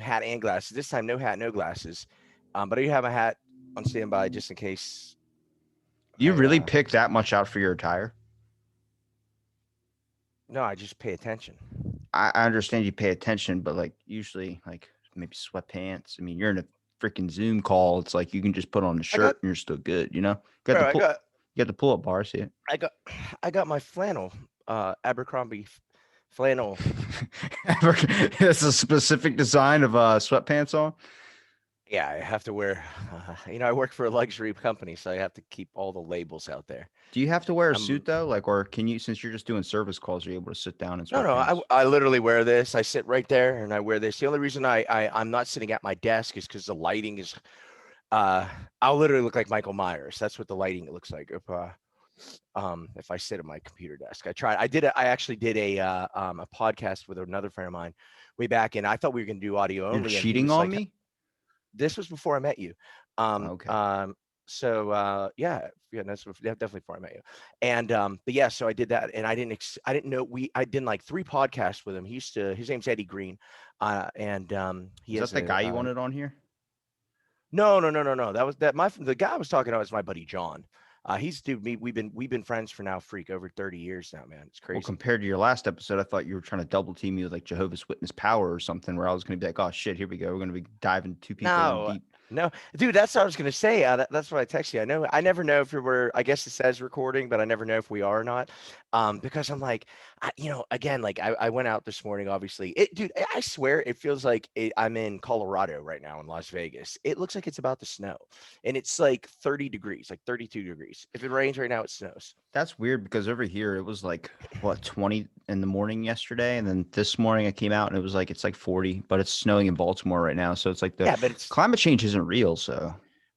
hat and glasses. This time, no hat, no glasses. But I do have a hat on standby just in case You I. really pick that much out for your attire? No, I just pay attention. I understand you pay attention, but like usually, like maybe sweatpants. I mean, you're in a freaking Zoom call. It's like you can just put on a I got, shirt and you're still good. You know, got the bro. pull. You got the pull up bar. See it? I got, I got my flannel, Abercrombie flannel. It's a specific design of sweatpants on. Yeah, I have to wear. I work for a luxury company, so I have to keep all the labels out there. Do you have to wear a I'm suit though? Like, or can you, since you're just doing service calls, are you able to sit down in No, no, I sweatpants? I literally wear this. I sit right there and I wear this. The only reason I'm not sitting at my desk is because the lighting is uh I'll literally look like Michael Myers. That's what the lighting looks like if I sit at my computer desk. I actually did a podcast with another friend of mine way back, and I thought we were gonna do audio You're only, and he cheating was on like, me? this was before I met you. Um, Okay. um, yeah, definitely before I met you. And but yeah, so I did that, and I didn't know I did like 3 podcasts with him. His name's Eddie Green, and he Is that has the a guy you wanted on here? no, no, no, no, no. That was that my the guy I was talking about was my buddy John. He's dude, we've been friends for now, freak over 30 years now, man. It's Well, crazy. compared to your last episode, I thought you were trying to double team me with like Jehovah's Witness power or something, where I was going to be like, "Oh shit, here we go. We're going to be diving two people in No, deep." no, dude, that's what I was gonna say. That's what I text you. I never know if we're. I guess it says recording, but I never know if we are or not. Because I'm like, again, like I went out this morning. Obviously, dude, I swear it feels like I'm in Colorado right now in Las Vegas. It looks like it's about to snow, and it's like 30 degrees, like 32 degrees. If it rains right now, it snows. That's weird because over here it was like what 20 in the morning yesterday, and then this morning I came out and it was like it's like 40, but it's snowing in Baltimore right now, so it's like the Yeah, but it's climate change isn't real. So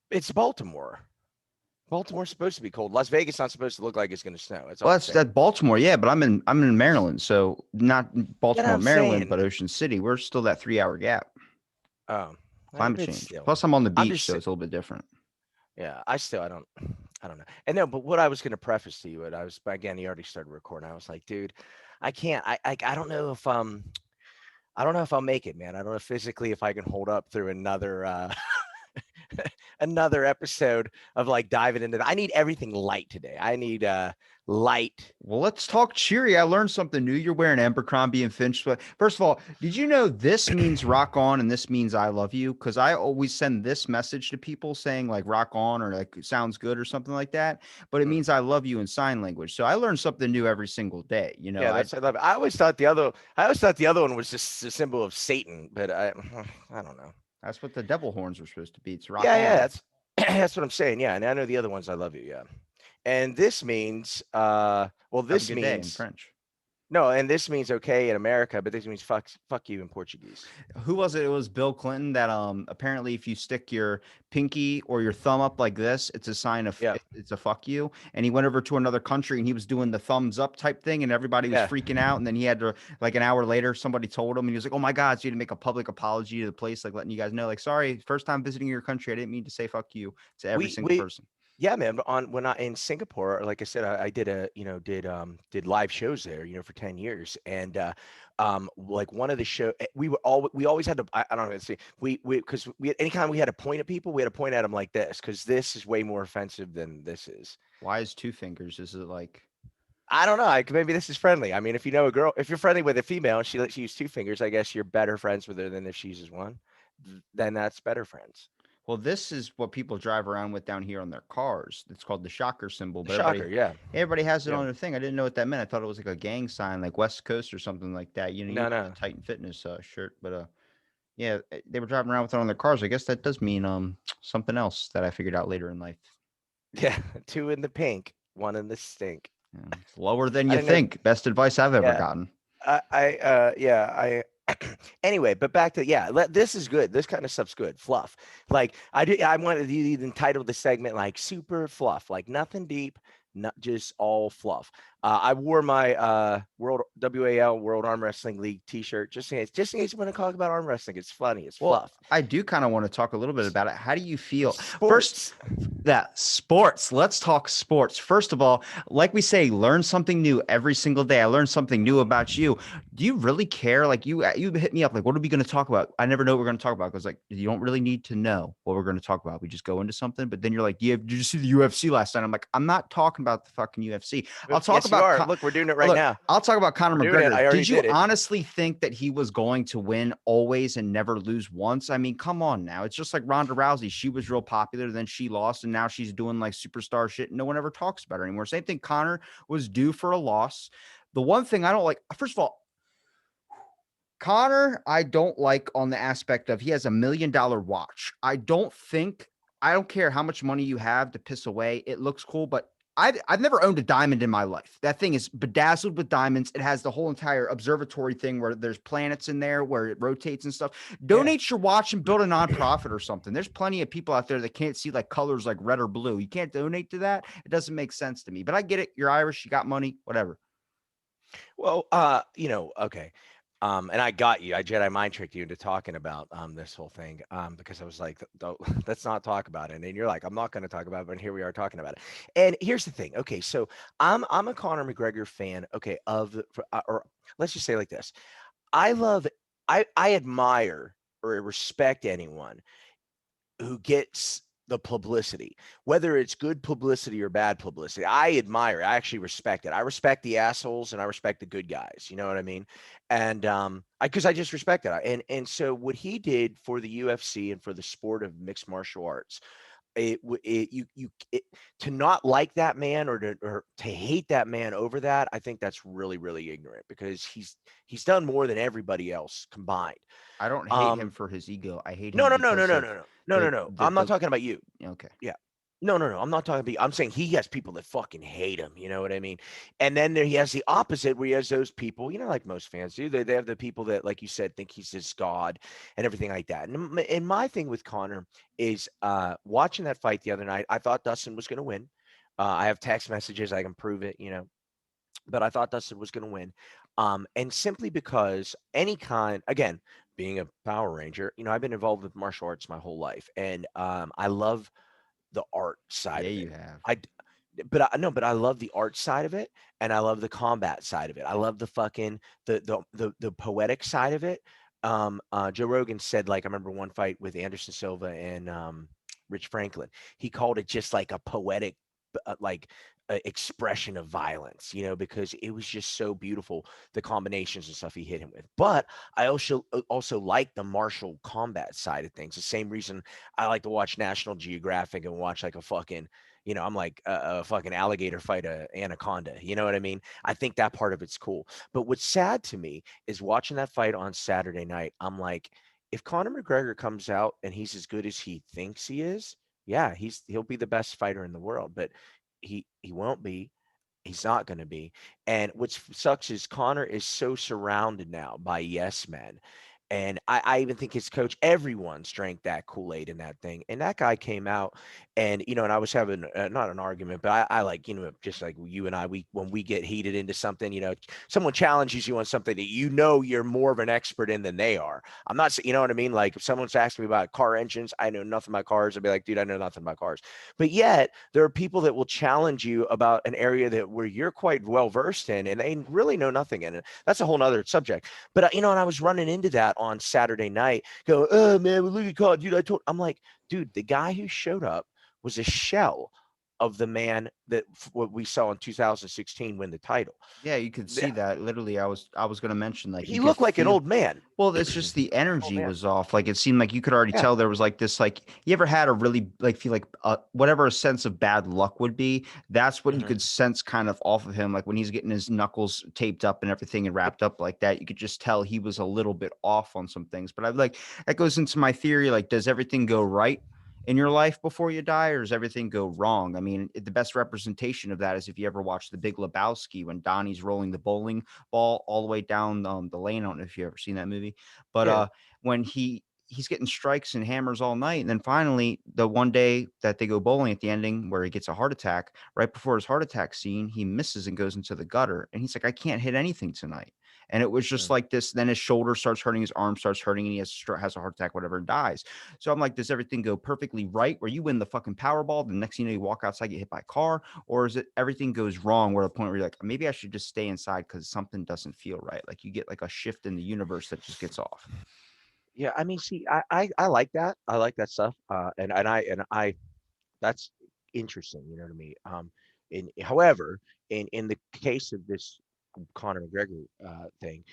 it's Baltimore. Baltimore's supposed to be cold. Las Vegas not supposed to look like it's gonna snow. That's all well, I'm that's saying. that Baltimore, yeah, but I'm in Maryland, so not That Baltimore, I'm Maryland, saying. but Ocean City. We're still that 3 hour gap. Oh, Climate but change. still, Plus, I'm on the I'm beach, just so it's a little bit different. Yeah, I don't know. And no, but what I was gonna preface to you, and I was again, he already started recording. I was like, dude, I can't. I don't know if I don't know if I'll make it, man. I don't know physically if I can hold up through another another episode of like diving into. I need everything light today. I need light. Well, let's talk cheery. I learned something new. You're wearing Abercrombie and Finch. First of all, did you know this means rock on and this means I love you? Because I always send this message to people saying like rock on or like sounds good or something like that. But it Mm. means I love you in sign language. So I learn something new every single day. You know, Yeah, I that's I love it. I always thought the other one was just a symbol of Satan, but I don't know. that's what the devil horns are supposed to be. It's rock Yeah, yeah, on. that's that's what I'm saying. Yeah, and I know the other ones. I love you. Yeah. And this means, Have a this good day in means French. no, and this means okay in America, but this means fuck you in Portuguese. Who was it? It was Bill Clinton that apparently if you stick your pinky or your thumb up like this, it's a sign of Yeah, it's a fuck you. And he went over to another country and he was doing the thumbs up type thing and everybody was yeah, freaking out. And then he had to like an hour later, somebody told him and he was like, "Oh my God, so you had to make a public apology to the place, like letting you guys know, like, sorry, first time visiting your country. I didn't mean to say fuck you to every single we person." yeah, man. But on when I in Singapore, like I said, I did did live shows there, for 10 years, and like one of the show we always had to I don't know see we because we anytime we had to point at people, we had to point at them like this because this is way more offensive than this is. Why is two fingers? Is it like I don't know. Maybe this is friendly. I mean, if you know a girl, if you're friendly with a female and she lets you use 2 fingers, I guess you're better friends with her than if she uses one. Then that's better friends. well, this is what people drive around with down here on their cars. It's called the shocker symbol, The but shocker, yeah, everybody has it yeah. on their thing. I didn't know what that meant. I thought it was like a gang sign, like West Coast or something like that. You No, got the no, Titan Fitness shirt, but yeah, they were driving around with it on their cars. I guess that does mean something else that I figured out later in life. yeah. Two in the pink, one in the stink. Yeah, it's lower than I you didn't know. think. Best advice I've ever Yeah, gotten. yeah, I. Anyway, but back to this is good. This kind of stuff's good. Fluff. Like I wanted you to entitle the segment like super fluff, like nothing deep, not just all fluff. I wore my World WAL World Arm Wrestling League T-shirt just in case you want to talk about arm wrestling. It's funny. It's Well, fluff. I do kind of want to talk a little bit about it. How do you feel? First, Sports. that sports. Let's talk sports. First of all, like we say, learn something new every single day. I learned something new about you. Do you really care? Like you hit me up like, what are we going to talk about? I never know what we're going to talk about because like you don't really need to know what we're going to talk about. We just go into something, but then you're like, did you see the UFC last night? I'm like, I'm not talking about the fucking UFC. I'll talk Yes, you about are. Look, we're doing it right look. now. I'll talk about Conor We're doing it. McGregor. I already Did you did it. honestly think that he was going to win always and never lose once? I mean, come on now. It's just like Ronda Rousey. She was real popular, then she lost, and now she's doing like superstar shit. No one ever talks about her anymore. Same thing. Conor was due for a loss. The one thing I don't like, first of all, Connor, I don't like on the aspect of he has $1 million watch. I don't care how much money you have to piss away. It looks cool, but I've never owned a diamond in my life. That thing is bedazzled with diamonds. It has the whole entire observatory thing where there's planets in there where it rotates and stuff. Yeah. Donate your watch and build a nonprofit or something. There's plenty of people out there that can't see like colors like red or blue. You can't donate to that. It doesn't make sense to me. But I get it. You're Irish. You got money. Whatever. Well, okay. And I got you. I Jedi mind tricked you into talking about this whole thing because I was like, let's not talk about it. And then you're like, I'm not going to talk about it, but here we are talking about it. And here's the thing. Okay, so I'm a Conor McGregor fan. Okay, or let's just say like this. I love, I admire or respect anyone who gets the publicity, whether it's good publicity or bad publicity. I admire it. I actually respect it. I respect the assholes and I respect the good guys. You know what I mean? And because I just respect it. And so what he did for the UFC and for the sport of mixed martial arts, to not like that man or to hate that man over that, I think that's really really ignorant because he's done more than everybody else combined. I don't hate him Um, for his ego. I hate no, him no, no, no, because no, of no, no, no, no, no. I'm not the talking about you. okay. Yeah. No, no, no. I'm not talking about. I'm saying he has people that fucking hate him. You know what I mean? And then he has the opposite, where he has those people. Like most fans do. They have the people that, like you said, think he's this god and everything like that. And my thing with Connor is watching that fight the other night. I thought Dustin was going to win. I have text messages. I can prove it. But I thought Dustin was going to win. And simply because any kind, again, being a Power Ranger, I've been involved with martial arts my whole life, and I love the art side Yeah, of it. you have. I d- but I love the art side of it, and I love the combat side of it. I love the fucking the poetic side of it. Joe Rogan said, like, I remember one fight with Anderson Silva and Rich Franklin. He called it just like a poetic, like expression of violence, because it was just so beautiful, the combinations and stuff he hit him with. But I also like the martial combat side of things. The same reason I like to watch National Geographic and watch like a fucking, I'm like a fucking alligator fight a anaconda. You know what I mean? I think that part of it's cool. But what's sad to me is watching that fight on Saturday night. I'm like, if Conor McGregor comes out and he's as good as he thinks he is, yeah, he'll be the best fighter in the world. But he won't be. He's not going to be. And what sucks is Connor is so surrounded now by yes men. And I even think his coach, everyone's drank that Kool-Aid in that thing. And that guy came out and I was having not an argument, but I like, just like you and I, when we get heated into something, someone challenges you on something that you're more of an expert in than they are. I'm not, you know what I mean? Like if someone's asking me about car engines, I know nothing about cars. I'd be like, dude, I know nothing about cars. But yet there are people that will challenge you about an area where you're quite well versed in and they really know nothing in it. That's a whole nother subject. But and I was running into that on Saturday night. Go, oh man, well, look at God, dude. I'm like, dude, the guy who showed up was a shell of the man that what we saw in 2016 win the title. Yeah, you could see that. Literally, I was going to mention like you He could looked like an feel. old man. Well, it's just the Old energy man. was off. Like it seemed like you could already Yeah. tell there was like this. Like you ever had a really like feel like whatever a sense of bad luck would be. That's what you Mhm. could sense kind of off of him. Like when he's getting his knuckles taped up and everything and Yep. wrapped up like that, you could just tell he was a little bit off on some things. But I like that goes into my theory. Like, does everything go right in your life before you die, or does everything go wrong? I mean, the best representation of that is if you ever watch The Big Lebowski when Donnie's rolling the bowling ball all the way down the lane. I don't know if you ever seen that movie, but Yeah. when he's getting strikes and hammers all night. And then finally, the one day that they go bowling at the ending where he gets a heart attack, right before his heart attack scene, he misses and goes into the gutter. And he's like, I can't hit anything tonight. And it was just Mm. like this. Then his shoulder starts hurting, his arm starts hurting, and he has a heart attack, whatever, and dies. So I'm like, does everything go perfectly right where you win the fucking Powerball? The next thing you know, you walk outside, get hit by a car, or is it everything goes wrong where the point where you're like, maybe I should just stay inside because something doesn't feel right? Like you get like a shift in the universe that just gets off. Yeah, I mean, see, I like that. I like that stuff. And I that's interesting. You know what I mean? In however, in the case of this Conor McGregor thing,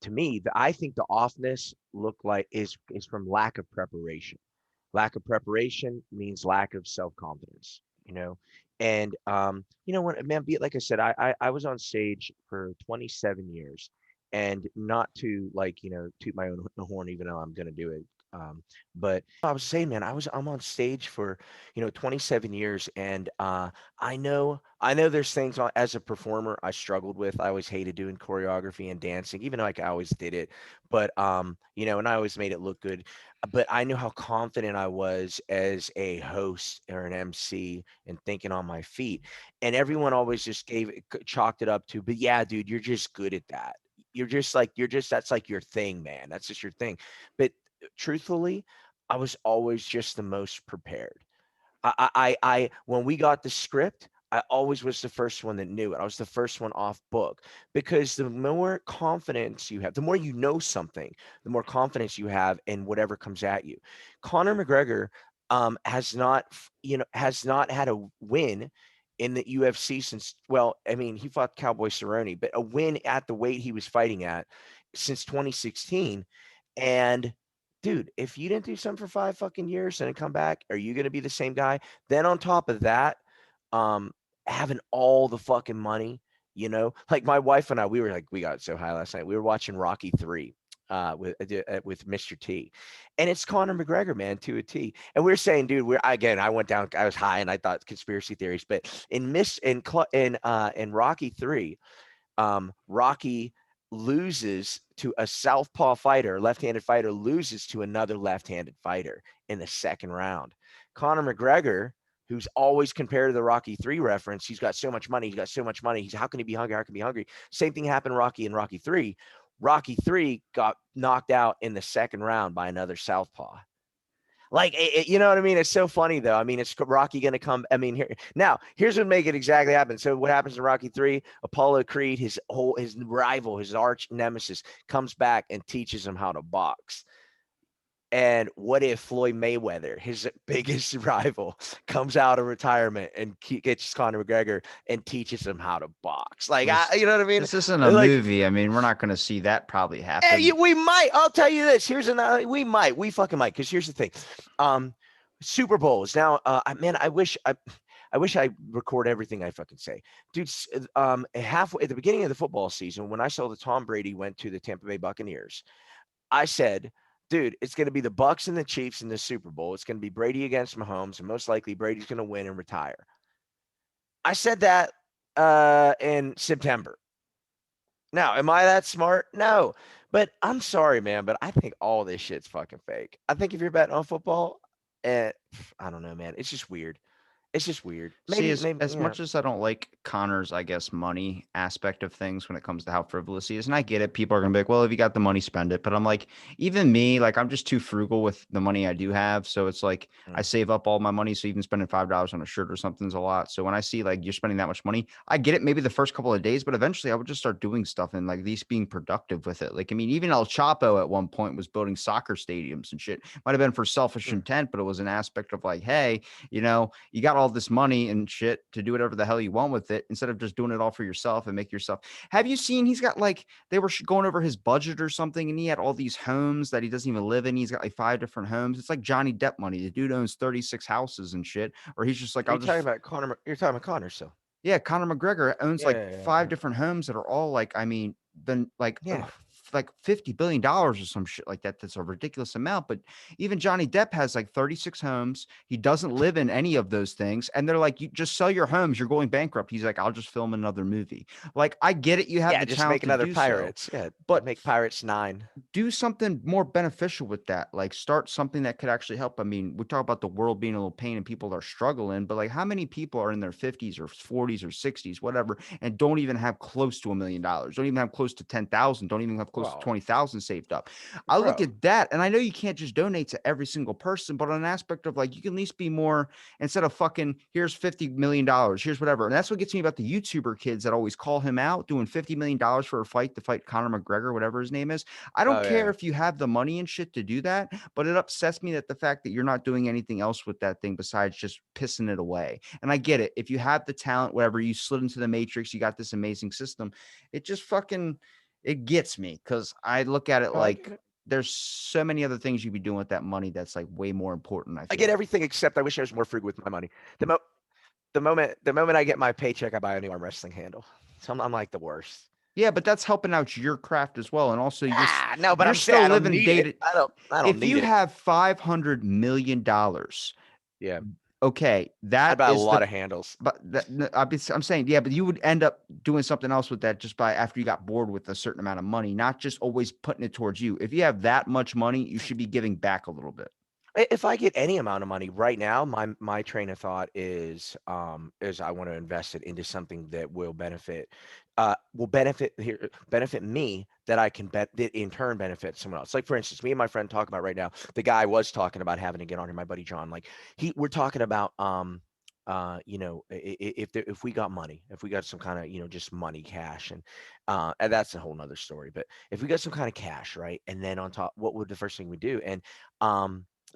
to me, I think the offness look like is from lack of preparation. Lack of preparation means lack of self-confidence, you know. And you know, when man, be like I said, I was on stage for 27 years, and not to like, you know, toot my own horn, even though I'm gonna do it. But I was saying, man, I'm on stage for, you know, 27 years, and I know there's things as a performer I struggled with. I always hated doing choreography and dancing, even though like I always did it. But you know, and I always made it look good, but I knew how confident I was as a host or an MC and thinking on my feet. And everyone always just chalked it up to, but yeah, dude, you're just good at that. That's like your thing, man. That's just your thing. But truthfully, I was always just the most prepared. When we got the script, I always was the first one that knew it. I was the first one off book, because the more confidence you have, the more you know something, the more confidence you have in whatever comes at you. Conor McGregor has not had a win in the UFC since, well, I mean, he fought Cowboy Cerrone, but a win at the weight he was fighting at since 2016. And dude, if you didn't do something for 5 fucking years and then come back, are you gonna be the same guy? Then on top of that, um, having all the fucking money, you know? Like my wife and I, we got so high last night. We were watching Rocky 3 with Mr. T. And it's Conor McGregor, man, to a T. And we are saying, dude, I went down, I was high and I thought conspiracy theories, but in Rocky 3, Rocky loses to a southpaw fighter, left-handed fighter loses to another left-handed fighter in the second round. Conor McGregor, who's always compared to the Rocky 3 reference, he's got so much money, he's got so much money. How can he be hungry? How can he be hungry? Same thing happened Rocky in Rocky 3. Rocky 3 got knocked out in the second round by another southpaw. Like, you know what I mean? It's so funny though. I mean, it's Rocky going to come. I mean, here's what make it exactly happen. So what happens in Rocky 3? Apollo Creed, his rival, his arch nemesis, comes back and teaches him how to box. And what if Floyd Mayweather, his biggest rival, comes out of retirement and gets Conor McGregor and teaches him how to box? Like, This you know what I mean? this isn't a Like, movie. I mean, we're not going to see that probably happen. we might. I'll tell you this. Here's another. We might. We fucking might. Because here's the thing. Um, Super Bowls now. Man, I wish I record everything I fucking say, dude. Halfway at the beginning of the football season, when I saw that Tom Brady went to the Tampa Bay Buccaneers, I said, dude, it's going to be the Bucks and the Chiefs in the Super Bowl. It's going to be Brady against Mahomes, and most likely Brady's going to win and retire. I said that in September. Now, am I that smart? No. But I'm sorry, man, but I think all this shit's fucking fake. I think if you're betting on football, I don't know, man. It's just weird. It's just weird. See, Maybe, as much as I don't like Connor's, I guess, money aspect of things when it comes to how frivolous he is, and I get it, people are gonna be like, "Well, if you got the money, spend it." But I'm like, even me, like, I'm just too frugal with the money I do have. So it's like I Mm. save up all my money. So even spending $5 on a shirt or something's a lot. So when I see like you're spending that much money, I get it. Maybe the first couple of days, but eventually I would just start doing stuff and like these being productive with it. Like, I mean, even El Chapo at one point was building soccer stadiums and shit. Might have been for selfish Mm. intent, but it was an aspect of like, hey, you got all this money and shit to do whatever the hell you want with it instead of just doing it all for yourself and make yourself. Have you seen he's got like they were going over his budget or something and he had all these homes that he doesn't even live in. He's got like 5 different homes. It's like Johnny Depp money. The dude owns 36 houses and shit. Or he's just like, Are you I'll talking just about Conor? You're talking about Conor still? yeah, Conor McGregor owns Yeah, like yeah, yeah, five yeah. different homes that are all like, I mean, then like Yeah. like $50 billion or some shit like that. That's a ridiculous amount. But even Johnny Depp has like 36 homes. He doesn't live in any of those things. And they're like, you just sell your homes. You're going bankrupt. He's like, I'll just film another movie. Like, I get it. You have Yeah, the just talent make to another do so, Pirates. Yeah, but make Pirates 9. do something more beneficial with that. Like start something that could actually help. I mean, we talk about the world being a little pain and people are struggling, but like how many people are in their 50s or 40s or 60s, whatever, and don't even have close to $1 million, don't even have close to 10,000, don't even have close to Well, 20,000 saved up. I look bro. at that and I know you can't just donate to every single person, but on an aspect of like you can at least be more instead of fucking here's $50 million, here's whatever. And that's what gets me about the YouTuber kids that always call him out doing $50 million for a fight to fight Conor McGregor, whatever his name is. I don't Oh care yeah. if you have the money and shit to do that, but it upsets me that the fact that you're not doing anything else with that thing besides just pissing it away. And I get it. If you have the talent, whatever, you slid into the matrix, you got this amazing system. It just fucking it gets me because I look at it No, I get like it. there's so many other things you'd be doing with that money that's like way more important, I I feel get like. everything except I wish I was more frugal with my money. The mo the moment I get my paycheck, I buy a new arm wrestling handle. So I'm like the worst. Yeah, but that's helping out your craft as well. And also Ah, no, but you're I'm saying still I don't living need it. dated. I don't If need you it. have $500 million, Yeah. okay, I'd that buy a is lot the of handles. but I'm saying, yeah, but you would end up doing something else with that just by after you got bored with a certain amount of money, not just always putting it towards you. If you have that much money, you should be giving back a little bit. If I get any amount of money right now, my train of thought is I want to invest it into something that will benefit me that I can bet that in turn benefit someone else. Like for instance, me and my friend talk about right now. The guy was talking about having to get on here. My buddy John, like we're talking about if we got money, if we got some kind of just money, cash, and that's a whole nother story. But if we got some kind of cash, right, and then on top, what would the first thing we do? And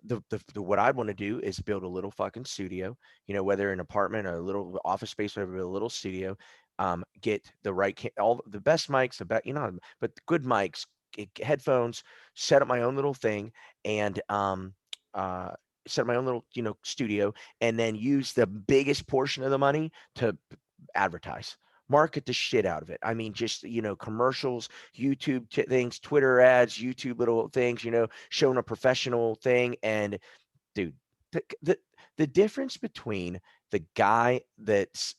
the what I want to do is build a little fucking studio, whether an apartment or a little office space, whatever, a little studio. Get the right, all the best mics, but good mics, headphones, set up my own little thing, and uh, set up my own little, studio, and then use the biggest portion of the money to advertise. Market the shit out of it. I mean, just commercials, YouTube things, Twitter ads, YouTube little things, showing a professional thing. And dude, the the, the difference between the guy that's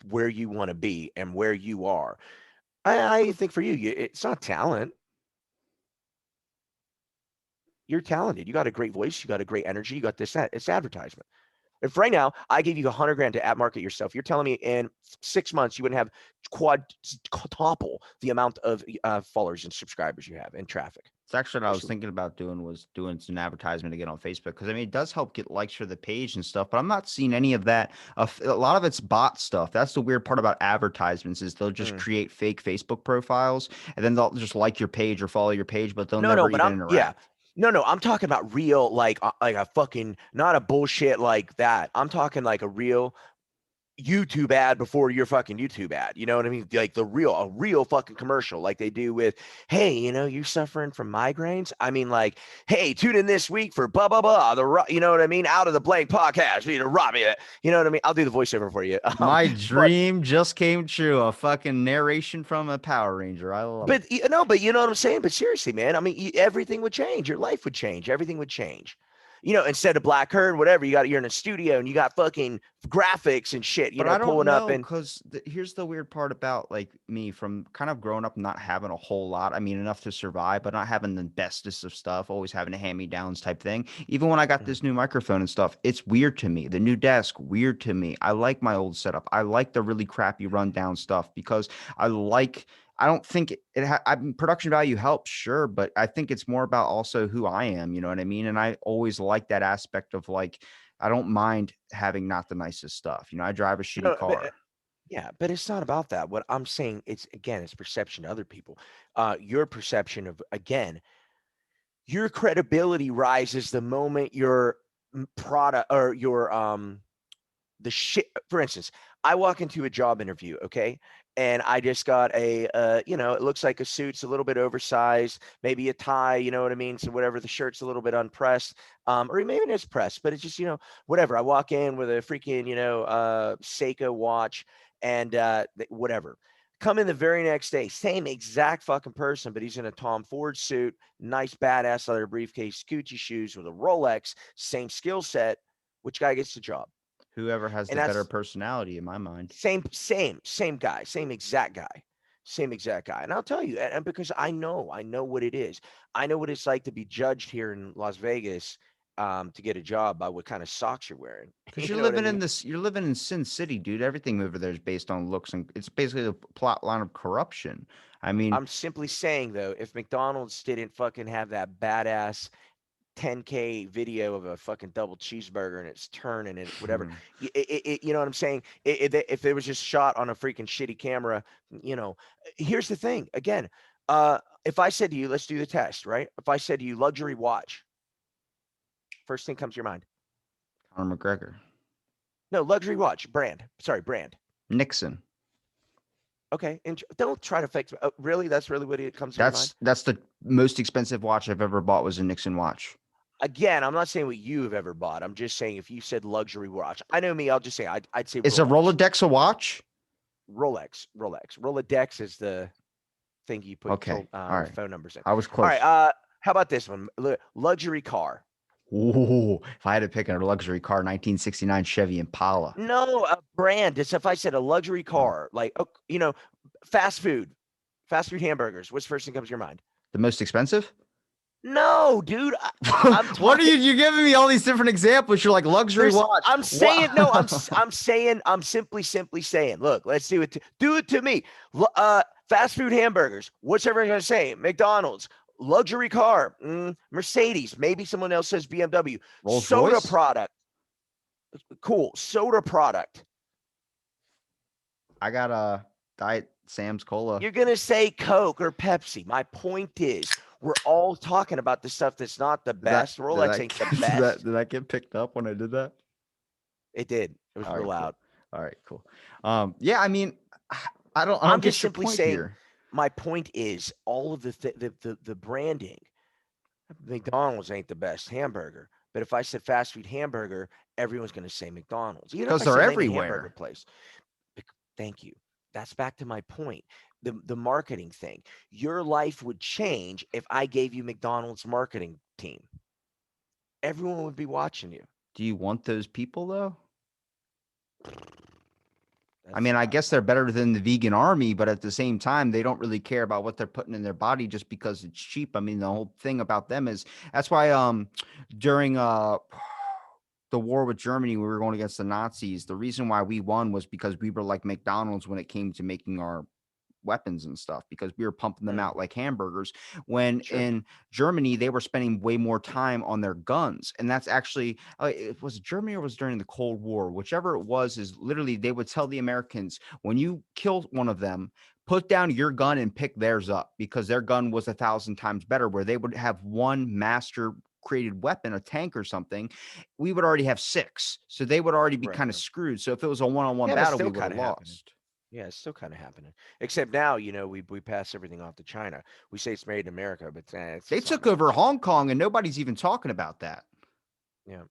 where you want to be and where you are, I think for you, it's not talent. You're talented. You got a great voice. You got a great energy. You got this, that. It's advertisement. If right now I gave you 100 grand to at market yourself, you're telling me in 6 months you wouldn't have quadruple the amount of followers and subscribers you have and traffic. It's actually Of what I course was you would. thinking about doing was doing some advertisement again on Facebook because I mean it does help get likes for the page and stuff, but I'm not seeing any of that. A lot of it's bot stuff. That's the weird part about advertisements is they'll just Mm. create fake Facebook profiles and then they'll just like your page or follow your page, but they'll No, no, never but even yeah. interact. No, I'm talking about real, like a fucking, not a bullshit like that. I'm talking like a real YouTube ad before your fucking YouTube ad. You know what I mean? Like a real fucking commercial, like they do with, hey, you're suffering from migraines. I mean, like, hey, tune in this week for blah blah blah. You know what I mean? Out of the blank podcast. Robbie. You know what I mean? I'll do the voiceover for you. My But dream just came true. A fucking narration from a Power Ranger. I love it. but you know what I'm saying? But seriously, man, I mean, everything would change. Your life would change. Everything would change. Instead of black herd, whatever, you're in a studio and you got fucking graphics and shit, But I don't pulling up know and because here's the weird part about like me from kind of growing up not having a whole lot. I mean, enough to survive, but not having the bestest of stuff, always having a hand me downs type thing. Even when I got mm, this new microphone and stuff, it's weird to me. The new desk, weird to me. I like my old setup. I like the really crappy rundown stuff because I like. I don't think I mean, production value helps, sure, but I think it's more about also who I am. You know what I mean? And I always like that aspect of like I don't mind having not the nicest stuff. I drive a shitty no, but car. yeah, but it's not about that. What I'm saying, it's perception to other people. Your perception of, again, your credibility rises the moment your product or your the shit. For instance, I walk into a job interview, okay, and I just got it looks like a suit's a little bit oversized, maybe a tie, you know what I mean, so whatever, the shirt's a little bit unpressed, or maybe it's pressed, but it's just, whatever. I walk in with a freaking Seiko watch and whatever. Come in the very next day, same exact fucking person, but he's in a Tom Ford suit, nice badass leather briefcase, Gucci shoes with a Rolex, same skill set. Which guy gets the job? Whoever has And the better that's personality in my mind. same guy, same exact guy. And I'll tell you, and because I know what it is. I know what it's like to be judged here in Las Vegas to get a job by what kind of socks you're wearing. Because You you're know what I living in mean? this, you're living in Sin City, dude. Everything over there is based on looks, and it's basically the plot line of corruption. I mean, I'm simply saying though, if McDonald's didn't fucking have that badass 10K video of a fucking double cheeseburger and it's turning and whatever. You know what I'm saying? If it was just shot on a freaking shitty camera, you know, here's the thing. Again, if I said to you, let's do the test, right? If I said to you, luxury watch, first thing comes to your mind. Conor McGregor, No, luxury watch, brand. Sorry, brand. Nixon. Okay, and don't try to fix. Really, that's really what it comes to your mind. That's the most expensive watch I've ever bought was a Nixon watch. Again, I'm not saying what you've ever bought. I'm just saying if you said luxury watch, I know me. I'll just say I'd say Is a Rolex. Rolodex a watch? Rolodex is the thing you put Okay, all right. phone numbers in. I was All right. close. How about this one? Luxury car. Ooh, if I had to pick a luxury car, 1969 Chevy Impala. No, a brand. It's if I said a luxury Oh, car, like you know, fast food, fast food hamburgers. What's the first thing comes to your mind? the most expensive? No, dude. I'm What are talking. you? You're giving me all these different examples. You're like luxury There's. watch. I'm saying no. What? I'm saying. I'm simply saying. Look, let's do it. Do it to me. Fast food hamburgers. What's everyone gonna say? McDonald's. Luxury car. Mercedes. Maybe someone else says BMW. Rolls Soda Royce? product. Cool. Soda product. I got a Diet Sam's Cola. You're gonna say Coke or Pepsi. My point is, we're all talking about the stuff that's not the Did that best. did Rolex that ain't the did that best. did that get picked up when I did that? It did. It was All real right, cool. loud. All right, cool. Yeah, I mean, I don't I'm just get your simply point saying. here. My point is, all of the branding. McDonald's ain't the best hamburger, but if I said fast food hamburger, everyone's going to say McDonald's. Even if Because I they're said name a hamburger everywhere. place, thank you. That's back to my point. The marketing thing. Your life would change if I gave you McDonald's marketing team. Everyone would be watching you. Do you want those people though? I That's mean, I guess they're better than the vegan army, but at the same time, they don't really care about what they're putting in their body just because it's cheap. I mean, the whole thing about them is that's why during the war with Germany, we were going against the Nazis. The reason why we won was because we were like McDonald's when it came to making our weapons and stuff because we were pumping them mm, out like hamburgers when sure. in Germany they were spending way more time on their guns. And that's actually it was Germany or was during the Cold War, whichever it was, is literally they would tell the Americans, when you kill one of them, put down your gun and pick theirs up because their gun was 1,000 times better, where they would have one master created weapon, a tank or something. We would already have six, so they would already be Right, kind of right. screwed. So if it was a one-on-one Yeah, but battle, we still would kind have of happening. lost. Yeah, it's still kind of happening. Except now, we pass everything off to China. We say it's made in America, but They it's all took made in over China. Hong Kong and nobody's even talking about that. Yeah.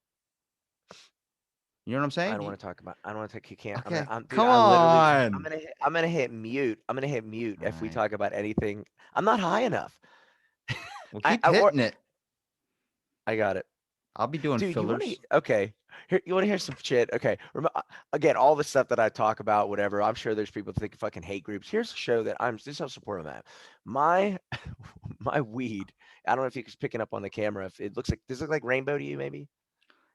You know what I'm I saying? don't want to talk about. I don't want to take. You can't. Okay, Dude. come I literally. on. I'm gonna hit mute. I'm gonna hit mute All if we right. talk about anything. I'm not high enough. Well, keep Or hitting it. I got it, I'll be doing dude. You want to? fillers. Okay. Here, you want to hear some shit? Okay. Again, all the stuff that I talk about, whatever. I'm sure there's people that think fucking hate groups. Here's a show that I'm. This is how supportive I'm at. My, my weed. I don't know if you can picking up on the camera. If it looks like, does it look like rainbow to you? Maybe It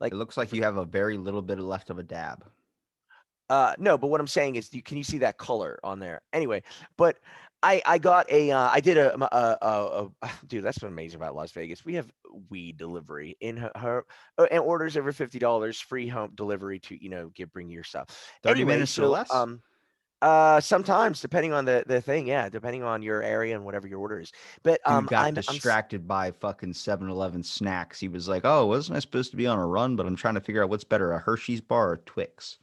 like looks like you different. have a very little bit left of a dab. No, but what I'm saying is, can you see that color on there? Anyway, but I got I did dude. That's what's amazing about Las Vegas. We have weed delivery in her and orders over $50, free home delivery to get bring your stuff. 30 Anyway, minutes or so less? sometimes depending on the thing, yeah, depending on your area and whatever your order is. But Dude got I'm distracted by fucking 7-Eleven snacks. He was like, oh, wasn't I supposed to be on a run? But I'm trying to figure out what's better, a Hershey's bar or Twix.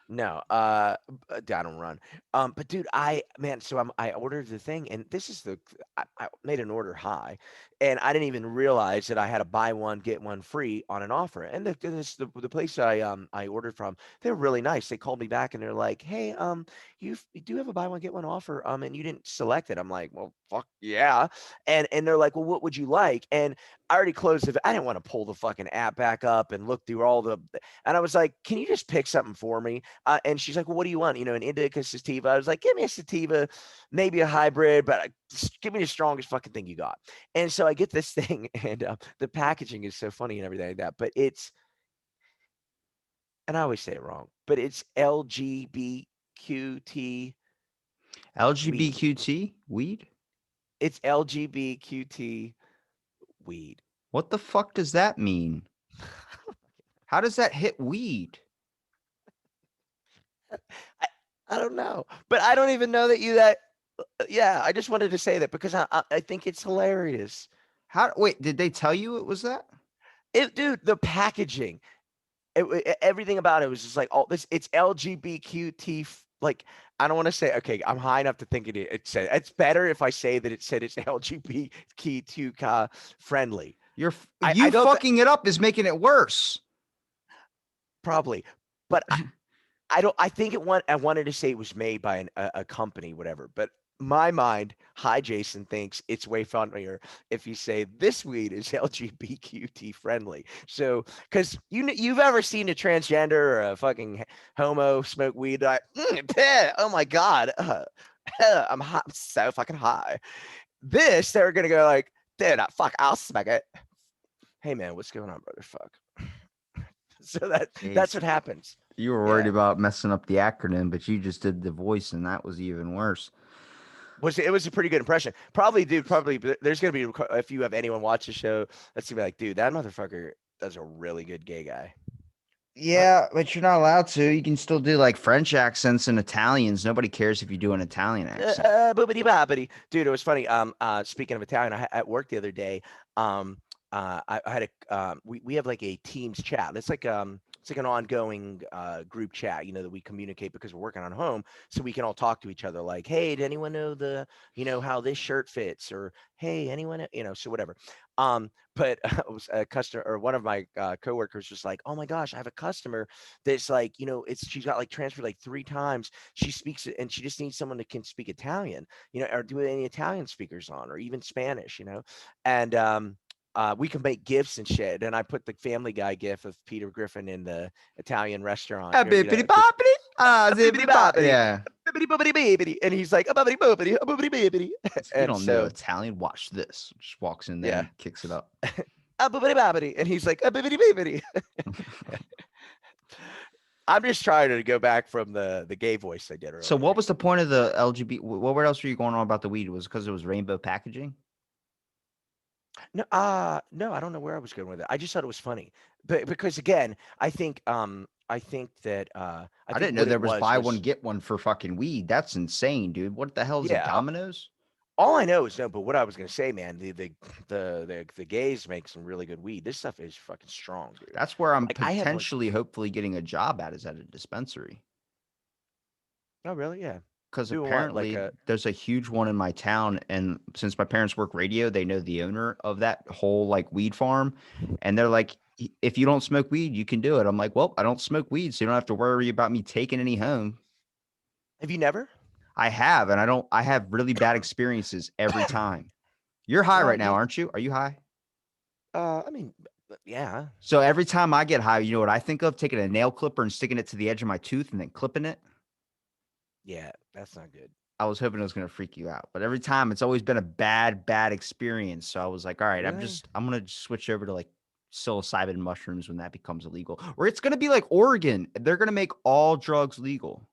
No, I don't run. But dude, man, so I ordered the thing, and this is I made an order high, and I didn't even realize that I had a buy one get one free on an offer. And the place that I ordered from, they're really nice. They called me back and they're like, "Hey, you do have a buy one get one offer, and you didn't select it." I'm like, "Well, fuck yeah," and they're like, "Well, what would you like?" And I already closed it. I didn't want to pull the fucking app back up and look through all the. And I was like, "Can you just pick something for me?" And she's like, "Well, what do you want? You know, an indica sativa." I was like, "Give me a sativa, maybe a hybrid, but just give me the strongest fucking thing you got." And so I get this thing, and the packaging is so funny and everything like that. But it's, and I always say it wrong, but it's LGBTQT weed. LGBTQT weed? It's LGBTQT weed. What the fuck does that mean? How does that hit weed? I, I don't know, but I don't even know that you that. Yeah, I just wanted to say that because I think it's hilarious. How wait, did they tell you it was that? Dude, the packaging, everything about it was just like, oh, this it's LGBTQT. Like, I don't want to say, okay, I'm high enough to think it said it's better if I say that it said it's LGBTQ friendly. I You don't fucking it up is making it worse. probably, but I don't. I think I wanted to say it was made by a company, whatever. But my mind, hi Jason, thinks it's way funnier if you say this weed is LGBTQT friendly. So, because you've ever seen a transgender or a fucking homo smoke weed, like, oh my god, I'm hot, I'm so fucking high. This they're gonna go like, dude, fuck, I'll smack it. Hey man, what's going on, brother? Fuck. So that's Jeez. what happens. You were worried Yeah. about messing up the acronym, but you just did the voice, and that was even worse. It was a pretty good impression. Probably, dude. Probably, there's gonna be if you have anyone watch the show, that's gonna be like, dude, that motherfucker does a really good gay guy. Uh, Yeah, but you're not allowed to. You can still do like French accents and Italians. Nobody cares if you do an Italian accent. boobity bobbity, dude. It was funny. Speaking of Italian, at work the other day, I had we have like a Teams chat. It's like an ongoing group chat, that we communicate because we're working on home, so we can all talk to each other. Like, hey, did anyone know how this shirt fits, or hey, anyone, so whatever. But it was a customer, or one of my coworkers was like, oh my gosh, I have a customer that's like, she's got like transferred like 3 times. She speaks it, and she just needs someone that can speak Italian, or do any Italian speakers on, or even Spanish, and we can make gifs and shit. And I put the Family Guy gif of Peter Griffin in the Italian restaurant, Ah, or bippity because boppity. Ah, bibbidi zippity bop. bobbidi, Yeah. bibbidi bobbidi bibbidi, and he's like a bobbidi bobbidi, a bobbidi bibbidi, If you and don't know so Italian, watch this. Just walks in there yeah, and kicks it up. a bobbidi bobbidi, and he's like a bibbidi bibbidi. I'm just trying to go back from the gay voice I did So, what earlier. was the point of the LGBT? What else were you going on about the weed? Was it because it was rainbow packaging? No, no, I don't know where I was going with it. I just thought it was funny, but because again, I think that I I think didn't know what it there was buy one was, get one for fucking weed. That's insane, dude. What the hell is it? yeah. Domino's? All I know is no, but what I was gonna say, man, the gays make some really good weed. This stuff is fucking strong, dude. That's where I'm Like I have like, potentially, hopefully, getting a job at is at a dispensary. oh really? Yeah. Because Doing what? Like apparently there's a huge one in my town, and since my parents work radio, they know the owner of that whole like weed farm, and they're like, If you don't smoke weed, you can do it." I'm like, "Well, I don't smoke weed, so you don't have to worry about me taking any home." have you never? I have, and I have really bad experiences every time. You're high Well, right now, yeah. aren't you? Are you high? I mean, yeah. So every time I get high, you know what I think of? Taking a nail clipper and sticking it to the edge of my tooth and then clipping it. Yeah, that's not good. I was hoping it was gonna freak you out, but every time it's always been a bad experience. So I was like, all right, Really? I'm gonna just switch over to like psilocybin mushrooms when that becomes illegal. Or it's gonna be like Oregon. They're gonna make all drugs legal.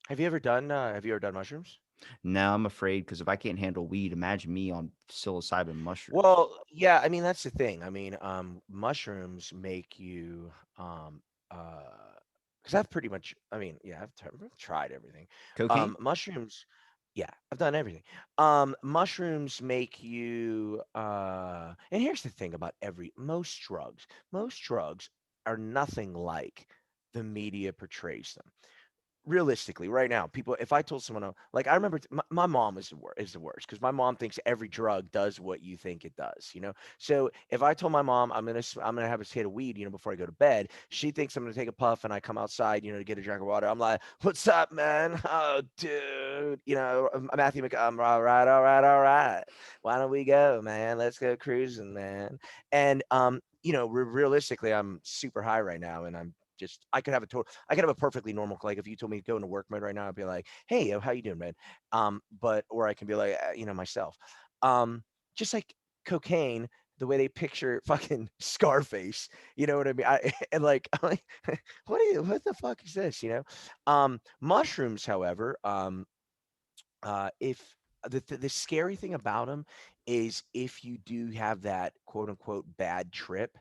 Have you ever done mushrooms? No, I'm afraid because if I can't handle weed, imagine me on psilocybin mushrooms. Well, yeah, I mean, that's the thing. I mean, mushrooms make you, uh, because I've pretty much, I mean, yeah, I've tried everything. Cocaine? Mushrooms, yeah, I've done everything. Mushrooms make you, and here's the thing about most drugs are nothing like the media portrays them. realistically, right now, people, if I told someone, like, I remember my mom is the worst because my mom thinks every drug does what you think it does, you know. So if I told my mom I'm gonna have a hit of weed, you know, before I go to bed, she thinks I'm gonna take a puff, and I come outside, you know, to get a drink of water. I'm like, "What's up, man? Oh, dude, you know, Matthew all right, all right, all right. Why don't we go, man? Let's go cruising, man." And you know, realistically, I'm super high right now, and I could have a perfectly normal, like, if you told me to go into work mode right now, I'd be like, "Hey, how you doing, man?" But or I can be like, you know, myself. Um, just like cocaine, the way they picture fucking Scarface, you know what I mean? And like, I'm like, what the fuck is this, you know? Mushrooms, however, if the scary thing about them is if you do have that quote unquote bad trip,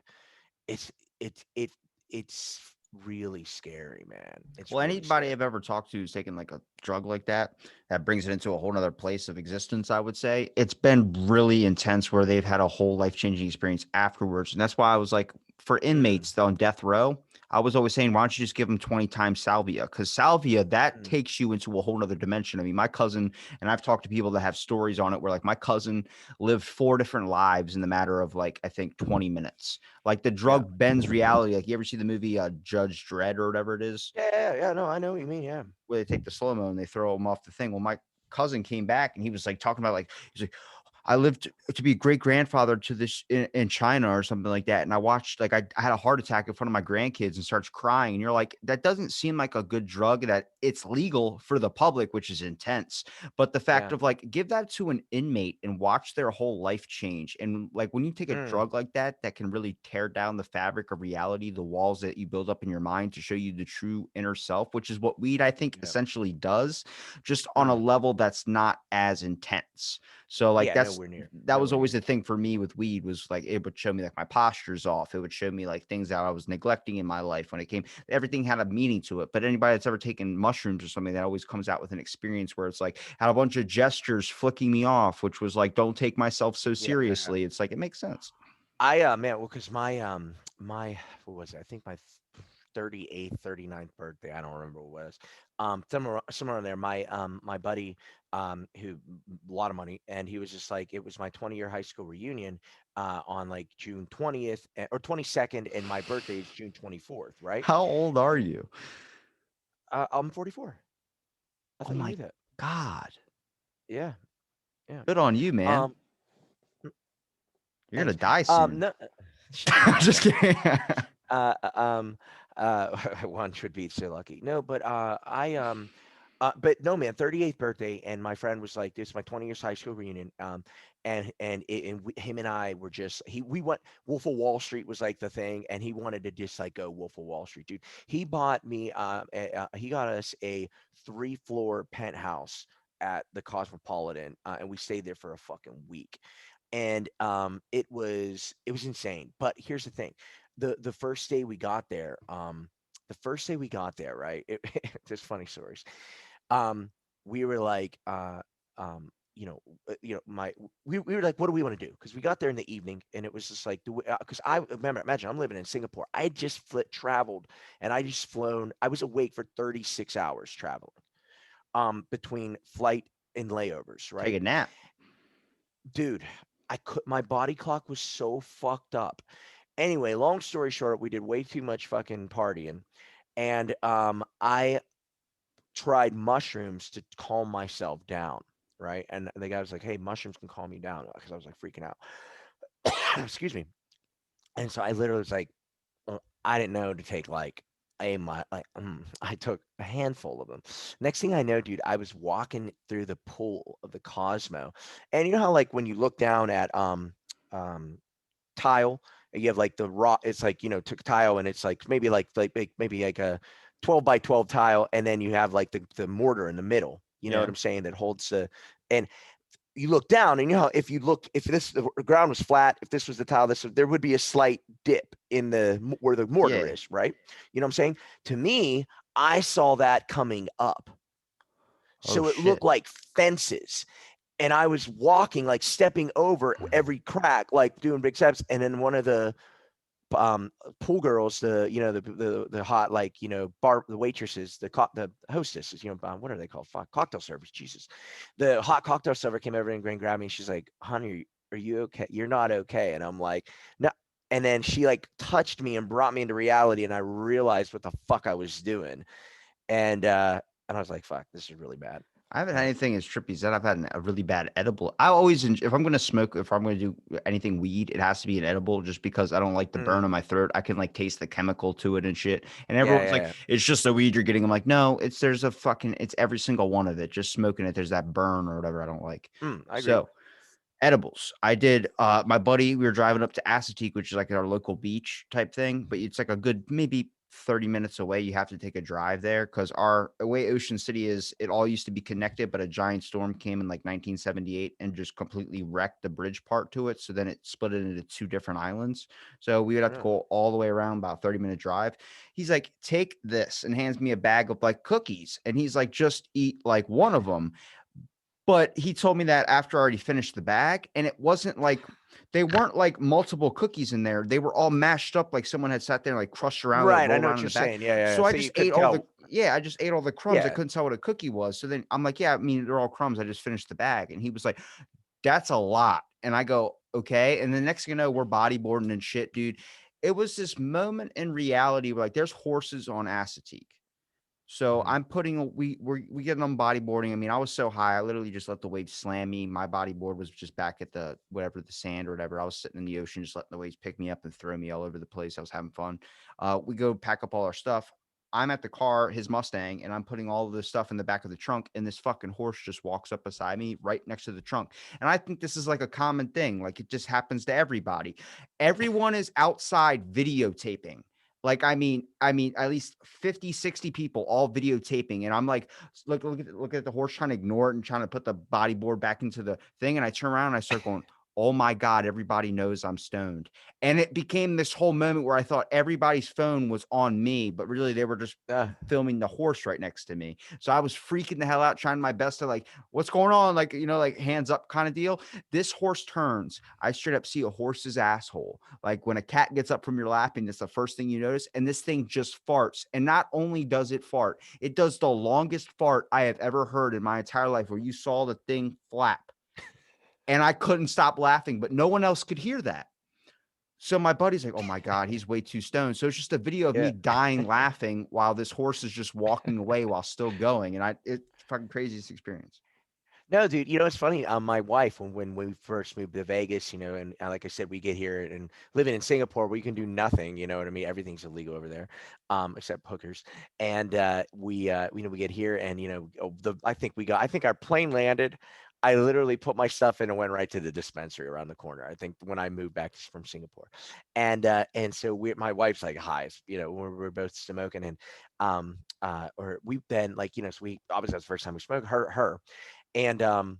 it's it's it it's really scary, man. It's Well, really anybody scary. I've ever talked to who's taken like a drug like that brings it into a whole nother place of existence, I would say. It's been really intense where they've had a whole life changing experience afterwards. And that's why I was like, for Mm, inmates on death row, I was always saying, why don't you just give them 20 times salvia? Because salvia, that mm, takes you into a whole nother dimension. I mean, my cousin, and I've talked to people that have stories on it where like my cousin lived 4 different lives in the matter of like, I think 20 minutes. Like the yeah. drug bends reality. Like you ever see the movie Judge Dredd or whatever it is? Yeah, no, I know what you mean, yeah. Where they take the slow mo and they throw him off the thing. Well, my cousin came back and he was like talking about like he's like, I lived to be great grandfather to this in China or something like that. And I watched like I had a heart attack in front of my grandkids and starts crying. And you're like, that doesn't seem like a good drug that it's legal for the public, which is intense. But the fact Yeah. of like give that to an inmate and watch their whole life change. And like when you take a Mm, drug like that can really tear down the fabric of reality, the walls that you build up in your mind to show you the true inner self, which is what weed I think yeah. essentially does, just on a Mm. level that's not as intense. So like Yeah, that's nowhere near. that was Nowhere always near. the thing for me with weed was like it would show me like my posture's off. It would show me like things that I was neglecting in my life when it came. Everything had a meaning to it. But anybody that's ever taken mushrooms or something that always comes out with an experience where it's like had a bunch of gestures flicking me off, which was like, don't take myself so Yeah. seriously. It's like it makes sense. Man, well, because my what was it? I think my 38th, 39th birthday. I don't remember what it was. Somewhere in there. My buddy, who a lot of money, and he was just like, it was my 20-year high school reunion, on like June 20th or 22nd, and my birthday is June 24th, right? How old are you? I'm 44. I Oh thought you my knew that. God. Yeah, yeah. Good on you, man. Um, You're gonna Thanks. die soon. No, shut the fuck Just up. kidding. Uh, um, one should be so lucky. No, but but no, man, 38th birthday, and my friend was like, "This is my 20 years high school reunion." Him and I were just we went Wolf of Wall Street was like the thing, and he wanted to just like go Wolf of Wall Street, dude. He got us a 3-floor penthouse at the Cosmopolitan, and we stayed there for a fucking week, and it was insane. But here's the thing, the first day we got there, right, there's funny stories. um we were like, my we were like, what do we want to do? Because we got there in the evening, and it was just like, because I remember, imagine I'm living in Singapore. I had just traveled, and I just flown. I was awake for 36 hours traveling, between flight and layovers, Take right? a nap. Dude, my body clock was so fucked up. Anyway, long story short, we did way too much fucking partying, and I tried mushrooms to calm myself down, right? And the guy was like, "Hey, mushrooms can calm you down," because I was like freaking out. Excuse me. And so I literally was like, I didn't know to take like I took a handful of them. Next thing I know, dude, I was walking through the pool of the Cosmo, and you know how like when you look down at um tile, and you have like the raw, it's like, tile, and it's like maybe like a 12 by 12 tile, and then you have like the mortar in the middle, you know what Yeah. I'm saying, that holds the, and you look down, and you know how if the ground was flat, if this was the tile, there would be a slight dip in where the mortar Yeah. is, right? You know what I'm saying? To me, I saw that coming up, Oh so it shit. looked like fences, and I was walking, like stepping over every crack, like doing big steps, and then one of the pool girls, the hot, like, the waitresses, the hostesses, what are they called? Fuck, cocktail servers. Jesus, the hot cocktail server came over and grabbed me. And she's like, "Honey, are you okay? You're not okay." And I'm like, "No." And then she like touched me and brought me into reality, and I realized what the fuck I was doing. And I was like, "Fuck, this is really bad." I haven't had Um, anything as trippy as that. I've had a really bad edible. I always, if I'm gonna smoke, if I'm gonna do anything weed, it has to be an edible, just because I don't like the burn mm, on my throat. I can like taste the chemical to it and shit. And yeah, everyone's yeah, like, yeah. it's just the weed you're getting. I'm like, no, it's every single one of it. Just smoking it, there's that burn or whatever I don't like. I agree. So edibles. I did my buddy, we were driving up to Assateague, which is like our local beach type thing, but it's like a good maybe 30 minutes away. You have to take a drive there because our way Ocean City is, it all used to be connected, but a giant storm came in like 1978 and just completely wrecked the bridge part to it. So then it split it into two different islands. So we would have to Yeah. go all the way around, about 30-minute drive. He's like, take this, and hands me a bag of like cookies. And he's like, just eat like one of them. But he told me that after I already finished the bag, and it wasn't like they weren't like multiple cookies in there. They were all mashed up like someone had sat there and like crushed around, like Right. I rolled know around what in you're the bag. saying. Yeah, yeah, yeah. So I So you just couldn't ate all the tell. yeah, I just ate all the crumbs. I Yeah. couldn't tell what a cookie was. So then I'm like, yeah, I mean, they're all crumbs. I just finished the bag. And he was like, that's a lot. And I go, okay. And the next thing you know, we're bodyboarding and shit, dude. It was this moment in reality where like there's horses on Assateague. So Mhm. I'm putting we getting on bodyboarding. I mean, I was so high, I literally just let the waves slam me. My bodyboard was just back at the whatever the sand or whatever. I was sitting in the ocean, just letting the waves pick me up and throw me all over the place. I was having fun. We go pack up all our stuff. I'm at the car, his Mustang, and I'm putting all of this stuff in the back of the trunk. And this fucking horse just walks up beside me right next to the trunk. And I think this is like a common thing. Like it just happens to everybody. Everyone is outside videotaping. Like, I mean, at least 50, 60 people all videotaping. And I'm like, look at the horse trying to ignore it and trying to put the bodyboard back into the thing. And I turn around and I start going, oh my God, everybody knows I'm stoned. And it became this whole moment where I thought everybody's phone was on me, but really they were just Uh, filming the horse right next to me. So I was freaking the hell out, trying my best to like, what's going on? Like, like hands up kind of deal. This horse turns. I straight up see a horse's asshole. Like when a cat gets up from your lap and it's the first thing you notice, and this thing just farts. And not only does it fart, it does the longest fart I have ever heard in my entire life, where you saw the thing flap. And I couldn't stop laughing, but no one else could hear that. So my buddy's like, oh my God, he's way too stoned. So it's just a video of yeah. me dying laughing while this horse is just walking away while still going. And it's fucking craziest experience. No, dude, it's funny. My wife, when we first moved to Vegas, and like I said, we get here and living in Singapore, we can do nothing. You know what I mean? Everything's illegal over there, except hookers. And we get here, and I think our plane landed. I literally put my stuff in and went right to the dispensary around the corner. I think when I moved back from Singapore, and so my wife's like high, we're both smoking, and or we've been like, so we obviously that's the first time we smoked her. And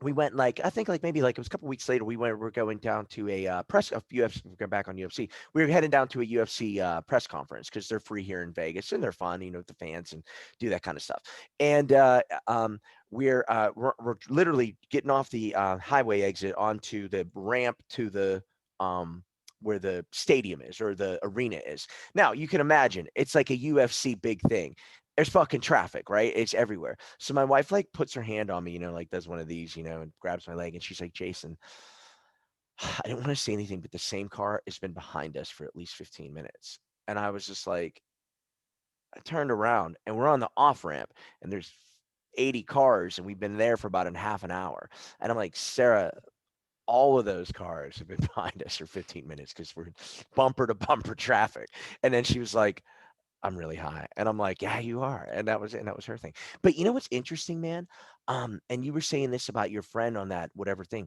we went like I think like maybe like it was a couple weeks later. We're going down to a press of UFC. We're going back on UFC. We were heading down to a UFC press conference because they're free here in Vegas and they're fun, with the fans and do that kind of stuff. And we're literally getting off the highway exit onto the ramp to the where the stadium is or the arena is. Now you can imagine it's like a UFC big thing. There's fucking traffic, right? It's everywhere. So my wife like puts her hand on me, like does one of these, and grabs my leg and she's like, Jason, I didn't want to say anything, but the same car has been behind us for at least 15 minutes. And I was just like, I turned around and we're on the off ramp and there's 80 cars and we've been there for about a half an hour. And I'm like, Sarah, all of those cars have been behind us for 15 minutes because we're bumper to bumper traffic. And then she was like, I'm really high. And I'm like, yeah, you are. And that was her thing. But you know what's interesting, man? And you were saying this about your friend on that whatever thing.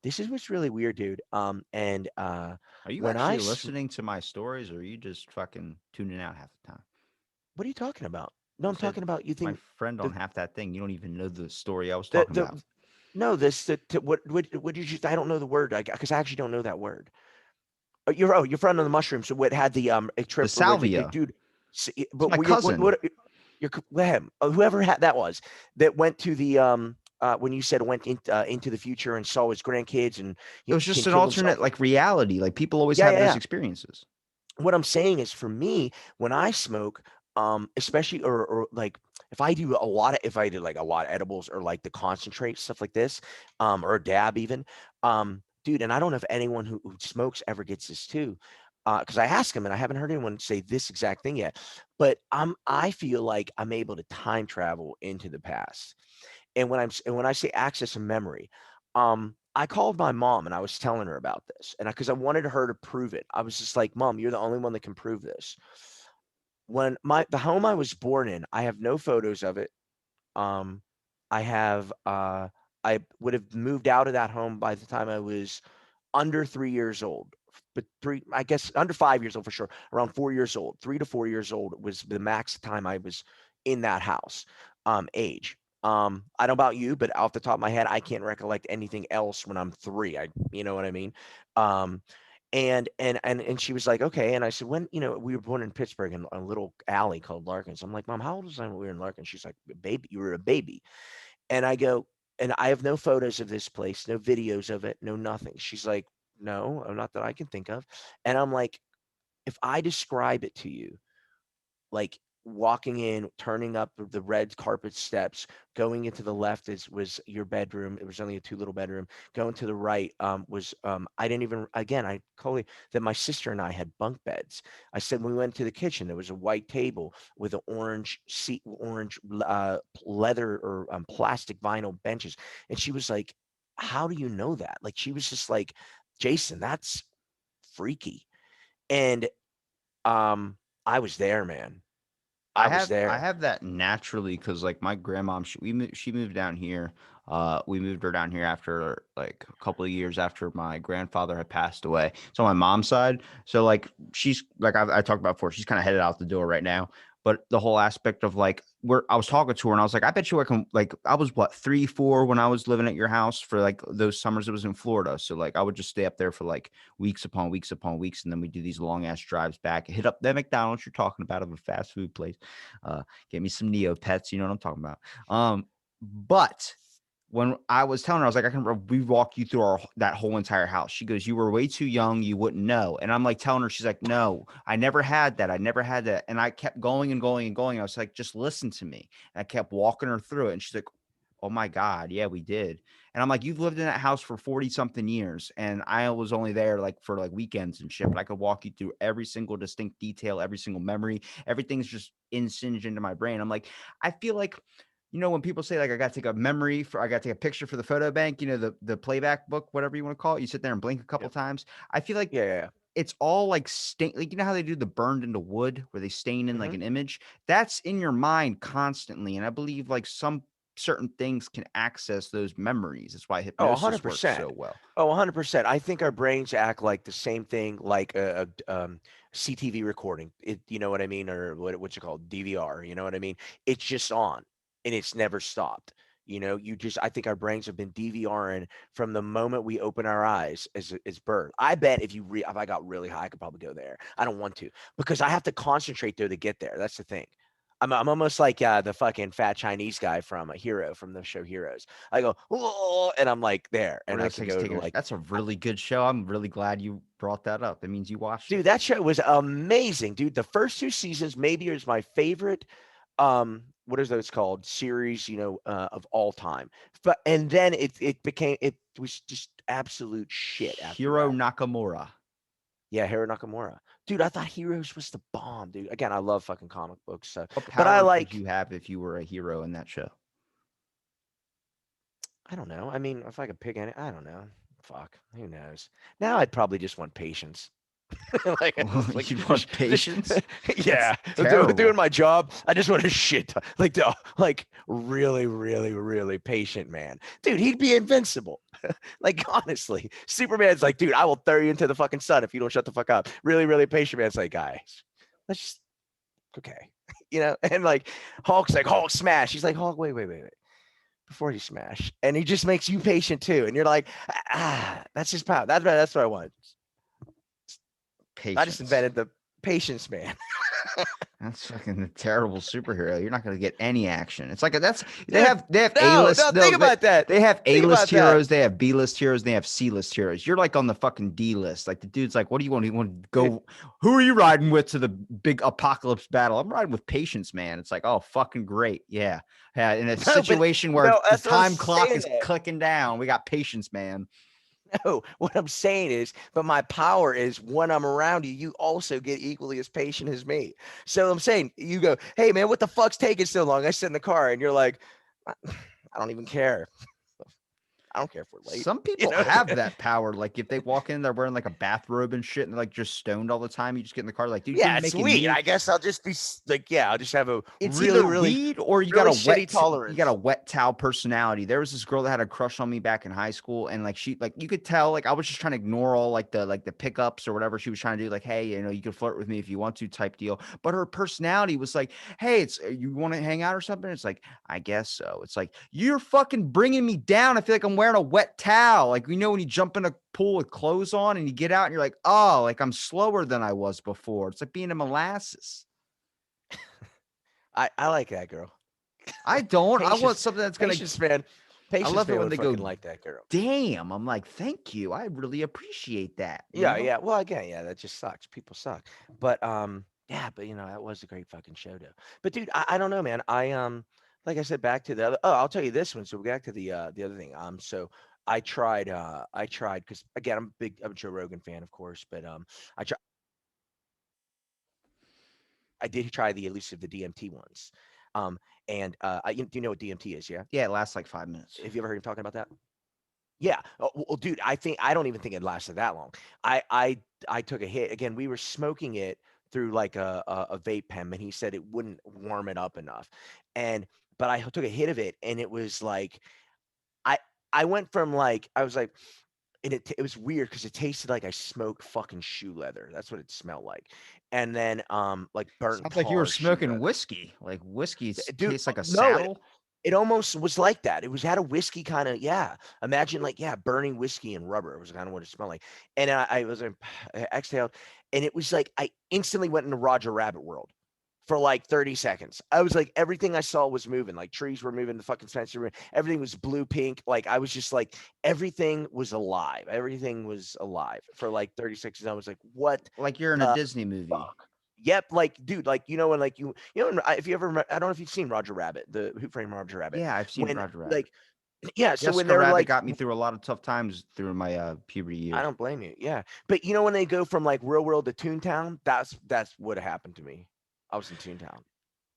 This is what's really weird, dude. And Are you when actually listening to my stories, or are you just fucking tuning out half the time? what are you talking about? No, You I'm said talking about you my think friend on the half that thing. You don't even know the story I was the talking the about. no, what did you I don't know the word. Because I actually don't know that word. Your friend on the mushroom. So what had the a The trip where the salvia. dude It's but my what cousin. your him, whoever had that was that went to the when you said went into the future and saw his grandkids and It he was can just an kill alternate himself. like reality. Like people always Yeah, have yeah, those yeah. experiences. What I'm saying is for me, when I smoke, especially or like if I do a lot of if I did like a lot of edibles or like the concentrate stuff like this, or a dab even, dude, and I don't know if anyone who smokes ever gets this too. Because I ask them and I haven't heard anyone say this exact thing yet, but I feel like I'm able to time travel into the past. And when I say access a memory, I called my mom and I was telling her about this, and because I wanted her to prove it, I was just like, "Mom, you're the only one that can prove this." When the home I was born in, I have no photos of it. Um, I have I would have moved out of that home by the time I was under 3 years old, but I guess under 5 years old for sure, around 4 years old, 3 to 4 years old was the max time I was in that house, age. I don't know about you, but off the top of my head, I can't recollect anything else when I'm three. You know what I mean? Um, and she was like, okay. And I said, when, we were born in Pittsburgh in a little alley called Larkins. I'm like, Mom, how old was I when we were in Larkins? She's like, baby, you were a baby. And I go, and I have no photos of this place, no videos of it, no nothing. She's like, no, not that I can think of. And I'm like, if I describe it to you, like walking in, turning up the red carpet steps, going into the left was your bedroom. It was only a two little bedroom. Going to the right was I didn't even again I totally that my sister and I had bunk beds. I said when we went to the kitchen, there was a white table with an orange seat, orange leather or plastic vinyl benches, and she was like, "How do you know that?" Like she was just like, "Jason, that's freaky," and I was there, man. I was I there. have that naturally because like my grandmom, she moved down here. We moved her down here after like a couple of years after my grandfather had passed away. So on my mom's side, so like she's like I talked about before, she's kind of headed out the door right now. But the whole aspect of like where I was talking to her and I was like, I bet you I can like I was what 3, 4 when I was living at your house for like those summers. It was in Florida, so like I would just stay up there for like weeks upon weeks, and then we do these long ass drives back. Hit up that McDonald's you're talking about of a fast food place. Get me some Neopets. You know what I'm talking about. But when I was telling her, I was like, I can re-walk you through that whole entire house. She goes, you were way too young. You wouldn't know. And I'm like telling her, she's like, no, I never had that. I never had that. And I kept going and going and going. I was like, just listen to me. And I kept walking her through it. And she's like, oh my God, yeah, we did. And I'm like, you've lived in that house for 40 something years. And I was only there like for like weekends and shit, but I could walk you through every single distinct detail, every single memory. Everything's just insinged into my brain. I'm like, I feel like, when people say like I got to take a memory for, I got to take a picture for the photo bank, the playback book, whatever you want to call it. You sit there and blink a couple Yep. times. I feel like Yeah, yeah, yeah. it's all like stain, like how they do the burned into wood where they stain in like Mhm. an image. That's in your mind constantly, and I believe like some certain things can access those memories. That's why Oh, hypnosis works 100%. so well. Oh, 100%. I think our brains act like the same thing like CTV recording. You know what I mean? Or what's it called? DVR, you know what I mean? It's just on and it's never stopped. I think our brains have been DVRing from the moment we open our eyes as birth. I bet if I got really high, I could probably go there. I don't want to because I have to concentrate though to get there. That's the thing. I'm almost like the fucking fat Chinese guy from a Hero from the show Heroes. I go, "Whoa," and I'm like there, What and it I looks can like he's go to taking. like, That's a really good show. I'm really glad you brought that up. That means you watched it. dude, that show was amazing, dude. The first two seasons maybe is my favorite. What is those called? Series, of all time. But and then it was just absolute shit after Hiro that. Nakamura. Yeah, Hiro Nakamura, dude. I thought Heroes was the bomb, dude. Again, I love fucking comic books, so What but I powers would like you have if you were a hero in that show? I don't know. I mean, if I could pick any, I don't know. Fuck, who knows? Now I'd probably just want patience. like, it's like You'd want patience? That's yeah, doing terrible. my job. I just want a shit like really, really, really patient man, dude. He'd be invincible. Like honestly, Superman's like, dude, I will throw you into the fucking sun if you don't shut the fuck up. Really, really patient man's like, guys, let's just okay, and like Hulk's like Hulk smash. He's like Hulk, wait before you smash, and he just makes you patient too, and you're like, that's his power. That's what I want. I just Patience. invented the patience man. That's fucking a terrible superhero. You're not gonna get any action. It's like that's Dude, they have A no, list no, think no about that. they have A Think list about that. heroes, they have B list heroes, they have C list heroes. You're like on the fucking D list. Like the dude's like, what do you want? You want to Dude, go? Who are you riding with to the big apocalypse battle? I'm riding with Patience, man. It's like, oh, fucking great, yeah, yeah. In a no, but situation where no, the that's what I'm time clock saying. is clicking down, we got Patience, man. No, what I'm saying is, but my power is when I'm around you, you also get equally as patient as me. So I'm saying, you go, hey man, what the fuck's taking so long? I sit in the car and you're like, I don't even care. I don't care if we're late. Some You people know? have that power. Like if they walk in, they're wearing like a bathrobe and shit, and they're like just stoned all the time. You just get in the car, like, dude, you're Yeah, it's making sweet. me. I guess I'll just be like, yeah, I'll just have a It's really, either really, weed or really shitty you got a tolerance. wet towel personality. There was this girl that had a crush on me back in high school, and like she like you could tell like I was just trying to ignore all like the pickups or whatever she was trying to do. Like, hey, you know, you can flirt with me if you want to, type deal. But her personality was like, hey, it's you want to hang out or something? It's like, I guess so. It's like you're fucking bringing me down. I feel like I'm wearing a wet towel. Like you know when you jump in a pool with clothes on and you get out and you're like, oh, like I'm slower than I was before. It's like being in molasses. I like that girl. I don't. I want Patience, something that's gonna. patience, man. I Patience, love it man when would they go, fucking like that girl. damn. I'm like, thank you. I really appreciate that. You Yeah, know? yeah. Well, again, yeah, that just sucks. People suck. But yeah, but that was a great fucking show though. But dude, I don't know, man. Like I said, back to the other I'll tell you this one. So back to the other thing. So I tried because again I'm a Joe Rogan fan, of course, but I try I did try the elusive the DMT ones. And do you know what DMT is, yeah? Yeah, it lasts like 5 minutes. Have you ever heard him talking about that? Yeah. Well, dude, I don't even think it lasted that long. I took a hit. Again, we were smoking it through like a vape pen, and he said it wouldn't warm it up enough. And but I took a hit of it, and it was like I I went from like I was like, and it was weird because it tasted like I smoked fucking shoe leather. That's what it smelled like. And then like burnt Sounds like you were tar shoe smoking leather. whiskey. Like whiskey Dude, tastes like a no, saddle. it almost was like that. It was had a whiskey kind of, yeah. Imagine like, yeah, burning whiskey and rubber. It was kind of what it smelled like. And I was like, I exhaled, and it was like I instantly went into Roger Rabbit world for like 30 seconds. I was like, everything I saw was moving. Like trees were moving, the fucking Spencer room, everything was blue, pink. Like I was just like, everything was alive. Everything was alive for like 30 seconds. I was like, what Like you're in a the Disney movie. fuck? Yep, like dude, like when like if you ever I don't know if you've seen Roger Rabbit, the Who Framed Roger Rabbit, Yeah, I've seen when Roger Rabbit. like yeah, so when Jessica they're Rabbit like got me through a lot of tough times through my puberty I years. don't blame you, yeah, but when they go from like real world to Toontown, that's what happened to me. I was in Toontown.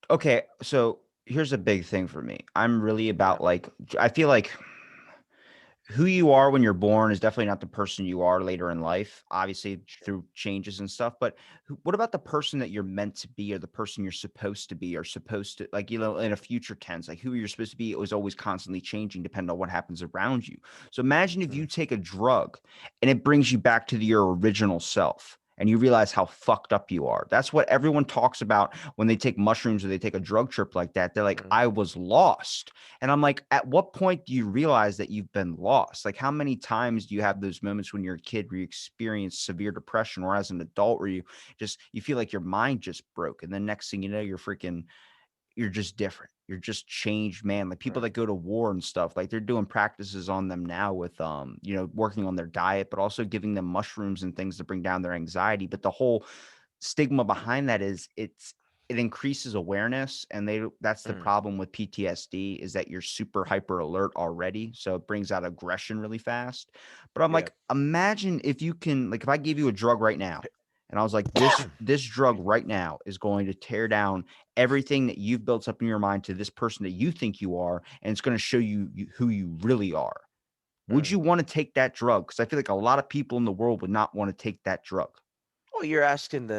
Okay, so here's a big thing for me. I'm really Yeah, about like I feel like who you are when you're born is definitely not the person you are later in life, obviously sure. through changes and stuff. But what about the person that you're meant to be or the person you're supposed to be or supposed to, like, in a future tense, like who you're supposed to be is always constantly changing depending on what happens around you. So imagine if you Mm, take a drug and it brings you back to your original self and you realize how fucked up you are. That's what everyone talks about when they take mushrooms or they take a drug trip like that. They're like, mm, I was lost. And I'm like, at what point do you realize that you've been lost? Like, how many times do you have those moments when you're a kid where you experience severe depression, or as an adult where you feel like your mind just broke, and then next thing you know, you're just different. You're just changed, man. Like people right, that go to war and stuff, like they're doing practices on them now with working on their diet, but also giving them mushrooms and things to bring down their anxiety. But the whole stigma behind that is it increases awareness, and that's the mm, problem with PTSD is that you're super hyper alert already, so it brings out aggression really fast. But I'm yeah. like, imagine if you can, like, if I gave you a drug right now and I was like, this drug Excuse me. right now is going to tear down everything that you've built up in your mind to this person that you think you are, and it's going to show you who you really are. Would Mm. you want to take that drug? Because I feel like a lot of people in the world would not want to take that drug. Well, you're asking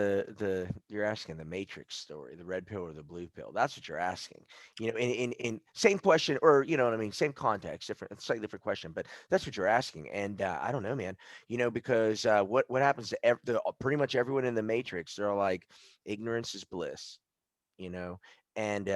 you're asking the Matrix story, the red pill or the blue pill. That's what you're asking. In same question, or you know what I mean, same context, different, slightly different question, but that's what you're asking. And I don't know, man. Because what happens to pretty much everyone in the Matrix? They're like, ignorance is bliss. You know, and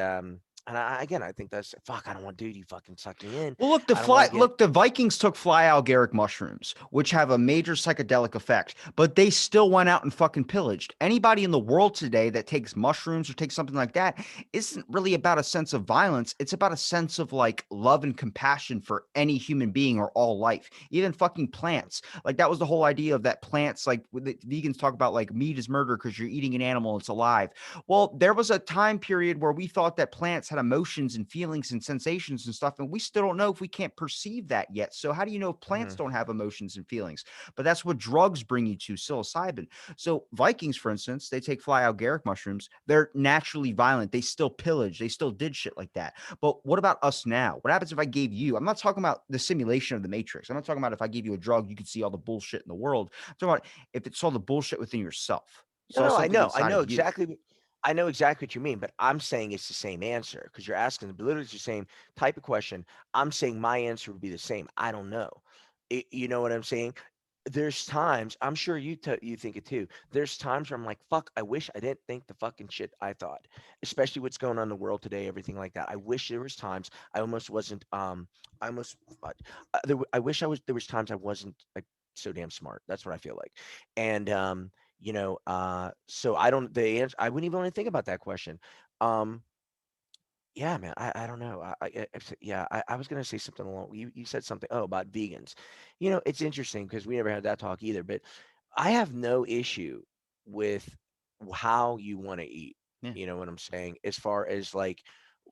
And again, I think that's fuck. I don't want, dude. You fucking suck me in. Well, I don't want to get. look, the Vikings took fly algaric mushrooms, which have a major psychedelic effect, but they still went out and fucking pillaged. Anybody in the world today that takes mushrooms or takes something like that isn't really about a sense of violence. It's about a sense of like love and compassion for any human being or all life, even fucking plants. Like that was the whole idea of that plants, like the vegans talk about like meat is murder because you're eating an animal, it's alive. Well, there was a time period where we thought that plants had emotions and feelings and sensations and stuff, and we still don't know if we can't perceive that yet. So, how do you know if plants Mhm. don't have emotions and feelings? But that's what drugs bring you to, psilocybin. So, Vikings, for instance, they take fly algaric mushrooms. They're naturally violent. They still pillage. They still did shit like that. But what about us now? What happens if I gave you? I'm not talking about the simulation of the Matrix. I'm not talking about if I gave you a drug, you could see all the bullshit in the world. I'm talking about if it saw the bullshit within yourself, No, saw no, something I inside know of you. exactly. I know exactly what you mean, but I'm saying it's the same answer because you're asking literally the same type of question. I'm saying my answer would be the same. I don't know. You know what I'm saying? There's times I'm sure you think it too. There's times where I'm like, fuck. I wish I didn't think the fucking shit I thought, especially what's going on in the world today, everything like that. I wish there was times I almost wasn't. I almost. I wish I was. There was times I wasn't like so damn smart. That's what I feel like, and so I don't the answer I wouldn't even want to think about that question. Um, yeah, man, I don't know. Yeah, I was gonna say something along. You said something. Oh, about vegans. It's interesting because we never had that talk either. But I have no issue with how you want to eat. Yeah. You know what I'm saying? As far as like,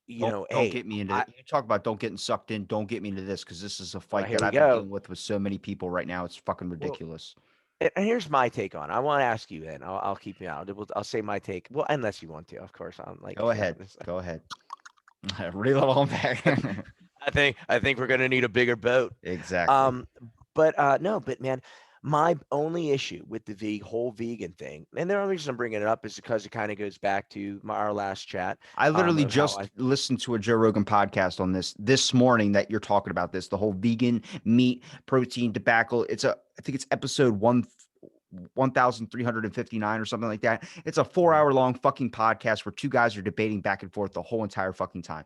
Don't hey, get me into I you talk about don't getting sucked in, don't get me into this because this is a fight here that we I've been go. dealing with so many people right now. It's fucking Well, ridiculous. and here's my take on it. I want to ask you, then I'll keep you out. I'll say my take. Well, unless you want to, of course. I'm like, Go ahead. Go ahead. Reel it on back. I think we're gonna need a bigger boat. Exactly. Um, but no, but man, my only issue with the whole vegan thing, and the only reason I'm bringing it up is because it kind of goes back to our last chat. I literally Of how just I listened to a Joe Rogan podcast on this morning that you're talking about this, the whole vegan meat, protein, tobacco. I think it's episode 1359 or something like that. It's a 4 hour long fucking podcast where two guys are debating back and forth the whole entire fucking time.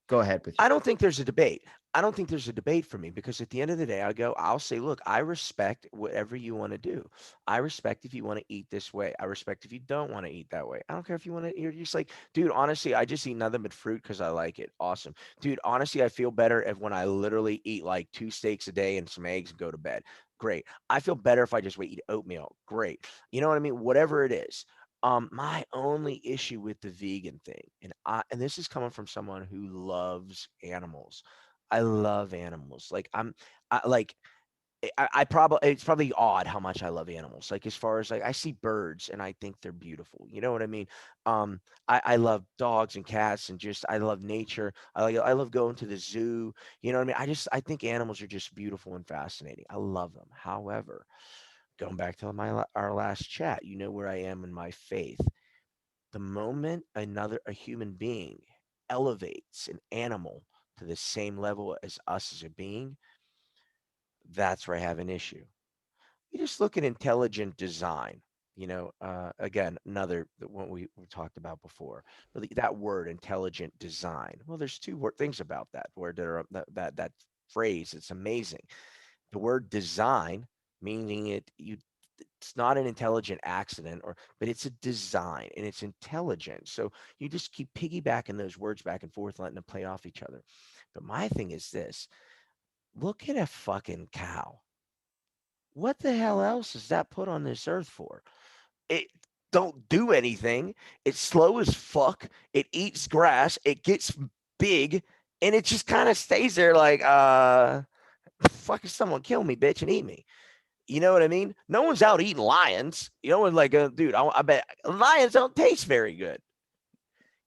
Go ahead with I you. don't think there's a debate. I don't think there's a debate for me because at the end of the day, I'll say, look, I respect whatever you want to do. I respect if you want to eat this way. I respect if you don't want to eat that way. I don't care if you want to, you're just like, dude, honestly, I just eat nothing but fruit because I like it. Awesome. Dude, honestly, I feel better if when I literally eat like 2 steaks a day and some eggs and go to bed. Great. I feel better if I just eat oatmeal. Great. You know what I mean? Whatever it is. My only issue with the vegan thing, and this is coming from someone who loves animals. I love animals. Like I like I probably it's probably odd how much I love animals. Like as far as like I see birds and I think they're beautiful. You know what I mean? I love dogs and cats and just I love nature. I love going to the zoo. You know what I mean? I think animals are just beautiful and fascinating. I love them. However, going back to our last chat, you know where I am in my faith. The moment a human being elevates an animal to the same level as us as a being, that's where I have an issue. You just look at intelligent design. Again, another one we talked about before. Really, that word, intelligent design. Well, there's two things about that word that phrase. It's amazing. The word design, meaning it's not an intelligent accident but it's a design and it's intelligent, so you just keep piggybacking those words back and forth, letting them play off each other. But my thing is this: look at a fucking cow. What the hell else is that put on this earth for? It don't do anything. It's slow as fuck. It eats grass. It gets big, and it just kind of stays there like fucking someone kill me, bitch, and eat me. You know what I mean? No one's out eating lions. And like, dude, I bet lions don't taste very good.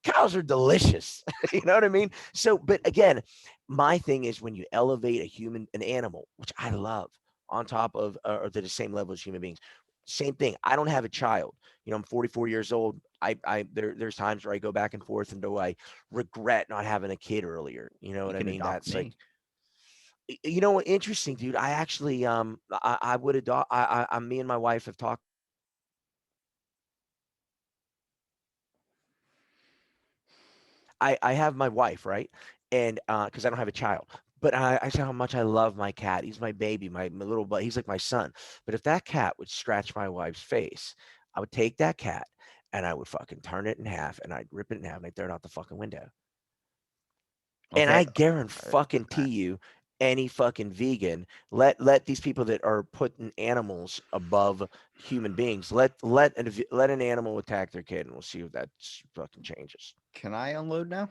Cows are delicious. You know what I mean? So, but again, my thing is when you elevate an animal, which I love, on top of or to the same level as human beings. Same thing. I don't have a child. I'm 44 years old. There's times where I go back and forth and do I regret not having a kid earlier. You know You what I can mean? adopt That's like, me. you know what? Interesting, dude. I actually, I would adopt. Me and my wife have talked. I have my wife, right? And because I don't have a child, but I say how much I love my cat. He's my baby, my little bud. He's like my son. But if that cat would scratch my wife's face, I would take that cat and I would fucking turn it in half and I'd rip it in half and I'd throw it out the fucking window. And Okay. I guarantee you, any fucking vegan, let these people that are putting animals above human beings, let an animal attack their kid, and we'll see if that fucking changes. Can I unload now?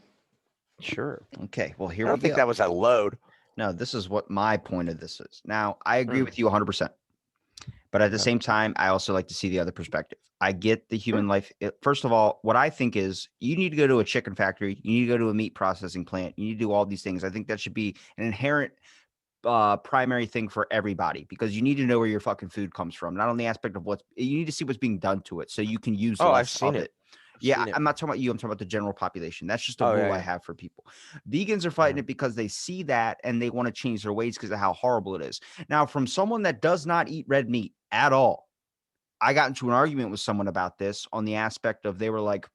Sure. Okay. Well, here I we don't think go. that was a load. No, this is what my point of this is. Now, I agree Mm, with you 100%. But at the okay. same time, I also like to see the other perspective. I get the Sure. human life. First of all, what I think is you need to go to a chicken factory, you need to go to a meat processing plant, you need to do all these things. I think that should be an inherent primary thing for everybody because you need to know where your fucking food comes from. Not on the aspect of what's you need to see what's being done to it so you can use Oh, I've less seen of it. it. I've Yeah, seen it. I'm not talking about you. I'm talking about the general population. That's just a Oh yeah, rule I yeah. have for people. Vegans are fighting Uh-huh. it because they see that and they want to change their ways because of how horrible it is. Now, from someone that does not eat red meat at all, I got into an argument with someone about this on the aspect of they were like,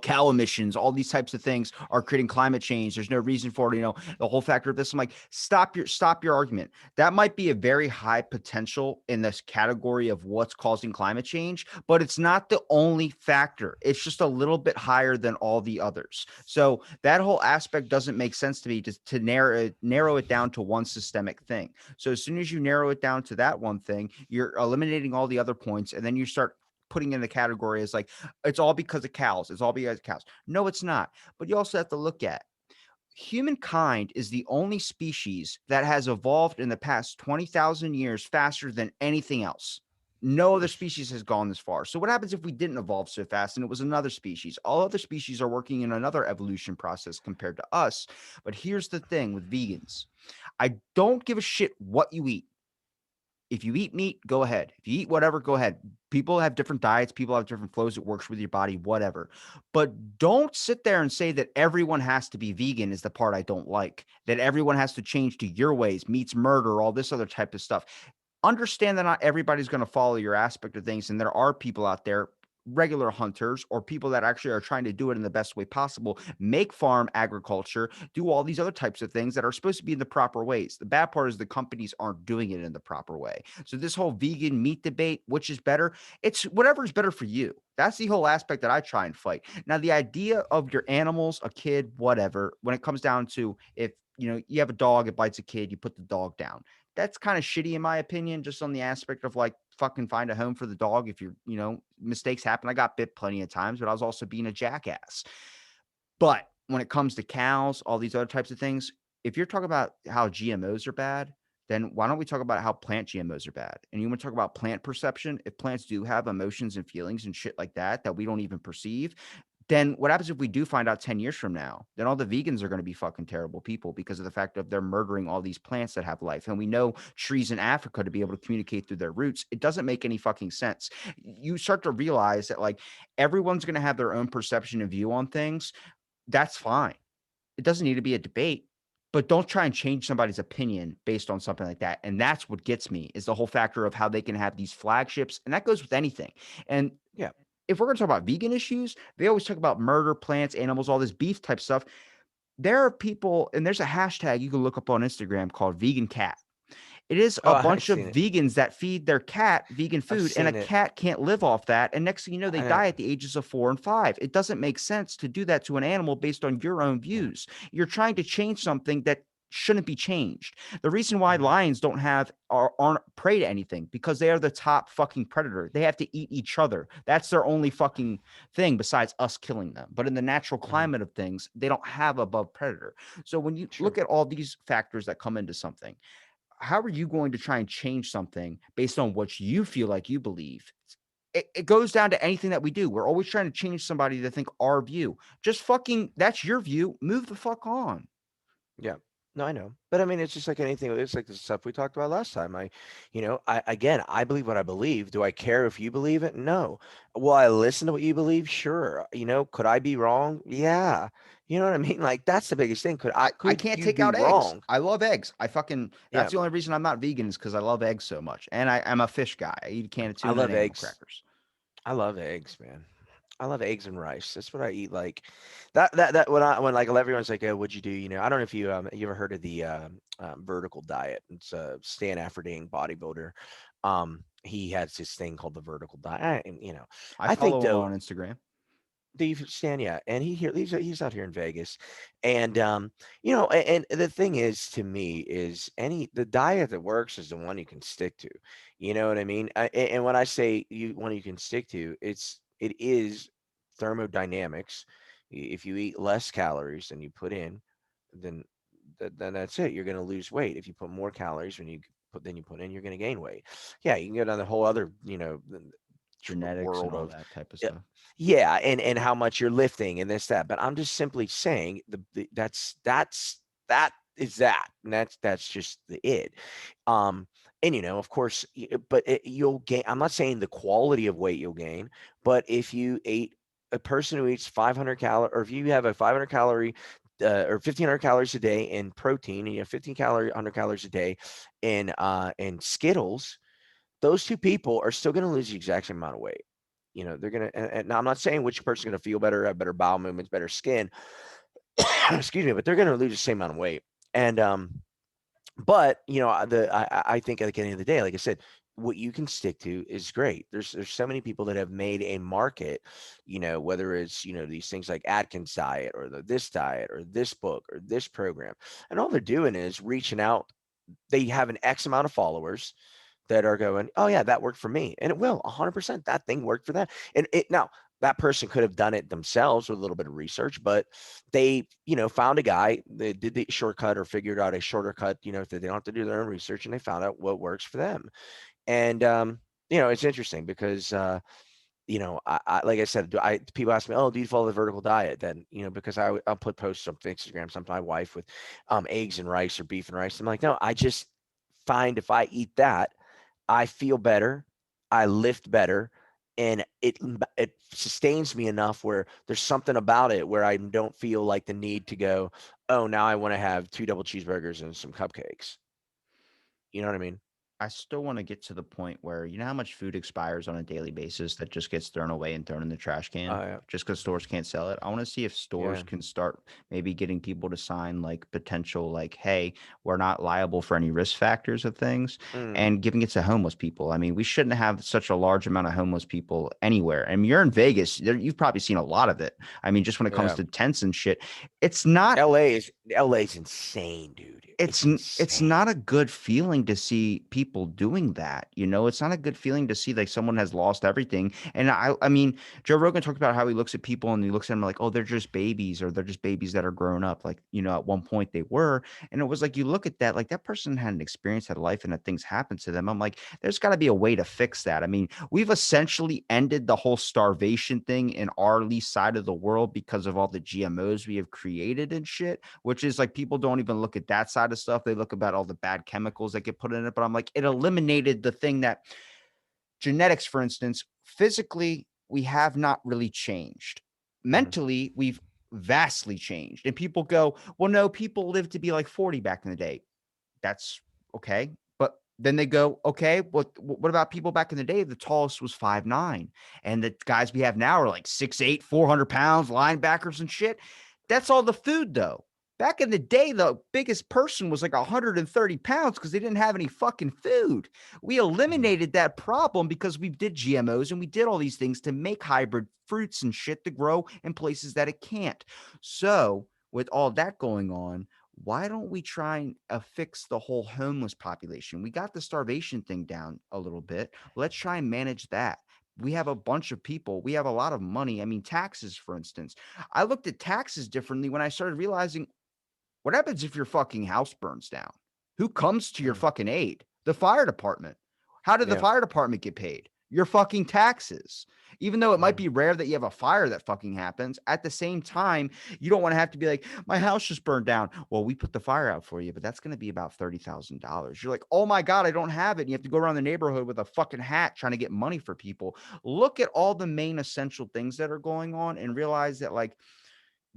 cow emissions, all these types of things are creating climate change. There's no reason for it. The whole factor of this. I'm like, stop your argument. That might be a very high potential in this category of what's causing climate change, but it's not the only factor. It's just a little bit higher than all the others. So that whole aspect doesn't make sense to me to narrow it down to one systemic thing. So as soon as you narrow it down to that one thing, you're eliminating all the other points, and then you start putting in the category as like it's all because of cows. It's all because of cows. No, it's not. But you also have to look at humankind is the only species that has evolved in the past 20,000 years faster than anything else. No other species has gone this far. So what happens if we didn't evolve so fast and it was another species? All other species are working in another evolution process compared to us. But here's the thing with vegans. I don't give a shit what you eat. If you eat meat, go ahead. If you eat whatever, go ahead. People have different diets, people have different flows. It works with your body, whatever. But don't sit there and say that everyone has to be vegan, is the part I don't like. That everyone has to change to your ways, meat's murder, all this other type of stuff. Understand that not everybody's going to follow your aspect of things. And there are people out there, regular hunters or people that actually are trying to do it in the best way possible, make farm agriculture, do all these other types of things that are supposed to be in the proper ways. The bad part is the companies aren't doing it in the proper way. So this whole vegan meat debate, which is better, it's whatever is better for you. That's the whole aspect that I try and fight. Now, the idea of your animals, a kid, whatever, when it comes down to if you have a dog, it bites a kid, you put the dog down. That's kind of shitty in my opinion, just on the aspect of like fucking find a home for the dog if mistakes happen. I got bit plenty of times, but I was also being a jackass. But when it comes to cows, all these other types of things, if you're talking about how GMOs are bad, then why don't we talk about how plant GMOs are bad? And you want to talk about plant perception? If plants do have emotions and feelings and shit like that we don't even perceive, then what happens if we do find out 10 years from now? Then all the vegans are going to be fucking terrible people because of the fact of they're murdering all these plants that have life. And we know trees in Africa to be able to communicate through their roots. It doesn't make any fucking sense. You start to realize that like everyone's going to have their own perception and view on things. That's fine. It doesn't need to be a debate, but don't try and change somebody's opinion based on something like that. And that's what gets me is the whole factor of how they can have these flagships. And that goes with anything. And Yeah. if we're going to talk about vegan issues, they always talk about murder, plants, animals, all this beef type stuff. There are people, and there's a hashtag you can look up on Instagram called vegan cat. It is Oh, a I've bunch of seen it. vegans that feed their cat vegan I've food, and a seen it. cat can't live off that. And next thing you know, they I know. die at the ages of 4 and 5. It doesn't make sense to do that to an animal based on your own Yeah. views. You're trying to change something that shouldn't be changed. The reason why Mhm. lions don't have or aren't prey to anything because they are the top fucking predator. They have to eat each other. That's their only fucking thing besides us killing them. But in the natural Mhm. climate of things, they don't have above predator. So when you look Sure. at all these factors that come into something, how are you going to try and change something based on what you feel like you believe? It goes down to anything that we do. We're always trying to change somebody to think our view. Just fucking, that's your view. Move the fuck on. Yeah. No, I know. But I mean, it's just like anything. It's like the stuff we talked about last time. I believe what I believe. Do I care if you believe it? No. Will I listen to what you believe? Sure. Could I be wrong? Yeah. You know what I mean? Like that's the biggest thing. I Could can't you take be out eggs. wrong? I love eggs. Yeah. That's the only reason I'm not vegan is because I love eggs so much. And I'm a fish guy. I eat a can of I tuna and love animal eggs. crackers. I love eggs, man. I love eggs and rice. That's what I eat. Like that when like everyone's like, "Oh, what'd you do?" I don't know if you ever heard of the vertical diet. It's Stan Afferdine bodybuilder. He has this thing called the vertical diet. And, I I think follow him though on Instagram. Steve Stan, yeah, and he's out here in Vegas, and and the thing is, to me, is any the diet that works is the one you can stick to. You know what I mean? And when I say one you can stick to, it is thermodynamics. If you eat less calories than you put in, then then that's it. You're going to lose weight. If you put more calories when you put in, you're going to gain weight. Yeah, you can go down the whole other Genetics and world all of that type of uh, stuff. yeah, and how much you're lifting and this that. But I'm just simply saying that is that, and that's just the it. Um, and of course, but you'll gain. I'm not saying the quality of weight you'll gain, but if you ate a person who eats 500 calories, or if you have a 500 calorie or 1,500 calories a day in protein, and you have 100 calories a day in Skittles, those two people are still going to lose the exact same amount of weight. They're going to, and now I'm not saying which person's going to feel better, have better bowel movements, better skin, excuse me, but they're going to lose the same amount of weight. And, but I think at the end of the day, like I said, what you can stick to is great. There's so many people that have made a market, whether it's these things like Atkins diet or this diet or this book or this program, and all they're doing is reaching out. They have an X amount of followers that are going, "Oh yeah, that worked for me," and it will 100%. That thing worked for them, and it now that person could have done it themselves with a little bit of research, but they, found a guy that did the shortcut or figured out a shorter cut, that they don't have to do their own research, and they found out what works for them. And it's interesting because like I said, people ask me, "Oh, do you follow the vertical diet?" Then because I'll put posts on Instagram, sometimes my wife with eggs and rice or beef and rice. I'm like, no, I just find if I eat that, I feel better, I lift better, and it sustains me enough where there's something about it where I don't feel like the need to go, oh, now I want to have two double cheeseburgers and some cupcakes. You know what I mean? I still want to get to the point where you know how much food expires on a daily basis that just gets thrown away and thrown in the trash can Yeah, just because stores can't sell it. I want to see if stores yeah. can start maybe getting people to sign like potential, like, hey, we're not liable for any risk factors of things Mm, and giving it to homeless people. I mean, we shouldn't have such a large amount of homeless people anywhere. I mean, you're in Vegas, you've probably seen a lot of it. I mean, just when it comes yeah. to tents and shit, it's not LA is insane, dude. It's it's insane. not a good feeling to see people doing that. You know, it's not a good feeling to see like someone has lost everything. And I mean, Joe Rogan talked about how he looks at people and he looks at them like, oh, they're just babies or they're just babies that are grown up. Like, you know, at one point they were. And it was like you look at that, like that person had an experience, had a life, and that things happened to them. I'm like, there's got to be a way to fix that. I mean, we've essentially ended the whole starvation thing in our least side of the world because of all the GMOs we have created and shit, which is like people don't even look at that side of stuff. They look about all the bad chemicals that get put in it. But I'm like, it eliminated the thing that genetics, for instance, physically, we have not really changed. Mhm. Mentally, we've vastly changed. And people go, well, no, people lived to be like 40 back in the day. That's okay. But then they go, okay, what about people back in the day? The tallest was 5'9", and the guys we have now are like 6'8", 400 pounds, linebackers and shit. That's all the food, though. Back in the day, the biggest person was like 130 pounds because they didn't have any fucking food. We Mhm. eliminated that problem because we did GMOs and we did all these things to make hybrid fruits and shit to grow in places that it can't. So, with all that going on, why don't we try and fix the whole homeless population? We got the starvation thing down a little bit. Let's try and manage that. We have a bunch of people. We have a lot of money. I mean, taxes, for instance. I looked at taxes differently when I started realizing what happens if your fucking house burns down? Who comes to your Mhm. fucking aid? The fire department. How did the Yeah. fire department get paid? Your fucking taxes. Even though it might Mhm. be rare that you have a fire that fucking happens, at the same time, you don't want to have to be like, my house just burned down. Well, we put the fire out for you, but that's going to be about $30,000. You're like, oh my God, I don't have it. And you have to go around the neighborhood with a fucking hat trying to get money for people. Look at all the main essential things that are going on and realize that, like,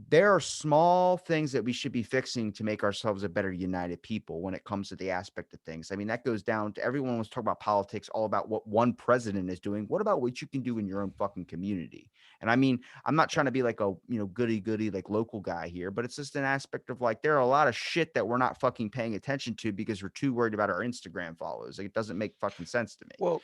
there are small things that we should be fixing to make ourselves a better united people when it comes to the aspect of things. I mean, that goes down to everyone was talking about politics, all about what one president is doing. What about what you can do in your own fucking community? And I mean, I'm not trying to be like a, goody goody like local guy here, but it's just an aspect of like there are a lot of shit that we're not fucking paying attention to because we're too worried about our Instagram follows. Like it doesn't make fucking sense to me. Well,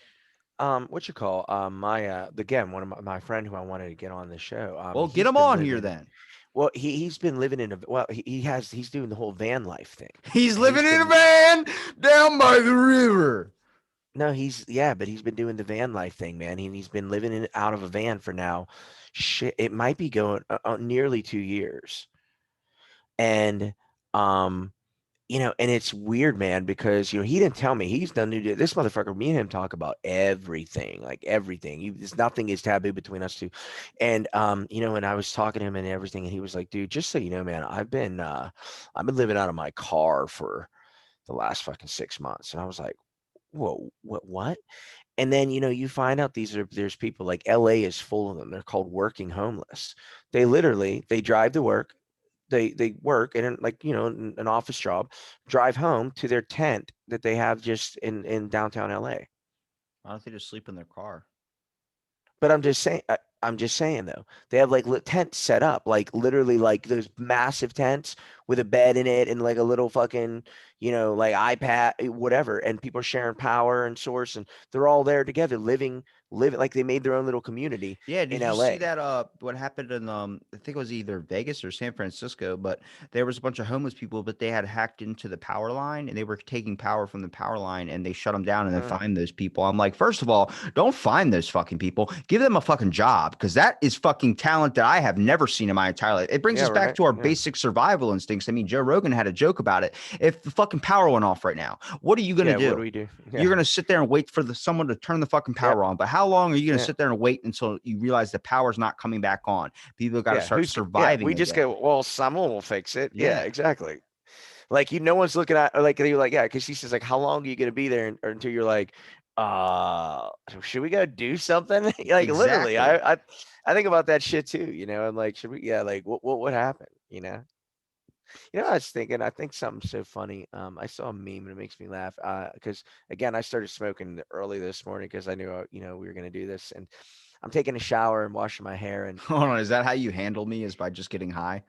what you call my again one of my friend who I wanted to get on the show. Well, get He's them been on here living. then. Well, he's been living in a well. He's doing the whole van life thing, He's and he's living in a been van down by the river. no, yeah, but he's been doing the van life thing, man. He's been living in out of a van for now. Shit, it might be going nearly 2 years, and um, and it's weird, man, because he didn't tell me he's done new. This motherfucker, me and him talk about everything, like everything. There's nothing is taboo between us two, and and I was talking to him and everything, and he was like, "Dude, just so you know, man, I've been living out of my car for the last fucking 6 months," and I was like, "Whoa, what?" And then, you find out there's people like LA is full of them. They're called working homeless. They drive to work. They work in like, an office job, drive home to their tent that they have just in downtown LA. Why don't they just sleep in their car? But I'm just saying though, they have like tents set up, like literally like those massive tents with a bed in it and like a little fucking, like iPad, whatever. And people are sharing power and source, and they're all there together, living like they made their own little community Yeah, in did you see LA. that what happened in I think it was either Vegas or San Francisco, but there was a bunch of homeless people, but they had hacked into the power line and they were taking power from the power line and they shut them down and then Uh, find those people. I'm like, first of all, don't find those fucking people. Give them a fucking job because that is fucking talent that I have never seen in my entire life. It brings yeah, us back right. to our Yeah. basic survival instincts. I mean, Joe Rogan had a joke about it. If the fucking power went off right now, what are you going to Yeah. What do do? we do? You're Yeah. gonna sit there and wait for someone to turn the fucking Yep. power on. But how long are you gonna Yeah. sit there and wait until you realize the power's not coming back on? People got to Yeah. start Yeah. surviving We just again. go, well, someone will fix it. Yeah, Yeah, exactly. Like no one's looking at like you're like, yeah, because she says like, how long are you gonna be there or until you're like, should we go do something? Like literally, exactly. I think about that shit too, and like, should we? Yeah, like what would happen? I was thinking, I think something so funny. I saw a meme and it makes me laugh. Because again, I started smoking early this morning because I knew, we were gonna do this, and I'm taking a shower and washing my hair, and Hold on, is that how you handle me? Is by just getting high?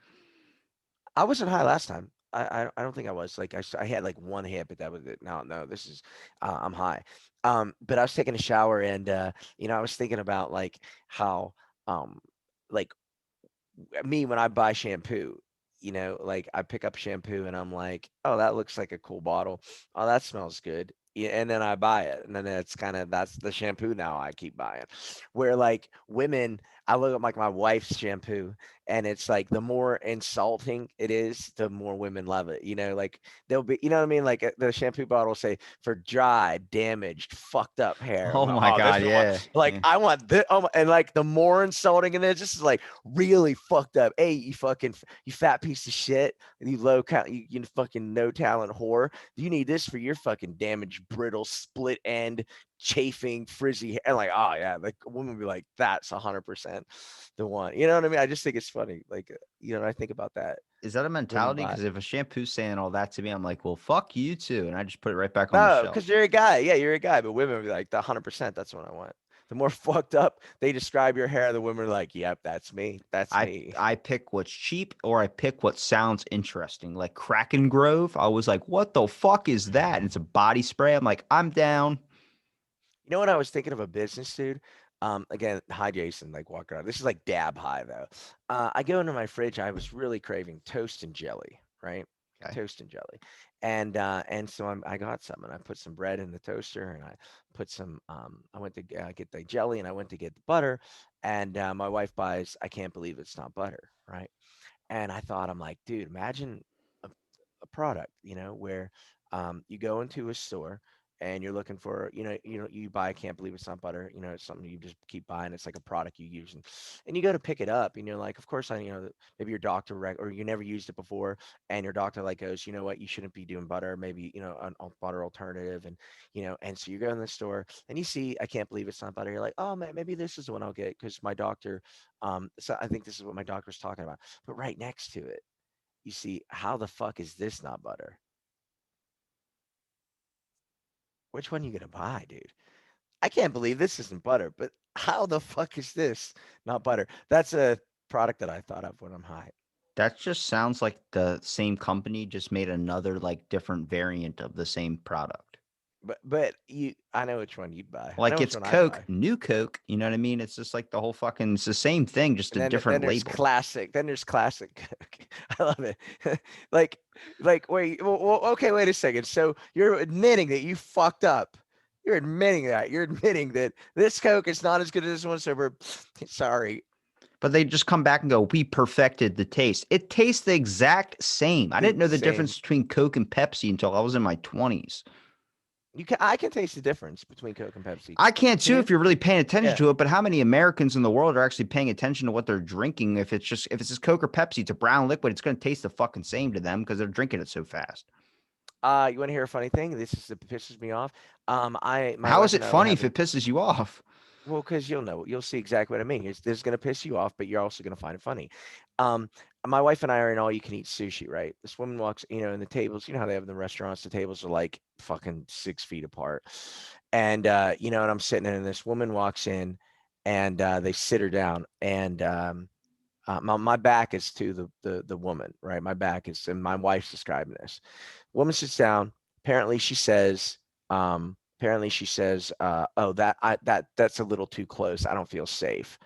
I wasn't high last time. I don't think I was. Like I had like one hit, but that was it. No, this is I'm high. But I was taking a shower and I was thinking about like how um like me when I buy shampoo, like I pick up shampoo and I'm like, oh, that looks like a cool bottle. Oh, that smells good. Yeah, and then I buy it, and then that's the shampoo now I keep buying. Where like women, I look at like my wife's shampoo, and it's like the more insulting it is, the more women love it. Like they'll be, you know what I mean? Like the shampoo bottle say for dry, damaged, fucked up hair. I'm Oh like, my oh, this god, is what yeah, like yeah. I want this. And like the more insulting it is, this is like really fucked up. Hey, you fat piece of shit, you low count, you fucking no talent whore. You need this for your fucking damaged, brittle, split end, chafing, frizzy hair. And like, oh yeah, like a woman would be like, that's 100% the one. You know what I mean? I just think it's funny. Like, I think about that. Is that a Women mentality? buy. Because if a shampoo's saying all that to me, I'm like, well, fuck you too, and I just put it right back on the No, shelf. because you're a guy. Yeah, you're a guy. But women would be like, the 100%, that's what I want. The more fucked up they describe your hair, the women are like, yep, that's me. That's I me. I pick what's cheap or I pick what sounds interesting. Like Kraken Grove, I was like, what the fuck is that? And it's a body spray. I'm like, I'm down. You know what I was thinking of a business, dude? Again, hi Jason, like walking around. This is like dab high though. I go into my fridge. I was really craving toast and jelly, right? Okay. Toast and jelly, and so I got some, and I put some bread in the toaster, and I put some. I went to get the jelly, and I went to get the butter, and my wife buys. I can't believe it's not butter, right? And I thought, I'm like, dude, imagine a, a product, where you go into a store and you're looking for, you buy, I can't believe it's not butter. It's something you just keep buying. It's like a product you use, and you go to pick it up, and you're like, of course, maybe your doctor or you never used it before, and your doctor like goes, you know what, you shouldn't be doing butter, maybe a butter alternative, and so you go in the store and you see, I can't believe it's not butter. You're like, oh man, maybe this is the one I'll get because my doctor, so I think this is what my doctor's talking about. But right next to it, you see, how the fuck is this not butter? Which one are you gonna buy, dude? I can't believe this isn't butter, but how the fuck is this not butter? That's a product that I thought of when I'm high. That just sounds like the same company just made another like different variant of the same product. But I know which one you'd buy. I know Like which it's one I'd Coke, buy. new Coke. You know what I mean? It's just like the whole fucking. It's the same thing, just And a then different there's label. classic. Then there's classic Coke. I love it. like wait, okay, wait a second. So you're admitting that you fucked up. You're admitting that. You're admitting that this Coke is not as good as this one. So we're sorry, But they just come back and go, "We perfected the taste." It tastes the exact same. I didn't dude. know the Same. difference between Coke and Pepsi until I was in my 20s. I can taste the difference between Coke and Pepsi. I can Can too you? if you're really paying attention Yeah. to it. But how many Americans in the world are actually paying attention to what they're drinking? If it's just Coke or Pepsi, it's a brown liquid. It's going to taste the fucking same to them because they're drinking it so fast. You want to hear a funny thing? This is that pisses me off. My How is wife it and I were funny if having. it pisses you off? Well, because you'll see exactly what I mean. This is gonna piss you off, but you're also gonna find it funny. Um, my wife and I are in all you can eat sushi, right? This woman walks, and the tables, you know how they have in the restaurants, the tables are like fucking 6 feet apart. And and I'm sitting in, and this woman walks in, and they sit her down, and my back is to the woman, right? My back is, and my wife's describing this. Woman sits down. Apparently she says, oh, that's a little too close. I don't feel safe.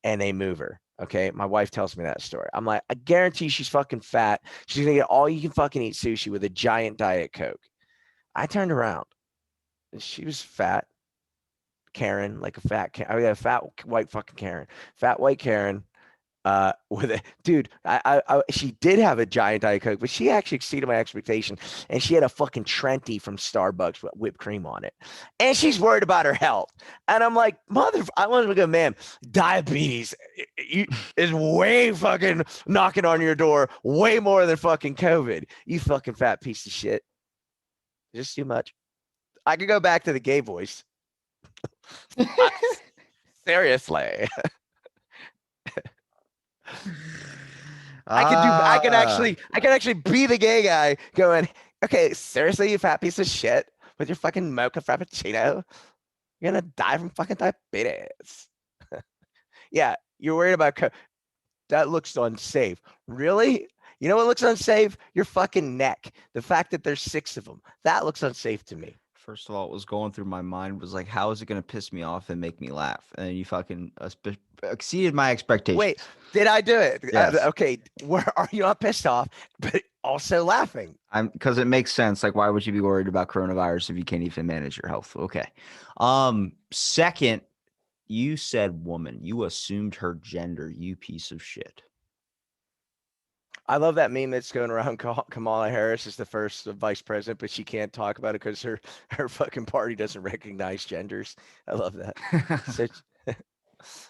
And they move her. Okay. My wife tells me that story. I'm like, I guarantee she's fucking fat. She's gonna get all you can fucking eat sushi with a giant Diet Coke. I turned around and she was fat Karen, like a oh yeah, fat white fucking Karen, fat white Karen, with it, dude. She did have a giant Diet Coke, but she actually exceeded my expectation, and she had a fucking Trenti from Starbucks with whipped cream on it, and she's worried about her health. And I'm like, I want to go, ma'am, diabetes is way fucking knocking on your door, way more than fucking COVID. You fucking fat piece of shit. Just too much. I could go back to the gay voice. I, seriously. I can actually be the gay guy going, okay, seriously, you fat piece of shit with your fucking mocha frappuccino. You're gonna die from fucking diabetes. Yeah, you're worried about that looks unsafe. Really? You know what looks unsafe? Your fucking neck. The fact that there's six of them. That looks unsafe to me. First of all, what was going through my mind was like, how is it going to piss me off and make me laugh? And then you fucking exceeded my Wait, expectations. did I do it? Yes. Okay, where are you not pissed off, but also laughing? I'm because it makes sense. Like, why would you be worried about coronavirus if you can't even manage your health? Okay. Second, you said woman. You assumed her gender, you piece of shit. I love that meme that's going around. Kamala Harris is the first vice president, but she can't talk about it because her fucking party doesn't recognize genders. I love that. So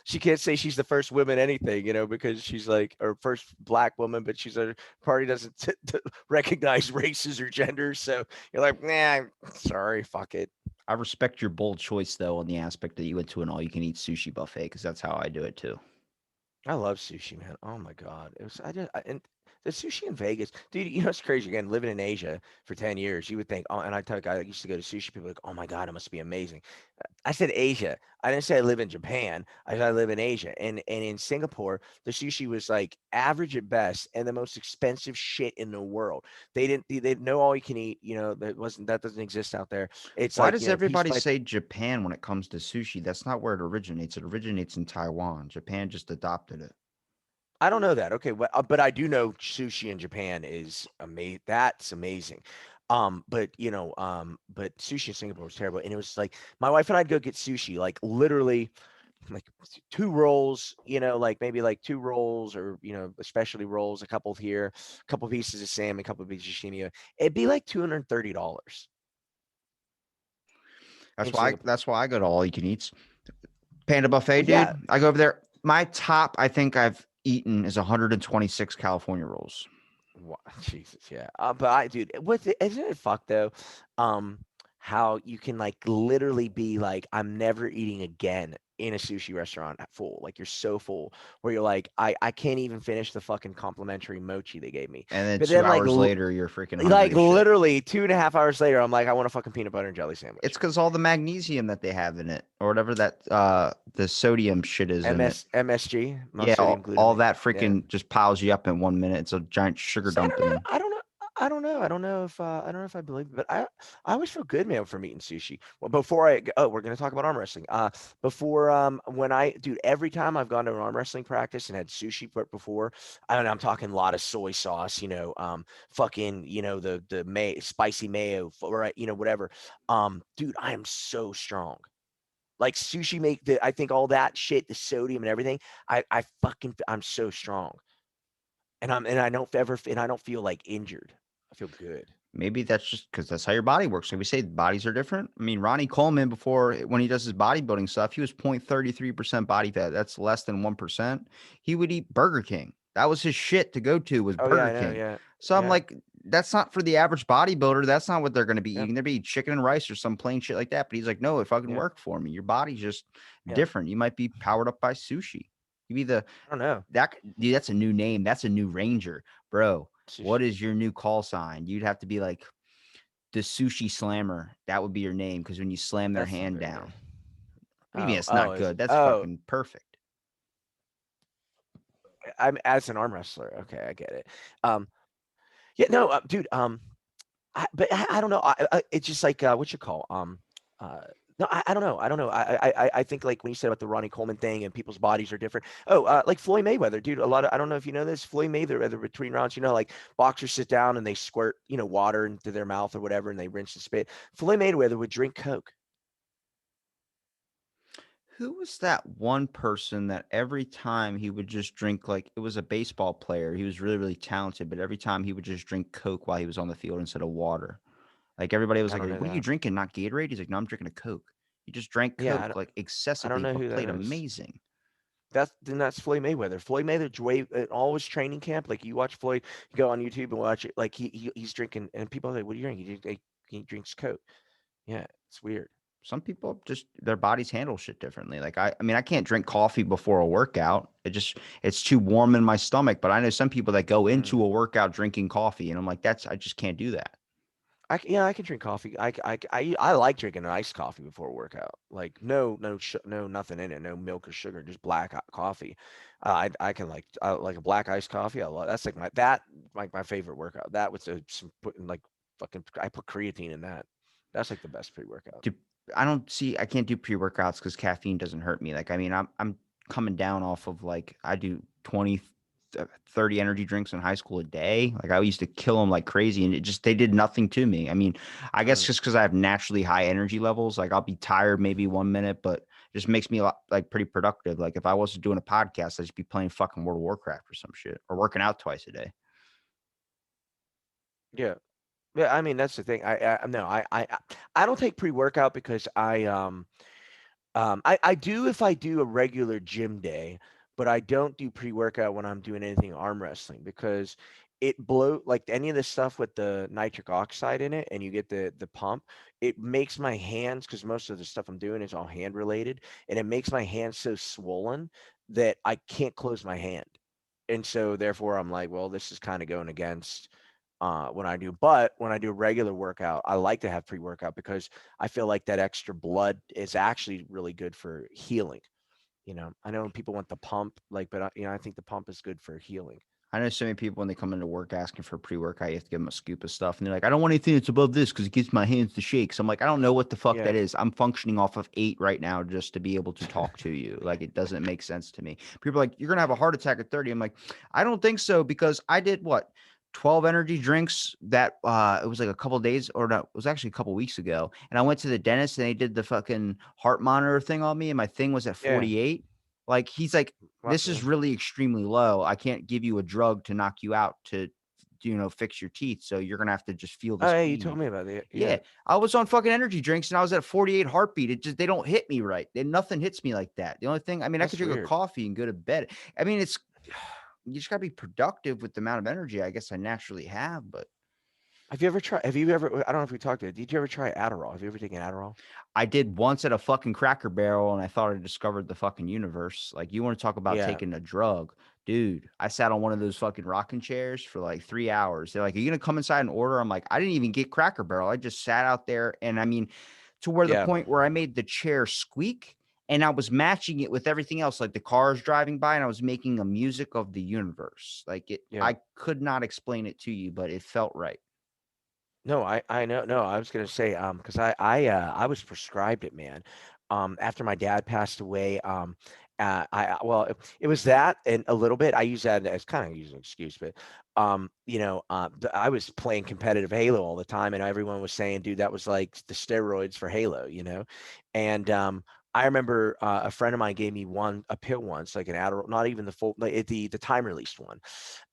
she can't say she's the first woman anything, because she's like, or first black woman, but she's a party doesn't recognize races or genders. So you're like, nah, sorry, fuck it. I respect your bold choice though on the aspect that you went to an all-you-can-eat sushi buffet because that's how I do it too. I love sushi, man. Oh my god, it was and the sushi in Vegas, dude. It's crazy. Again, living in Asia for 10 years, you would think. Oh, and I tell a guy that used to go to sushi. People are like, oh my god, it must be amazing. I said Asia. I didn't say I live in Japan. I said I live in Asia. And in Singapore, the sushi was like average at best and the most expensive shit in the world. They know all you can eat. That doesn't exist out there. It's Why like does piece everybody by. say Japan when it comes to sushi? That's not where it originates. It originates in Taiwan. Japan just adopted it. I don't know that. Okay, but I do know sushi in Japan is amazing. That's amazing. But sushi in Singapore was terrible, and it was like my wife and I'd go get sushi, like literally, like two rolls, like maybe like two rolls, or especially rolls, a couple here, a couple pieces of salmon, a couple pieces of sashimi. It'd be like $230. in Singapore. That's why I go to all you can eats. Panda buffet, Well, yeah. dude. I go over there. My top I think I've eaten is 126 California rolls. Jesus, yeah. But dude, isn't it fucked though? Um, how you can like literally be like, I'm never eating again in a sushi restaurant full. Like you're so full where you're like, I can't even finish the fucking complimentary mochi they gave me. And then But two then hours later, you're freaking hungry like as shit. literally 2.5 hours later, I'm like, I want a fucking peanut butter and jelly It's sandwich. because all the magnesium that they have in it, or whatever that the sodium shit is in it. MSG, Yeah, monosodium all glutamate. that Yeah. freaking just piles you up in 1 minute. It's a giant sugar See, I dump don't know. in. I don't know. I don't know. I don't know if I don't know if I believe it, but I always feel good, man, from eating sushi. Well, before we're gonna talk about arm wrestling. Before when dude, every time I've gone to an arm wrestling practice and had sushi before, I don't know. I'm talking a lot of soy sauce, fucking, the spicy mayo, right, whatever. Dude, I am so strong. Like sushi I think all that shit, the sodium and everything. I'm so strong. And I don't feel, like, injured. I feel good. Maybe that's just because that's how your body works. Like we say, bodies are different. I mean, Ronnie Coleman, before when he does his bodybuilding stuff, he was 0.33% body fat. That's less than 1%. He would eat Burger King. That was his shit to go to was Oh, yeah, Burger I know, King. yeah. So I'm Yeah, like, that's not for the average bodybuilder. That's not what they're going to be yeah, eating. They're be eating chicken and rice or some plain shit like that. But he's like, no, it fucking yeah, worked for me. Your body's just yeah. different. You might be powered up by sushi. You be the I don't know. dude. That's a new name. That's a new ranger, bro. What Sushi. is your new call sign? You'd have to be like the sushi slammer. That would be your name because when you slam their That's not hand very down. good. What do you mean it's Oh, not is good? it? That's Oh, fucking perfect. I'm as an arm wrestler. Okay, I get it. Um, yeah, no, dude, I don't know. It's just like what you call uh no, I don't know. I don't know. I think like when you said about the Ronnie Coleman thing and people's bodies are different. Oh, like Floyd Mayweather, dude. A lot of I don't know if you know this. Floyd Mayweather between rounds, like boxers sit down and they squirt water into their mouth or whatever and they rinse and spit. Floyd Mayweather would drink Coke. Who was that one person that every time he would just drink like it was a baseball player. He was really, really talented, but every time he would just drink Coke while he was on the field instead of water. Like everybody was I like, don't know "What are you that. drinking? Not Gatorade?" He's like, "No, I'm drinking a Coke." He just drank Yeah, Coke like I don't excessively, know but who that played is. amazing. That's Floyd Mayweather. Floyd Mayweather in all his training camp. Like you watch Floyd, you go on YouTube and watch it. Like he's drinking, and people are like, "What are you drinking?" He drinks Coke. Yeah, it's weird. Some people just their bodies handle shit differently. Like I mean, I can't drink coffee before a workout. It's too warm in my stomach. But I know some people that go Mm. into a workout drinking coffee, and I'm like, I just can't do that. Yeah, I can drink coffee. I like drinking an iced coffee before a workout. Like no nothing in it, no milk or sugar, just black coffee. I can like a black iced coffee. I love that's like my favorite workout. That with some putting like fucking I put creatine in that. That's like the best pre-workout. Do I can't do pre-workouts because caffeine doesn't hurt me. Like I mean, I'm coming down off of like I do 20, 30 energy drinks in high school a day. Like I used to kill them like crazy, and they did nothing to me. I mean, I guess Mm. just because I have naturally high energy levels, like I'll be tired maybe 1 minute, but it just makes me like pretty productive. Like if I wasn't doing a podcast, I'd just be playing fucking World of Warcraft or some shit or working out twice a day. Yeah. Yeah, I mean that's the thing. I no, I don't take pre-workout because I do if I do a regular gym day, but I don't do pre-workout when I'm doing anything arm wrestling because it blow like any of the stuff with the nitric oxide in it and you get the pump, it makes my hands because most of the stuff I'm doing is all hand related, and it makes my hands so swollen that I can't close my hand. And so therefore I'm like, well, this is kind of going against when I do a regular workout, I like to have pre-workout because I feel like that extra blood is actually really good for healing. I know people want the pump, like, but I think the pump is good for healing. I know so many people when they come into work asking for pre-workout, you have to give them a scoop of stuff, and they're like, "I don't want anything that's above this because it gives my hands to shake." So I'm like, "I don't know what the fuck that Yeah. is. I'm functioning off of 8 right now just to be able to talk to you. Like it doesn't make sense to me." People are like, "You're gonna have a heart attack at 30." I'm like, "I don't think so because I did what 12 energy drinks that it was like a couple days or no, it was actually a couple weeks ago, and I went to the dentist and they did the fucking heart monitor thing on me, and my thing was at Yeah. 48." Like he's like, Well, this is really extremely low. I can't give you a drug to knock you out to fix your teeth. So you're gonna have to just feel Oh, this yeah, you pain. told me about it. Yeah, Yeah, I was on fucking energy drinks and I was at 48 heartbeat. It just they don't hit me right. Nothing hits me like that. The only thing, I mean, I could that's drink a weird. coffee and go to bed. I mean, it's you just gotta be productive with the amount of energy I guess I naturally have, but Have you ever I don't know if we talked about it. Did you ever try Adderall? Have you ever taken Adderall? I did once at a fucking Cracker Barrel, and I thought I discovered the fucking universe. Like, you want to talk about Yeah, taking a drug, dude? I sat on one of those fucking rocking chairs for like 3 hours. They're like, "Are you gonna come inside and order?" I'm like, "I didn't even get Cracker Barrel. I just sat out there, and I mean, to where the yeah, point where I made the chair squeak." And I was matching it with everything else, like the cars driving by, and I was making a music of the universe. Like it, yeah. I could not explain it to you, but it felt right. No, I know. No, I was gonna say, because I was prescribed it, man. After my dad passed away, well, it was that and a little bit. I use that as kind of use an excuse, but I was playing competitive Halo all the time, and everyone was saying, dude, that was like the steroids for Halo, and I remember a friend of mine gave me a pill once, like an Adderall, not even the full, like the time released one.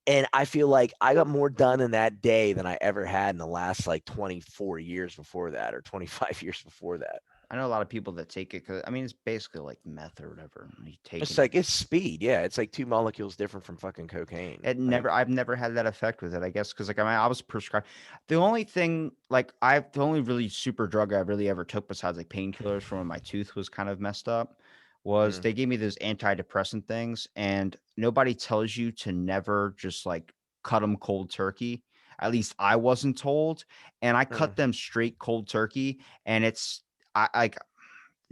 And I feel like I got more done in that day than I ever had in the last like 24 years before that or 25 years before that. I know a lot of people that take it because I mean it's basically like meth or whatever. You It's taking it. like it's speed. Yeah, it's like two molecules different from fucking cocaine. Like, I've never had that effect with it, I guess, because like I mean, I was prescribed. The only thing, like, the only really super drug I really ever took besides like painkillers from when my tooth was kind of messed up was mm, they gave me those antidepressant things, and nobody tells you to never just like cut them cold turkey. At least I wasn't told, and I cut mm. them straight cold turkey, and it's I like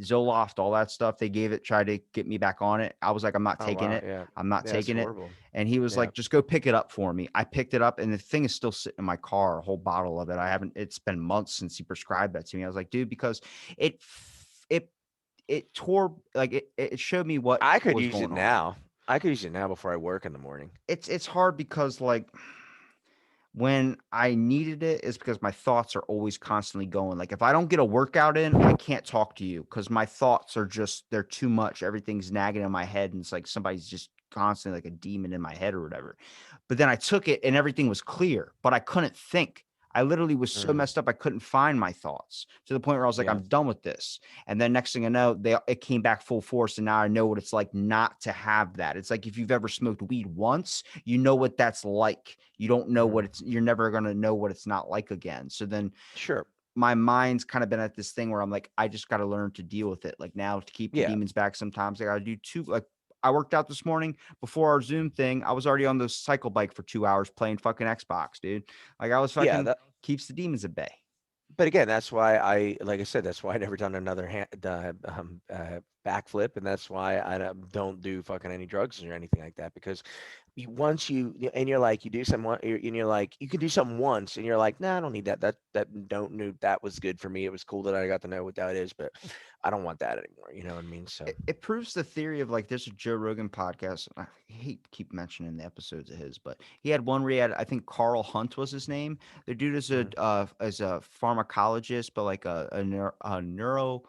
Zoloft, all that stuff. They gave it, tried to get me back on it. I was like, I'm not Oh taking wow, it. yeah, I'm not yeah, it's taking it. horrible. And he was Yeah, like, just go pick it up for me. I picked it up and the thing is still sitting in my car, a whole bottle of it. It's been months since he prescribed that to me. I was like, dude, because it, it, it tore, like, it showed me what I could was use it going on. now. I could use it now before I work in the morning. It's hard because, like, when I needed it is because my thoughts are always constantly going. Like if I don't get a workout in, I can't talk to you because my thoughts are just they're too much. Everything's nagging in my head, and it's like somebody's just constantly like a demon in my head or whatever. But then I took it and everything was clear, but I couldn't think. I literally was so Mm, messed up I couldn't find my thoughts to the point where I was like, yeah, I'm done with this. And then next thing I know, it came back full force, and now I know what it's like not to have that. It's like if you've ever smoked weed once, you know what that's like. You don't know what mm, you're never gonna know what it's not like again. So then sure. my mind's kind of been at this thing where I'm like, I just got to learn to deal with it. Like now to keep the Yeah, demons back, sometimes I got to do two. Like I worked out this morning before our Zoom thing. I was already on the cycle bike for 2 hours playing fucking Xbox, dude. Like I was yeah. fucking keeps the demons at bay. But again, that's why like I said, that's why I never done another backflip, and that's why I don't do fucking any drugs or anything like that because once and you're like you do something and you're like you can do something once and you're like nah, I don't need that. That don't knew that was good for me. It was cool that I got to know what that is, but I don't want that anymore. You know what I mean? So It proves the theory of like there's a Joe Rogan podcast. I hate to keep mentioning the episodes of his, but he had one where he had I think Carl Hunt was his name. The dude is mm, a pharmacologist, but like a neuro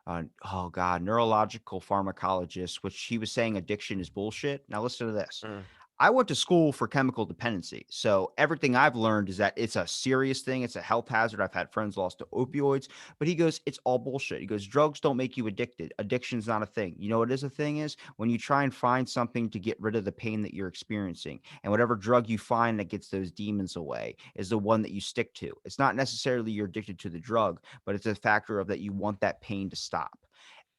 oh god neurological pharmacologist, which he was saying addiction is bullshit. Now listen to this. mm, I went to school for chemical dependency. So everything I've learned is that it's a serious thing. It's a health hazard. I've had friends lost to opioids, but he goes, it's all bullshit. He goes, drugs don't make you addicted. Addiction's not a thing. You know what is a thing is when you try and find something to get rid of the pain that you're experiencing. And whatever drug you find that gets those demons away is the one that you stick to. It's not necessarily you're addicted to the drug, but it's a factor of that you want that pain to stop.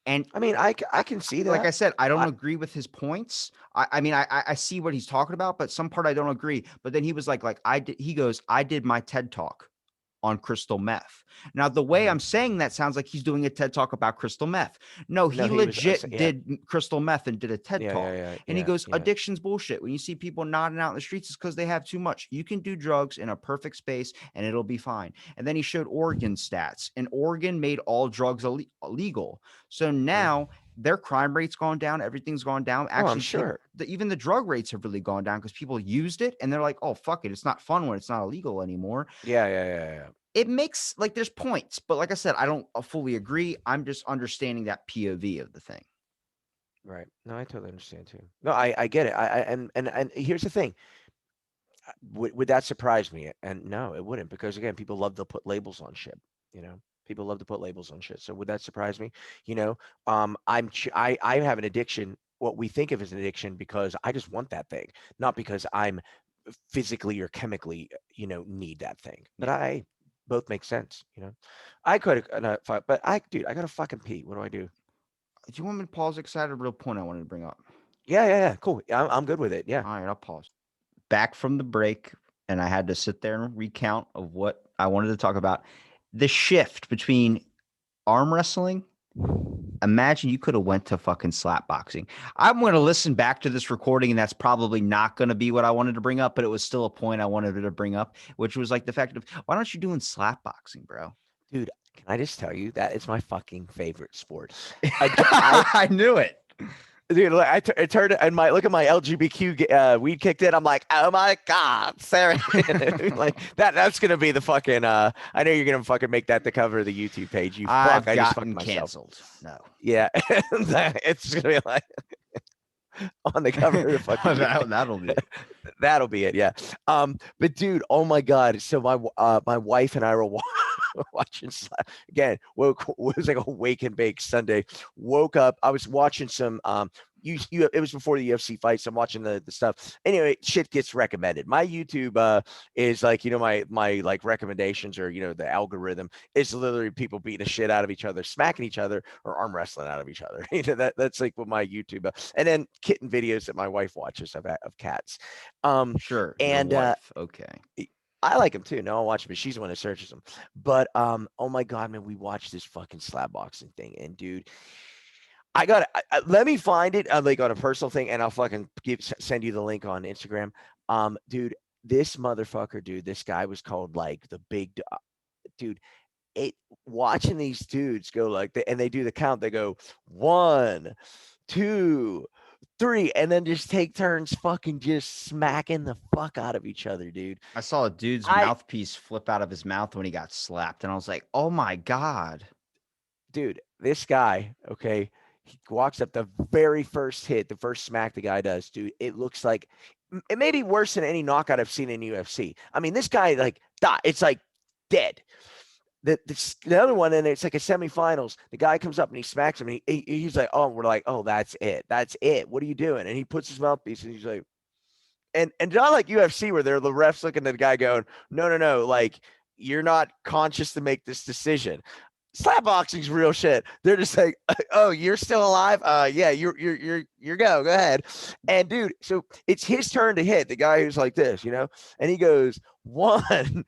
And I mean, I can see like I that. said, I don't I, agree with his points. I mean, I see what he's talking about, but some part I don't agree. But then he was like I did. He goes, I did my TED talk on crystal meth. Now, the way mhm. I'm saying that sounds like he's doing a TED talk about crystal meth. No, No, he he was legit yeah, did crystal meth and did a TED yeah, yeah, talk. yeah, And he yeah, goes, yeah. addiction's bullshit. When you see people nodding out in the streets, it's because they have too much. You can do drugs in a perfect space and it'll be fine. And then he showed Oregon stats, and Oregon made all drugs illegal. So Mm. now their crime rate's gone down, everything's gone down. Oh, I'm Actually, sure. even the drug rates have really gone down because people used it and they're like, oh, fuck it. It's not fun when it's not illegal anymore. Yeah, yeah, yeah, yeah. It makes like there's points, but like I said, I don't fully agree. I'm just understanding that POV of the thing. Right. No, I totally understand too. No, I get it. And here's the thing. Would that surprise me? And no, it wouldn't, because again, people love to put labels on shit. You know, people love to put labels on shit. So would that surprise me? You know, I have an addiction. What we think of as an addiction because I just want that thing, not because I'm physically or chemically, need that thing. But Yeah. I both make sense. I could, but dude, I gotta fucking pee. What do I do? Do you want me to pause it? 'Cause I had a real point I wanted to bring up. Yeah, yeah, yeah. Cool. I'm good with it. Yeah. All right, I'll pause. Back from the break, and I had to sit there and recount of what I wanted to talk about. The shift between arm wrestling. Imagine you could have went to fucking slap boxing. I'm going to listen back to this recording, and that's probably not going to be what I wanted to bring up, but it was still a point I wanted to bring up, which was like the fact of why don't you doing slap boxing, bro? Dude, can I just tell you that it's my fucking favorite sport? I I knew it. Dude, like, I turned and my look at my LGBTQ weed kicked in. I'm like, oh my god, Sarah, like that's gonna be the fucking. I know you're gonna fucking make that the cover of the YouTube page. You fuck, I've I just fucked gotten myself. canceled. No. Yeah, it's gonna be like on the cover of the fucking. That'll do. That'll be it. Yeah. But dude, oh my god. So my wife and I were watching again. Woke it was like a wake and bake Sunday. Woke up. I was watching some it was before the UFC fight, so I'm watching the stuff. Anyway, shit gets recommended. My YouTube is like, my like recommendations, or the algorithm is literally people beating the shit out of each other, smacking each other, or arm wrestling out of each other. That's like what my YouTube and then kitten videos that my wife watches of cats. Um Sure, your and wife. Okay. I like them too. No, I'll watch them, but she's the one that searches them. But oh my god, man, we watched this fucking slap boxing thing, and dude, I got to let me find it like on a personal thing, and I'll fucking send you the link on Instagram. Dude, this motherfucker, dude, this guy was called like the big dude. It Watching these dudes go like and they do the count. They go 1, 2, 3, and then just take turns fucking just smacking the fuck out of each other, dude. I saw a dude's I mouthpiece flip out of his mouth when he got slapped, and I was like, "Oh my god!" Dude, this guy, okay, he walks up the very first hit, the first smack the guy does, dude. It looks like it may be worse than any knockout I've seen in UFC. I mean, this guy like it's like dead. The other one, and it's like a semifinals. The guy comes up and he smacks him, and he's like, "Oh," we're like, "Oh, that's it, that's it. What are you doing?" And he puts his mouthpiece, and he's like, and not like UFC where they're the refs looking at the guy going, "No, no, no, like you're not conscious to make this decision." Slap boxing's real shit. They're just like, "Oh, you're still alive? Yeah, you're go ahead." And dude, so it's his turn to hit the guy who's like this, and he goes 1,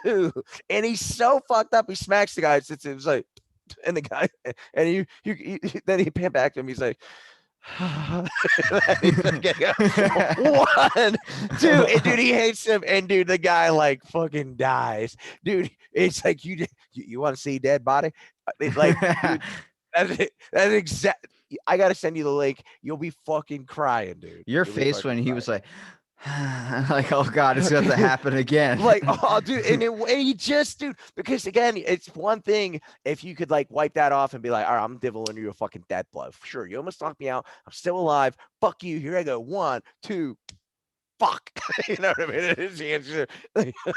2, and he's so fucked up. He smacks the guy. It was like, and the guy, and then he pan back to him. He's like, he's like, 1, 2, and dude, he hates him, and dude, the guy like fucking dies, dude. It's like you want to see dead body, like, dude, that's exact. I gotta send you the link. You'll be fucking crying, dude. Your You'll be face when fucking he crying. was like, like, "Oh god, it's going to happen again." Like, oh, dude, and he just, dude, because again, it's one thing if you could like wipe that off and be like, all right, I'm diddling you a fucking death blow. Sure, you almost knocked me out. I'm still alive. Fuck you. Here I go. 1, 2, fuck. You know what I mean? It is the answer.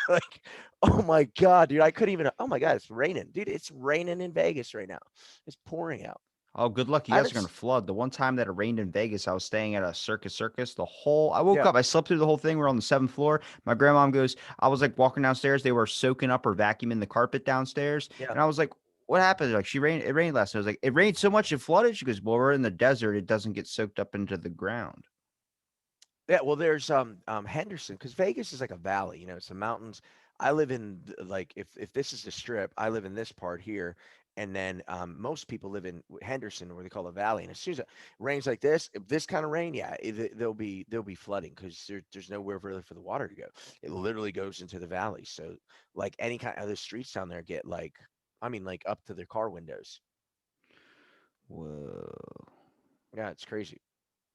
Like, oh my god, dude, I couldn't even. Oh my god, it's raining, dude. It's raining in Vegas right now. It's pouring out. Oh, good luck. You I guys are haven't. going to flood. The one time that it rained in Vegas, I was staying at a circus. I woke Yeah, up, I slept through the whole thing. We're on the seventh floor. My grandmom goes, I was like walking downstairs. They were soaking up or vacuuming the carpet downstairs. yeah. And I was like, what happened? Like, it rained last night. I was like, it rained so much it flooded. She goes, well, we're in the desert. It doesn't get soaked up into the ground. Yeah, well, there's Henderson, because Vegas is like a valley, it's the mountains. I live in like if this is the strip, I live in this part here, and then most people live in Henderson, where they call the valley. And as soon as it rains like this, if this kind of rain, yeah, there'll be flooding because there's nowhere really for the water to go. It literally goes into the valley. So like any kind of the streets down there get like, I mean, like up to their car windows. Whoa. Yeah, it's crazy.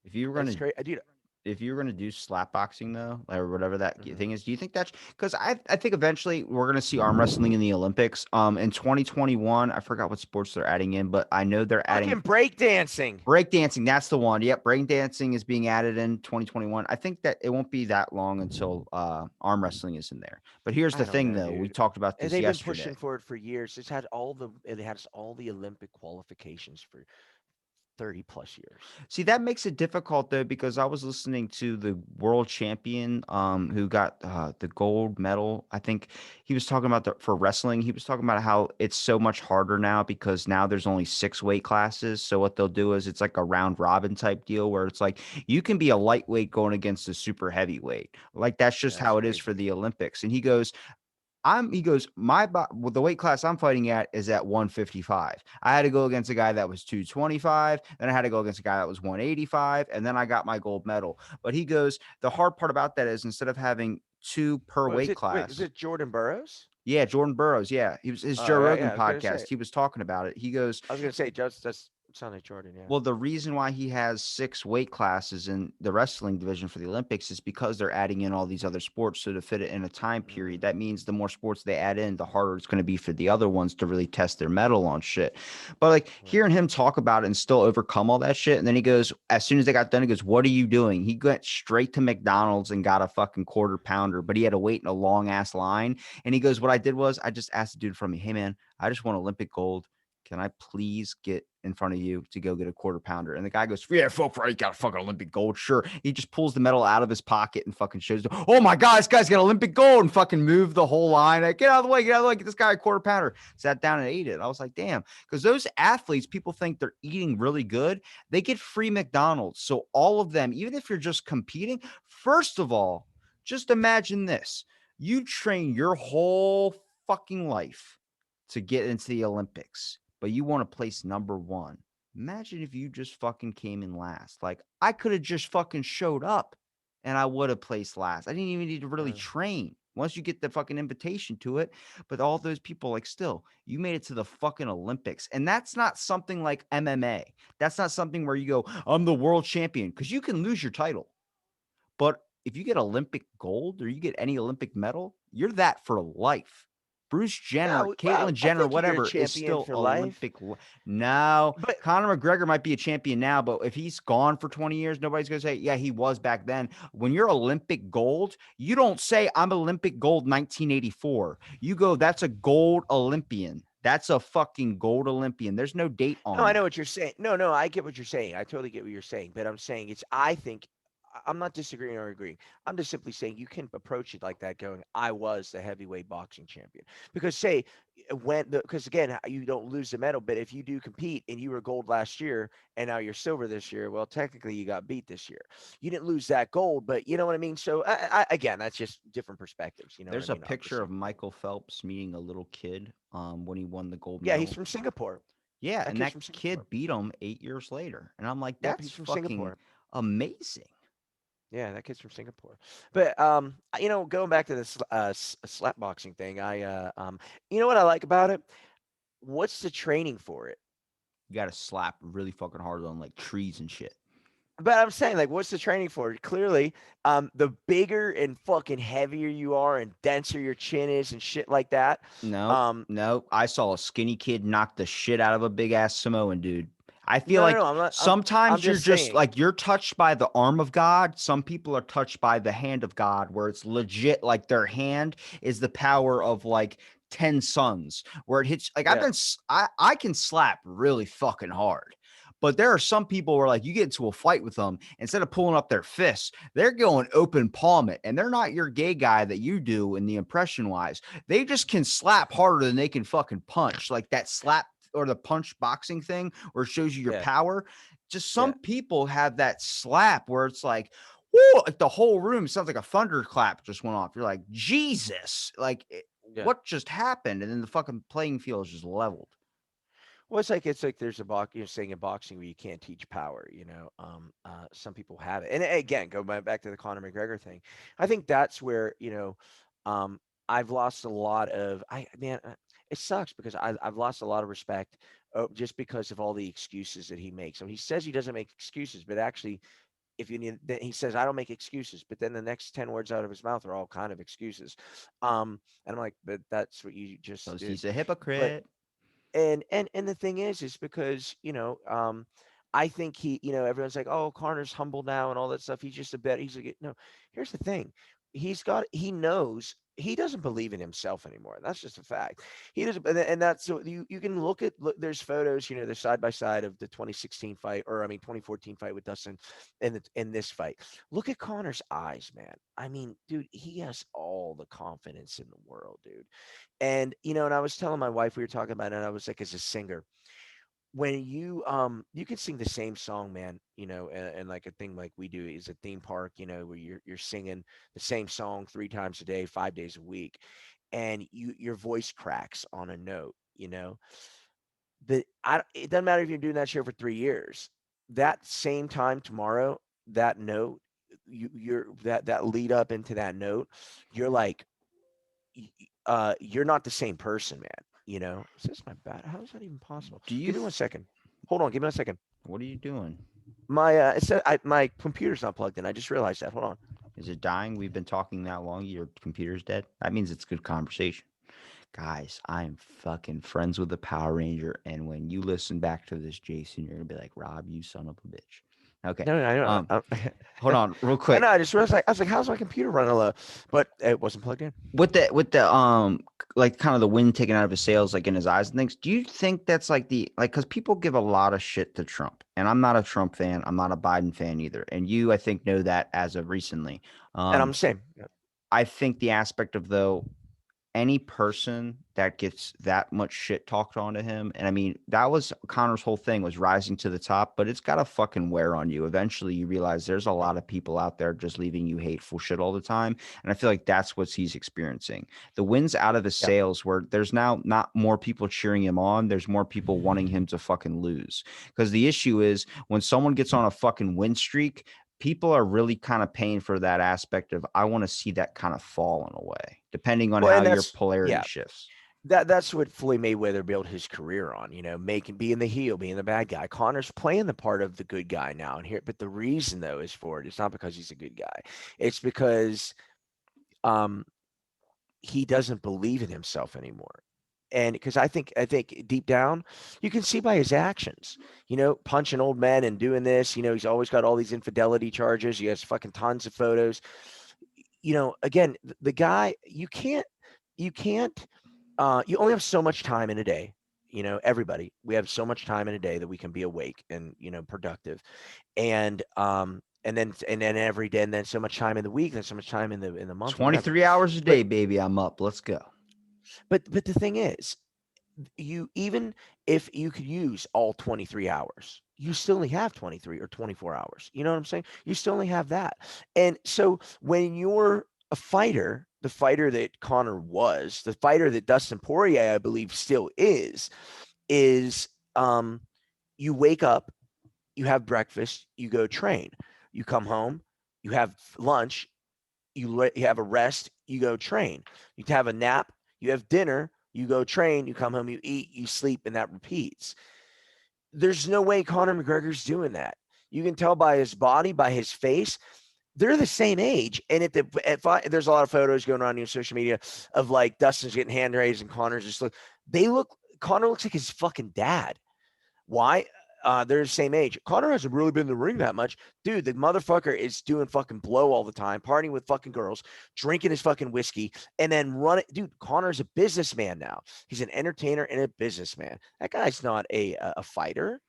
If you were going It's to crazy, dude. if you're gonna do slap boxing though, or whatever that Mhm. thing is, do you think that's because I think eventually we're gonna see arm wrestling in the Olympics. In 2021, I forgot what sports they're adding in, but I know they're adding Fucking breakdancing. breakdancing. That's the one. Yep, breakdancing is being added in 2021. I think that it won't be that long until arm wrestling is in there. But here's the I don't thing, know, though. We dude. talked about And this they've been pushing yesterday. for it for years. It has all the Olympic qualifications for 30 plus years. See, that makes it difficult though, because I was listening to the world champion who got the gold medal. I think he was talking about for wrestling. He was talking about how it's so much harder now because now there's only 6 weight classes. So what they'll do is it's like a round robin type deal where it's like you can be a lightweight going against a super heavyweight. Like that's just That's how it is for crazy. the Olympics. And he goes, well, the weight class I'm fighting at is at 155. I had to go against a guy that was 225. Then I had to go against a guy that was 185. And then I got my gold medal. But he goes, the hard part about that is instead of having two per weight Is class. it Jordan Burroughs? Yeah, Jordan Burroughs. Yeah. He was his Oh, Joe yeah, Rogan yeah. I was gonna podcast. say. He was talking about it. He goes, I was gonna say. Just that's sound like Jordan. Yeah. well, the reason why he has 6 weight classes in the wrestling division for the Olympics is because they're adding in all these other sports. So to fit it in a time Mm, period, that means the more sports they add in, the harder it's going to be for the other ones to really test their metal on shit. But like mm, hearing him talk about it and still overcome all that shit. And then he goes, as soon as they got done, he goes, "What are you doing?" He went straight to McDonald's and got a fucking quarter pounder, but he had to wait in a long ass line. And he goes, "What I did was I just asked the dude from me, hey man, I just want Olympic gold. Can I please get in front of you to go get a quarter pounder?" And the guy goes, "Yeah, fuck right, you got a fucking Olympic gold." Sure. He just pulls the medal out of his pocket and fucking shows them, "Oh my God, this guy's got Olympic gold," and fucking moved the whole line. Like, get out of the way, get out of the way, get this guy a quarter pounder. Sat down and ate it. I was like, damn. Because those athletes, people think they're eating really good. They get free McDonald's. So all of them, even if you're just competing, first of all, just imagine this. You train your whole fucking life to get into the Olympics, but you want to place number one. Imagine if you just fucking came in last. Like I could have just fucking showed up and I would have placed last. I didn't even need to really mm. train once you get the fucking invitation to it. But all those people, like, still, you made it to the fucking Olympics. And that's not something like MMA. That's not something where you go, I'm the world champion, because you can lose your title. But if you get Olympic gold or you get any Olympic medal, you're that for life. Bruce Jenner, No, Caitlyn I Jenner, think you're a whatever, is champion still for life. Olympic. Now, But Conor McGregor might be a champion now, but if he's gone for 20 years, nobody's going to say, yeah, he was back then. When you're Olympic gold, you don't say, I'm Olympic gold 1984. You go, that's a gold Olympian. That's a fucking gold Olympian. There's no date no, on I know that. what you're saying. No, I get what you're saying. I totally get what you're saying. But I'm saying I think I'm not disagreeing or agreeing. I'm just simply saying you can approach it like that, going, "I was the heavyweight boxing champion." Because say because again, you don't lose the medal, but if you do compete and you were gold last year and now you're silver this year, well, technically you got beat this year. You didn't lose that gold, but you know what I mean. So again, that's just different perspectives. You know what I There's a mean? picture Obviously, of Michael Phelps meeting a little kid when he won the gold yeah, he's medal. from Singapore. Yeah, That and kid's that from Singapore. kid beat him 8 years later. And I'm like, Yep, that's he's from fucking Singapore. amazing. Yeah, that kid's from Singapore. But going back to this slap boxing thing, you know what I like about it? What's the training for it? You got to slap really fucking hard on like trees and shit. But I'm saying, like, what's the training for it? Clearly, the bigger and fucking heavier you are, and denser your chin is, and shit like that. No, Um, no. I saw a skinny kid knock the shit out of a big ass Samoan dude. I feel no, no, like no. I'm not. I'm sometimes you're just just saying. like you're touched by the arm of God. Some people are touched by the hand of God, where it's legit like their hand is the power of like 10 suns, where it hits like Yeah, I can slap really fucking hard. But there are some people where like you get into a fight with them, instead of pulling up their fists, they're going open palm it, and they're not your gay guy that you do in the impression wise. They just can slap harder than they can fucking punch. Like that slap or the punch boxing thing where it shows you your yeah, power. Just yeah, some people have that slap where it's like, whoo, like the whole room sounds like a thunderclap just went off. You're like, Jesus, like yeah. what just happened? And then the fucking playing field is just leveled. Well, it's like there's a you're saying in boxing where you can't teach power. Some people have it, and again, go back to the Conor McGregor thing. I think that's where um, I've lost a lot of it sucks because I've lost a lot of respect just because of all the excuses that he makes. So he says he doesn't make excuses, but actually if you need, then he says, I don't make excuses. But then the next 10 words out of his mouth are all kind of excuses. And I'm like, but that's what you just Because did. he's a But hypocrite. and the thing is because I think everyone's like, oh, Connor's humble now and all that stuff. He's just a bet. He's like, no. Here's the thing, he knows he doesn't believe in himself anymore. That's just a fact. He doesn't, and that's so you can look. There's photos, they're side by side of the 2016 fight, or I mean 2014 fight with Dustin, and in this fight. Look at Connor's eyes, man. I mean, dude, he has all the confidence in the world, dude. And and I was telling my wife, we were talking about it, and I was like, as a singer, when you can sing the same song, man, and like a thing like we do is a theme park, where you're singing the same song 3 times a day, 5 days a week, and your voice cracks on a note, it doesn't matter if you're doing that show for 3 years. That same time tomorrow, that note, you're that lead up into that note, you're like you're not the same person, man. Is this my bad? How is that even possible? Do you? Give me 1 second. Hold on. Give me 1 second. What are you doing? My computer's not plugged in. I just realized that. Hold on. Is it dying? We've been talking that long. Your computer's dead. That means it's good conversation. Guys, I'm fucking friends with the Power Ranger, and when you listen back to this, Jason, you're gonna be like, Rob, you son of a bitch. Okay. No, I Um, know. hold on, real I know. quick. I just realized. I was like, "How's my computer running low?" But it wasn't plugged in. With the like kind of the wind taken out of his sails, like in his eyes and things, do you think that's like the like because people give a lot of shit to Trump, and I'm not a Trump fan, I'm not a Biden fan either, and you I think know that as of recently. And I'm um the same. Yeah. I think the aspect of though any person that gets that much shit talked onto him, and I mean that was Connor's whole thing was rising to the top, but it's got to fucking wear on you. Eventually you realize there's a lot of people out there just leaving you hateful shit all the time, and I feel like that's what he's experiencing. The wind's out of the Yeah. sails where there's now not more people cheering him on, there's more people wanting him to fucking lose. Because the issue is when someone gets on a fucking win streak, people are really kind of paying for that aspect of I want to see that kind of fall in a way, depending on Well, how and your that's polarity yeah. shifts. That's what Floyd Mayweather built his career on, making being the heel, being the bad guy. Connor's playing the part of the good guy now, and here, but the reason though is for it. It's not because he's a good guy. It's because um he doesn't believe in himself anymore. And because I think deep down, you can see by his actions, punching old men and doing this, he's always got all these infidelity charges. He has fucking tons of photos. Again, the guy, you only have so much time in a day. Everybody, we have so much time in a day that we can be awake and, productive. And then every day, and then so much time in the week, and so much time in the month or whatever. 23 hours a But day, baby. I'm up. Let's go. but the thing is, even if you could use all 23 hours, you still only have 23 or 24 hours. You know what I'm saying? You still only have that. And so when you're a fighter, the fighter that Connor was, the fighter that Dustin Poirier, I believe, still is you wake up, you have breakfast, you go train, you come home, you have lunch, you have a rest, you go train. You have a nap, you have dinner, you go train, you come home, you eat, you sleep, and that repeats. There's no way Conor McGregor's doing that. You can tell by his body, by his face. They're the same age, and there's a lot of photos going on in social media of like Dustin's getting hand raised and Connor's just look. They look. Conor looks like his fucking dad. Why? They're the same age. Connor hasn't really been in the ring that much. Dude, the motherfucker is doing fucking blow all the time, partying with fucking girls, drinking his fucking whiskey, and then running. Dude, Connor's a businessman now. He's an entertainer and a businessman. That guy's not a fighter.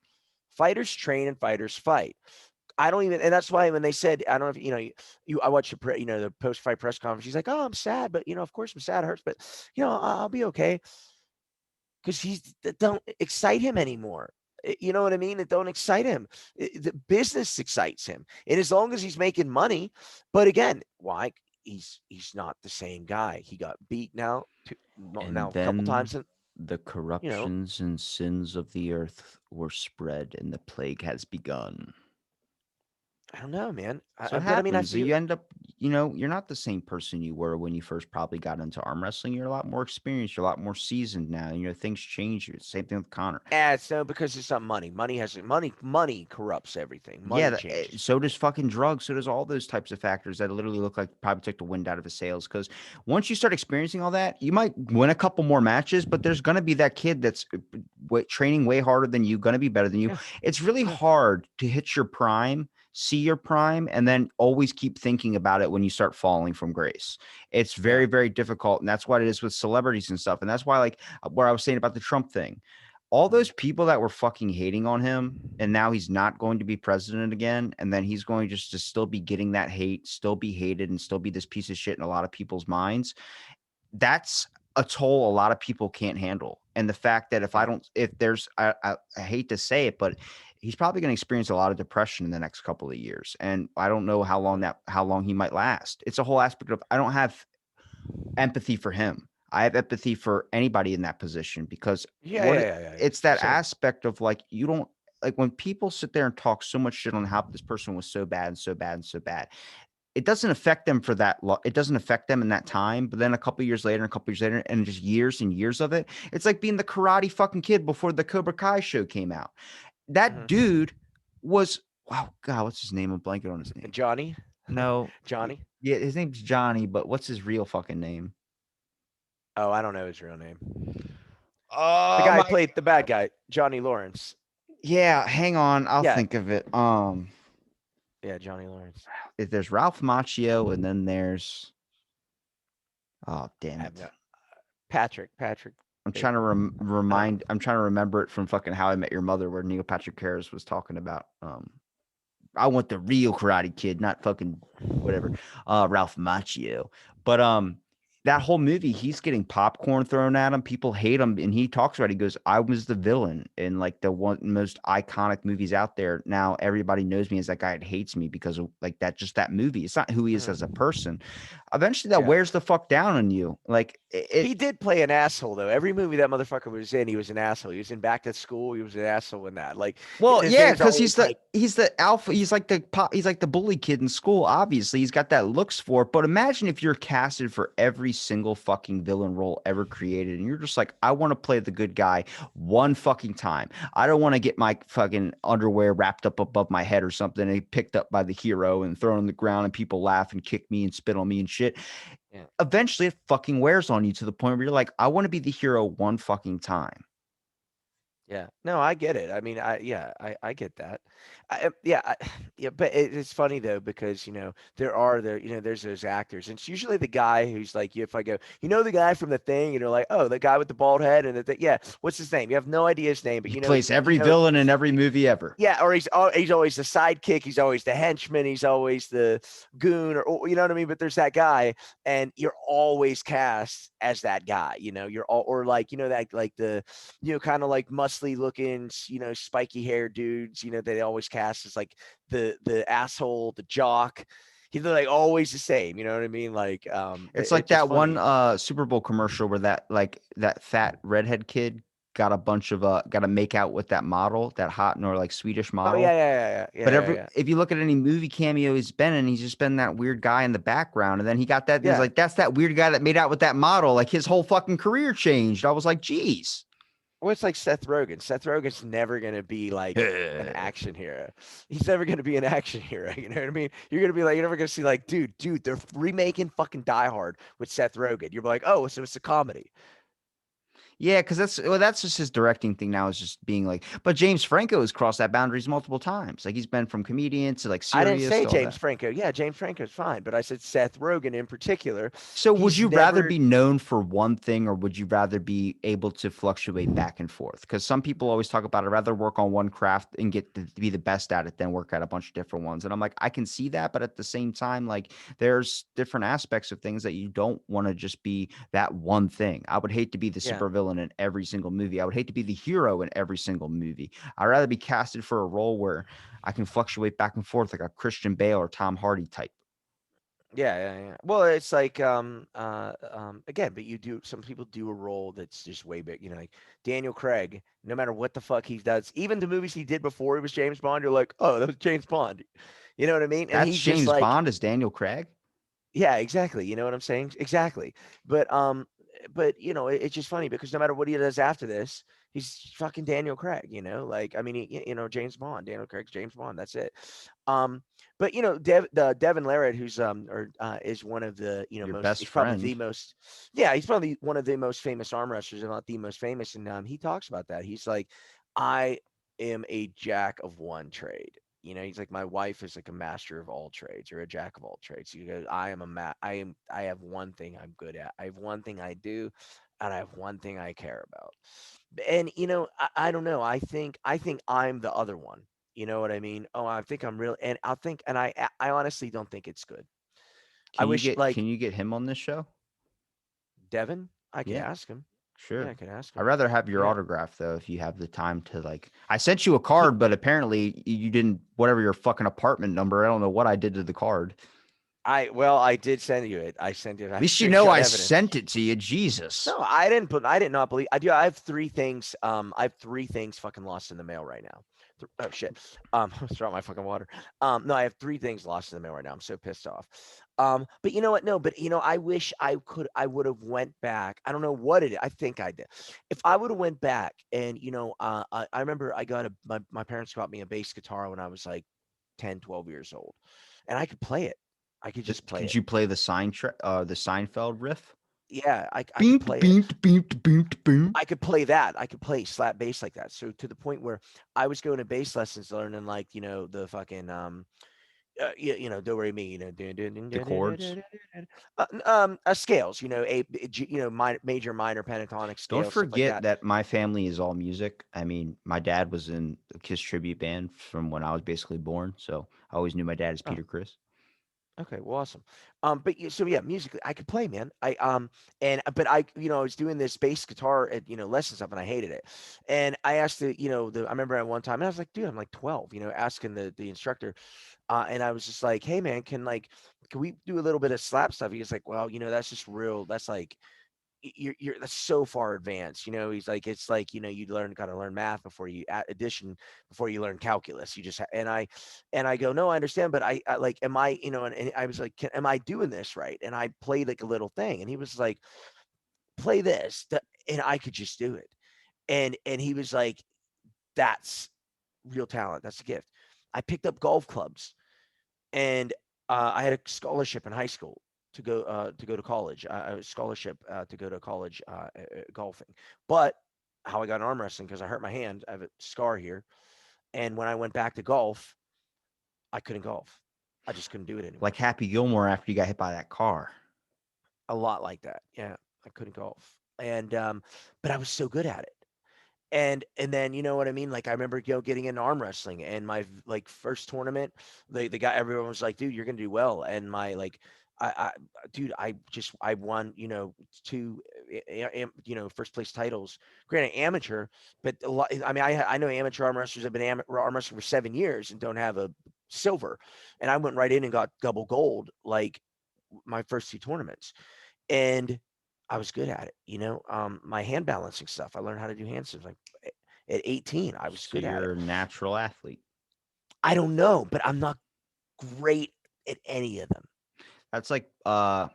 Fighters train and fighters fight. I don't even, and that's why when they said, I don't know if I watched the post fight press conference. He's like, "Oh, I'm sad, but of course I'm sad. It hurts, but I'll be okay." Because he's don't excite him anymore. You know what I mean? It don't excite him. The business excites him, and as long as he's making money. But again, why? He's not the same guy. He got beat now And a couple then times, and the you know corruptions and sins of the earth were spread, and the plague has begun. I don't know, man. So it But I mean, I happens. feel You end up. you're not the same person you were when you first probably got into arm wrestling. You're a lot more experienced. You're a lot more seasoned now. Things change. Same thing with Connor. It's no, because it's not money. Money corrupts everything. Yeah, Money changes so does people. fucking drugs. So does all those types of factors that literally look like probably took the wind out of his sails. Because once you start experiencing all that, you might win a couple more matches, but there's gonna be that kid that's training way harder than you, gonna be better than you. Yeah, It's really yeah. hard to hit your prime, see your prime, and then always keep thinking about it when you start falling from grace. It's Yeah. very, very difficult, and that's what it is with celebrities and stuff. And that's why, like, where I was saying about the Trump thing, all Mhm. those people that were fucking hating on him, and now he's not going to be president again, and then he's going just to still be getting that hate, still be hated, and still be this piece of shit in a lot of people's minds. That's a toll a lot of people can't handle. And the fact that Yeah. if there's I hate to say it, but he's probably going to experience a lot of depression in the next couple of years, and I don't know Yeah. how long he might last. It's a whole aspect of, I don't have empathy for him. I have empathy for anybody in that position, because Yeah. Yeah. Yeah. Yeah. it's that Same. aspect of, like, you don't, like, when people sit there and talk so much shit on how this person was so bad and so bad and so bad, it doesn't affect them for that it doesn't affect them in that time, but then a couple years later, and a couple years later, and just years and years of it, it's like being the Karate fucking Kid before the Cobra Kai show came out. That Hmm. dude was, wow, God, what's his name? A blanket on his And name. Johnny, No, Johnny. yeah, his name's Johnny, but what's his real fucking name? Oh, I don't know his real name. The Oh guy who my, played the bad guy, Johnny Lawrence. yeah, hang on, I'll Yeah. think of it. Yeah. Johnny Lawrence. There's Ralph Macchio, and then there's, oh I damn have it. no. Patrick. Patrick I'm trying to Bateman. I don't know. I'm trying to remember it from fucking How I Met Your Mother, where Neil Patrick Harris was talking about, I want the real Karate Kid, not fucking whatever, Ralph Macchio. But that whole movie, he's getting popcorn thrown at him. People hate him, and he talks about it. He goes, "I was the villain in, like, the one most iconic movies out there. Now everybody knows me as that guy that hates me because of, like, that, just that movie. It's not who he is as a Mhm. person. Eventually, that Yeah. wears the fuck down on you. Like He did play an asshole though. Every movie that motherfucker was in, he was an asshole. He was in Back to School. He was an asshole in that. Like Well, his yeah, name's because always like, he's the alpha. He's like the bully kid in school. Obviously, he's got that looks for it. But imagine if you're casted for every single fucking villain role ever created, and you're just like, I want to play the good guy one fucking time. I don't want to get my fucking underwear wrapped up above my head or something, and picked up by the hero and thrown on the ground, and people laugh and kick me and spit on me and shit. yeah. Eventually, it fucking wears on you to the point where you're like, I want to be the hero one fucking time. Yeah. No, I get it. I mean, I get that. Yeah, yeah, but it's funny though because there's those actors, and it's usually the guy who's like, if I go, the guy from the thing, like, oh, the guy with the bald head, and yeah, what's his name? You have no idea his name, but He plays every know, villain in every movie ever. yeah, or he's always the sidekick, he's always the henchman, he's always the goon, or you know what I mean. But there's that guy, and you're always cast as that guy. You're all or like that like the kind of like muscly looking, spiky hair dudes. They always cast as like the asshole, the jock. He's like always the same. You know what I mean? Like It's it's like just that one funny. Super Bowl commercial where that fat redhead kid got a bunch of got to make out with that model, that hot nor like Swedish Oh yeah, model. yeah, yeah, yeah, But yeah, yeah, if you look at any movie cameo he's been in, he's just been that weird guy in the background. And then he got that, and he's yeah. like, that's that weird guy that made out with that model. Like, his whole fucking career changed. I was like, geez. Well, it's like Seth Rogen. Seth Rogen's never gonna be like an action hero. He's never gonna be an action hero. You know what I mean? You're gonna be like, you're never gonna see like, dude, they're remaking fucking Die Hard with Seth Rogen. You're like, oh, so it's a comedy. Yeah, because that's just his directing thing now, is just being like, but James Franco has crossed that boundaries multiple times. Like, he's been from comedian to like I didn't serious say to all James that. Franco. Yeah, James Franco's fine, but I said Seth Rogen in particular. So would He's you rather never. be known for one thing, or would you rather be able to fluctuate back and forth? Because some people always talk about, I'd rather work on one craft and get to be the best at it than work at a bunch of different ones. And I'm like, I can see that, but at the same time, like, there's different aspects of things that you don't want to just be that one thing. I would hate to be the Yeah, supervillain in every single movie. I would hate to be the hero in every single movie. I'd rather be casted for a role where I can fluctuate back and forth, like a Christian Bale or Tom Hardy type. yeah. Well, it's like again, but some people do a role that's just way big. Like Daniel Craig. No matter what the fuck he does, even the movies he did before he was James Bond, you're like, oh, that was James Bond. You know what I mean? And That's he's just James like, Bond as Daniel Craig. Yeah, exactly. You know what I'm saying? Exactly. But it's just funny because no matter what he does after this, he's fucking Daniel Craig. Like I mean, James Bond, Daniel Craig's James Bond. That's it. Um, but Devin Larratt, who's or is one of the Your most. best He's probably the friend. most. Yeah, he's probably one of the most famous arm wrestlers, if not the most famous. And he talks about that. He's like, I am a jack of one trade. He's like, my wife is like a master of all trades or a jack of all trades. He goes, I have one thing I'm good at. I have one thing I do, and I have one thing I care about. And I don't know. I think I'm the other one. You know what I mean? Oh, I think I'm real, and I honestly don't think it's good. I wish Can like you get him on this show? Devin. I could Yeah, ask him. Yeah, sure. I could ask I'd him. rather have your Yeah. autograph though, if you have the time to like. I sent you a He, card, but apparently you didn't. Whatever your fucking apartment number, I don't know what I did to the card. I did send you it. I sent you. I At have least you know screenshot I evidence. sent it to you. Jesus. No, I didn't put. I did not believe. I do. I have three things. I have three things fucking lost in the mail right now. Oh shit. Throw out my fucking water. No, I have three things lost in the mail right now. I'm so pissed off. But you know what? No, but I wish I could. I would have went back. I don't know what it is. I think I did. If I would have went back and I remember I got my parents got me a bass guitar when I was like 10, 12 years old, and I could play it. I could just play Could it. you play the the Seinfeld riff? Yeah, I could Beant, play it. beant, beant, beant, beant. I could play that. I could play slap bass like that. So to the point where I was going to bass lessons, learning like the fucking do re mi, dun, dun, dun, The dun, dun, dun, chords. dun, dun, scales, major, minor, pentatonic Don't scale, stuff like forget that. that my family is all music. I mean, my dad was in the Kiss tribute band from when I was basically born, so I always knew my dad as Oh, Peter Chris. okay, well, awesome. But so yeah, musically, I could play, man. But I was doing this bass guitar at lesson stuff, and I hated it. And I asked I remember at one time, and I was like, dude, I'm like 12, asking the instructor, and I was just like, hey man, can we do a little bit of slap stuff? He was like, well, that's just real. That's like you're that's so far advanced. He's like, it's like you gotta learn math before you add addition before you learn calculus. You just and I go, no, I understand, but I like, am I and I was like, am I doing this right? And I played like a little thing, and he was like, play this, and I could just do it. And he was like, that's real talent. That's a gift. I picked up golf clubs, and I had a scholarship in high school to go to college. A scholarship to go to college golfing. But how I got in arm wrestling, because I hurt my hand. I have a scar here, and when I went back to golf, I couldn't golf. I just couldn't do it Like anymore. Happy Gilmore after you got hit by that car. A lot like that. Yeah, I couldn't golf, and but I was so good at it. And then you know what I mean? Like I remember getting into arm wrestling, and my like first tournament, the guy, everyone was like, dude, you're gonna do well. And my like I dude, I won, two first place titles. Granted amateur, but a lot, I mean I know amateur arm wrestlers have been arm wrestling for 7 years and don't have a silver. And I went right in and got double gold like my first two tournaments. And I was good at it. My hand balancing stuff. I learned how to do handstands like at 18. I was So good at it. you're a natural athlete. I don't know, but I'm not great at any of them. That's like I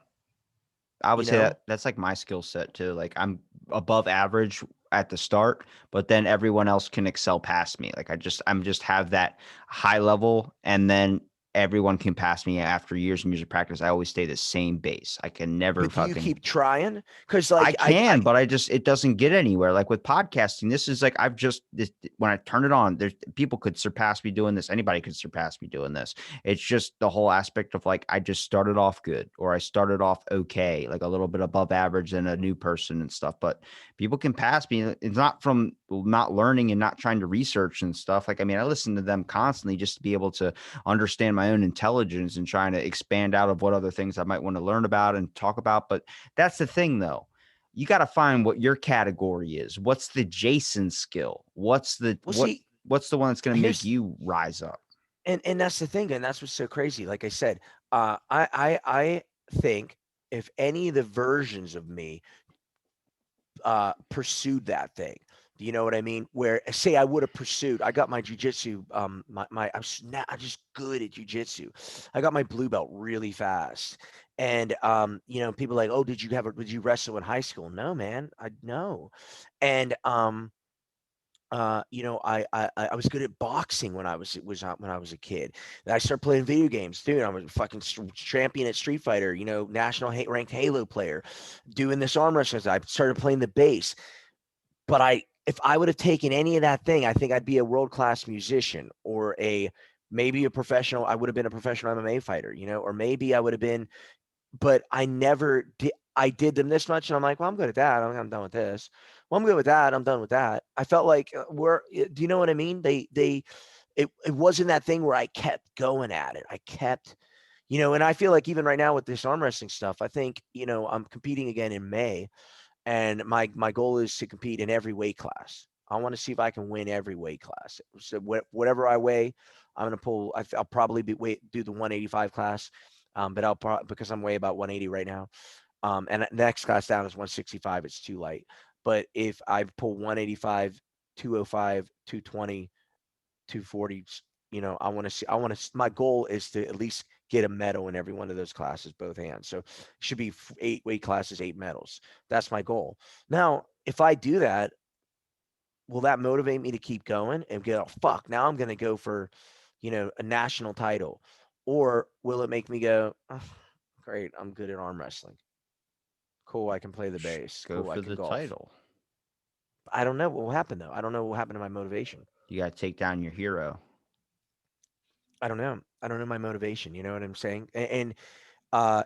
would You say know, that's like my skill set too. Like I'm above average at the start, but then everyone else can excel past me. Like I'm just have that high level, and then everyone can pass me after years and years of practice. I always stay the same base. I can never but do you fucking. keep trying? Because I like I can, but it doesn't get anywhere. Like with podcasting, this is like when I turn it on, there's people could surpass me doing this. Anybody could surpass me doing this. It's just the whole aspect of like I just started off good, or I started off okay, like a little bit above average than a new person and stuff. But people can pass me. It's not from not learning and not trying to research and stuff. Like I mean, I listen to them constantly just to be able to understand my own intelligence and trying to expand out of what other things I might want to learn about and talk about. But that's the thing though, you got to find what your category is. What's the Jason skill? well see What's the one that's going to make here's you rise up? and that's the thing, and that's what's so crazy. Like I said, I think if any of the versions of me pursued that thing. Do you know what I mean? Where say I would have pursued, I got my jujitsu, I was just good at jujitsu. I got my blue belt really fast, And people like, oh, did you wrestle in high school? No, man, I no. And I was good at boxing when I was a kid. Then I started playing video games, dude. I was a fucking champion at Street Fighter. National ranked Halo player, doing this arm wrestling. I started playing the bass. But if I would have taken any of that thing, I think I'd be a world class musician or maybe a professional. I would have been a professional MMA fighter, or maybe I would have been. But I never did. I did them this much, and I'm like, well, I'm good at that. I'm done with this. Well, I'm good with that. I'm done with that. I felt like do you know what I mean? It wasn't that thing where I kept going at it. I kept, and I feel like even right now with this arm wrestling stuff, I think, I'm competing again in May, and my goal is to compete in every weight class. I want to see if I can win every weight class. So whatever I weigh, I'm gonna pull. I'll probably do the 185 class, but because I'm way about 180 right now. And the next class down is 165. It's too light. But if I pull 185, 205, 220, 240, I want to see. My goal is to at least get a medal in every one of those classes, both hands. So it should be 8 weight classes, 8 medals. That's my goal. Now, if I do that, will that motivate me to keep going and go, fuck, now I'm going to go for, a national title? Or will it make me go, oh, great, I'm good at arm wrestling. Cool, I can play the Just bass. go Cool, I for can the golf. title. I don't know what will happen though. I don't know what will happen to my motivation. You got to take down your hero. I don't know. I don't know my motivation. You know what I'm saying? And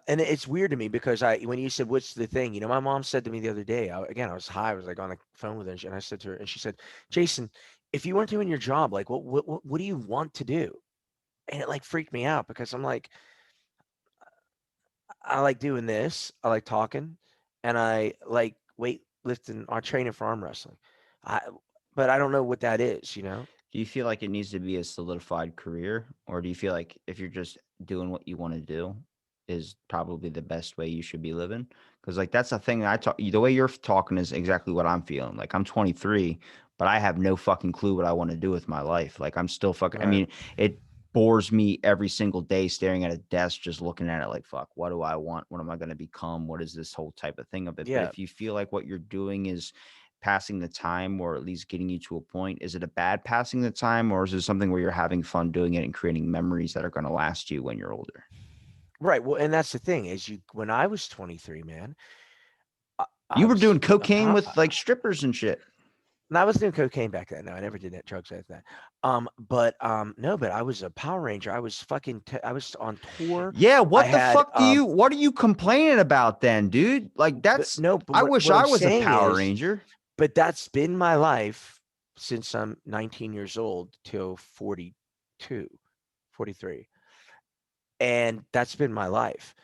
it's weird to me because when you said what's the thing, my mom said to me the other day. Again, I was high. I was like on the phone with her, and I said to her, and she said, "Jason, if you weren't doing your job, like what do you want to do?" And it like freaked me out because I'm like, I like doing this. I like talking, and I like weightlifting or training for arm wrestling. I, but I don't know what that is. Do you feel like it needs to be a solidified career, or do you feel like if you're just doing what you want to do is probably the best way you should be living? Because like that's the thing that I talk. The way you're talking is exactly what I'm feeling. Like I'm 23, but I have no fucking clue what I want to do with my life. Like I'm still fucking. I Right. mean, it bores me every single day staring at a desk, just looking at it. Like fuck, what do I want? What am I going to become? What is this whole type of thing of it? But Yeah. if you feel like what you're doing is passing the time or at least getting you to a point? Is it a bad passing the time, or is it something where you're having fun doing it and creating memories that are going to last you when you're older? Right. Well, and that's the thing is when I was 23, man, I You were was doing cocaine a with like strippers and shit. and I was doing cocaine back then. No, I never did that drugs like that. No, but I was a Power Ranger. I was I was on tour. Yeah, I what the had fuck what are you complaining about then, dude? Like but that's no, but I what wish what I'm I was a saying Power is, Ranger. but that's been my life since I'm 19 years old till 42, 43. And that's been my life,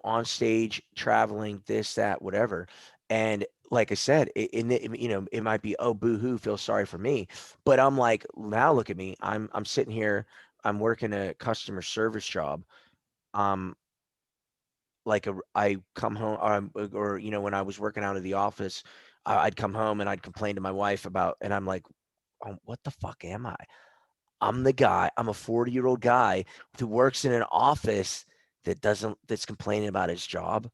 on stage, traveling, this, that, whatever. And like I said, it might be, oh, boo hoo, feel sorry for me. But I'm like, now look at me. I'm sitting here, I'm working a customer service job. Um, I come home, or when I was working out of the office, I'd come home and I'd complain to my wife and I'm like, oh, what the fuck am I? I'm a 40-year-old guy who works in an office that's complaining about his job.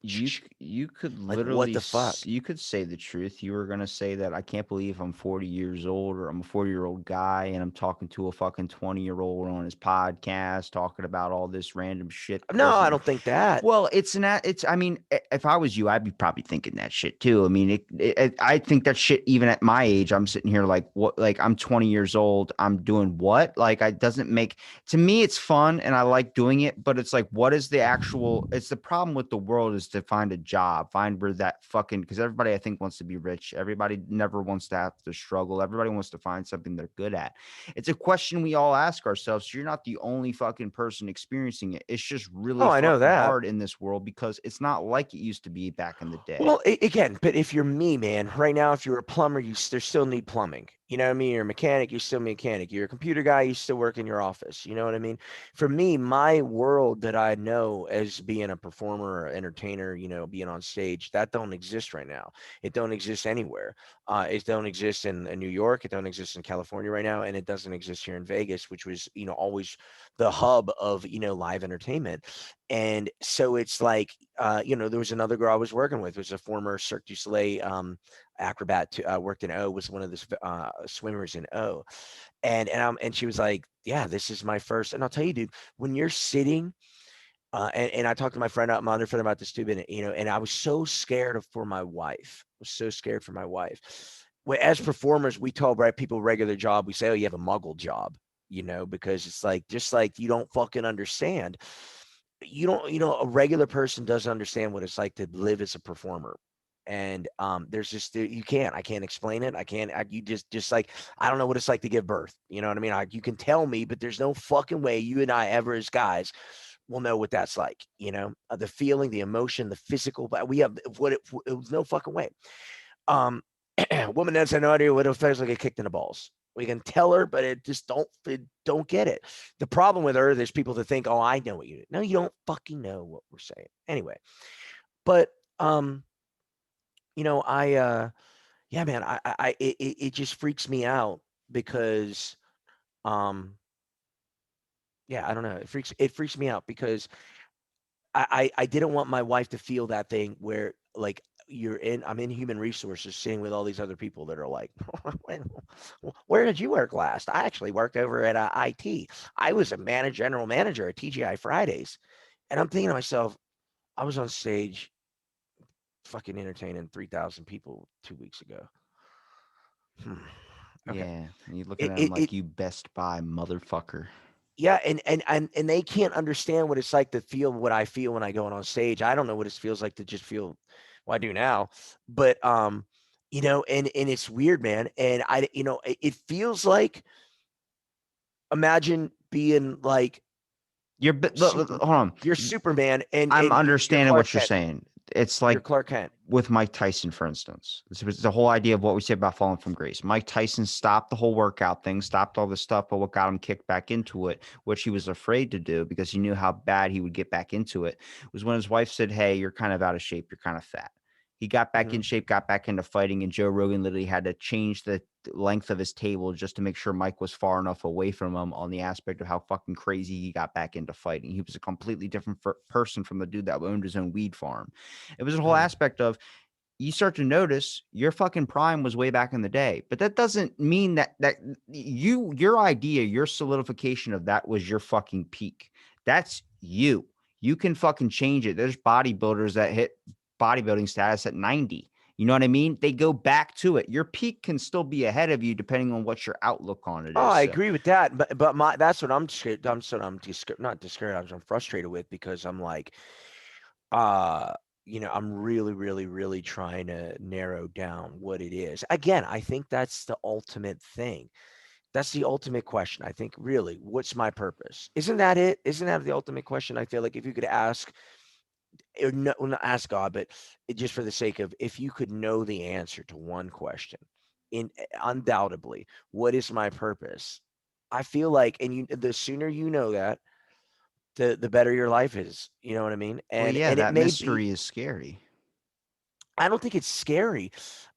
You could Like, what literally the fuck? you could say the truth. You were gonna say that I can't believe I'm 40 years old, or I'm a 40-year-old guy and I'm talking to a fucking 20-year-old on his podcast talking about all this random shit that No, I doesn't. don't think that. Well, it's I mean, if I was you, I'd be probably thinking that shit too. I mean, I think that shit even at my age, I'm sitting here like what, like I'm 20 years old, I'm doing what? Like it doesn't make, to me it's fun and I like doing it, but it's like what is the actual, it's the problem with the world is to find a job, find where that fucking, because everybody I think wants to be rich. Everybody never wants to have to struggle. Everybody wants to find something they're good at. It's a question we all ask ourselves. You're not the only fucking person experiencing it. It's just really Oh, I know fucking that. hard in this world because it's not like it used to be back in the day. Well, again, but if you're me, man, right now, if you're a plumber, there still need plumbing. You know what I mean? You're a mechanic, you still mechanic. You're a computer guy, you still work in your office. You know what I mean? For me, my world that I know as being a performer or entertainer, being on stage, that don't exist right now. It don't exist anywhere. It don't exist in New York. It don't exist in California right now, and it doesn't exist here in Vegas, which was, always the hub of, live entertainment. And so it's like, there was another girl I was working with, was a former Cirque du Soleil acrobat, worked in O, was one of the swimmers in O. And she was like, yeah, this is my first. And I'll tell you, dude, when you're sitting, and I talked to my other friend about this too, but, and I was so scared for my wife. I was so scared for my wife. Well, as performers, we tell people regular job, we say, oh, you have a muggle job, because it's like, just like, you don't fucking understand. You don't, a regular person doesn't understand what it's like to live as a performer. And there's just, I can't explain it. I can't, you just like, I don't know what it's like to give birth. You know what I mean? You can tell me, but there's no fucking way you and I ever as guys will know what that's like, the feeling, the emotion, the physical, but we have it was no fucking way. Woman has no idea what it feels like to get kicked in the balls. We can tell her, but it don't get it. The problem with her, there's people that think, oh, I know what you do. No, you don't fucking know what we're saying. Anyway, but yeah, man, it just freaks me out because um yeah, I don't know. It freaks me out because I didn't want my wife to feel that thing where, like, I'm in human resources sitting with all these other people that are like, where did you work last? I actually worked over at IT. I was a general manager at TGI Fridays. And I'm thinking to myself, I was on stage fucking entertaining 3,000 people 2 weeks ago. Hmm. Okay. Yeah, and you're looking It, at him it, like it, you Best Buy motherfucker. yeah. And they can't understand what it's like to feel what I feel when I go on stage. I don't know what it feels like to just feel, well, I do now, but, and it's weird, man. And it feels like, imagine being like Hold super, on. you're Superman, and I'm you're understanding Clark what you're Kent. saying. It's You're like Clark Kent. with Mike Tyson, for instance. This was the whole idea of what we said about falling from grace. Mike Tyson stopped the whole workout thing, stopped all this stuff, but what got him kicked back into it, which he was afraid to do because he knew how bad he would get back into it, was when his wife said, hey, you're kind of out of shape. You're kind of fat. He got back in Mhm. shape, got back into fighting, and Joe Rogan literally had to change the length of his table just to make sure Mike was far enough away from him on the aspect of how fucking crazy he got back into fighting. He was a completely different person from the dude that owned his own weed farm. It was a whole Mhm. aspect of you start to notice your fucking prime was way back in the day, but that doesn't mean that your idea, your solidification of that was your fucking peak. That's you. You can fucking change it. There's bodybuilders that hit bodybuilding status at 90. You know what I mean? They go back to it. Your peak can still be ahead of you depending on what your outlook on it Oh, is. I So agree with that, but that's what I'm scared. Not discouraged. I'm frustrated with, because I'm like, uh, I'm really, really, really trying to narrow down what it is. Again, I think that's the ultimate thing. That's the ultimate question. I think, really, what's my purpose? Isn't that it? Isn't that the ultimate question? I feel like if you could ask, or no, well, not ask God, but just for the sake of, if you could know the answer to one question, undoubtedly, what is my purpose? I feel like, and the sooner you know that, the better your life is. You know what I mean? well, And yeah, and it that may be. mystery is scary. I don't think it's scary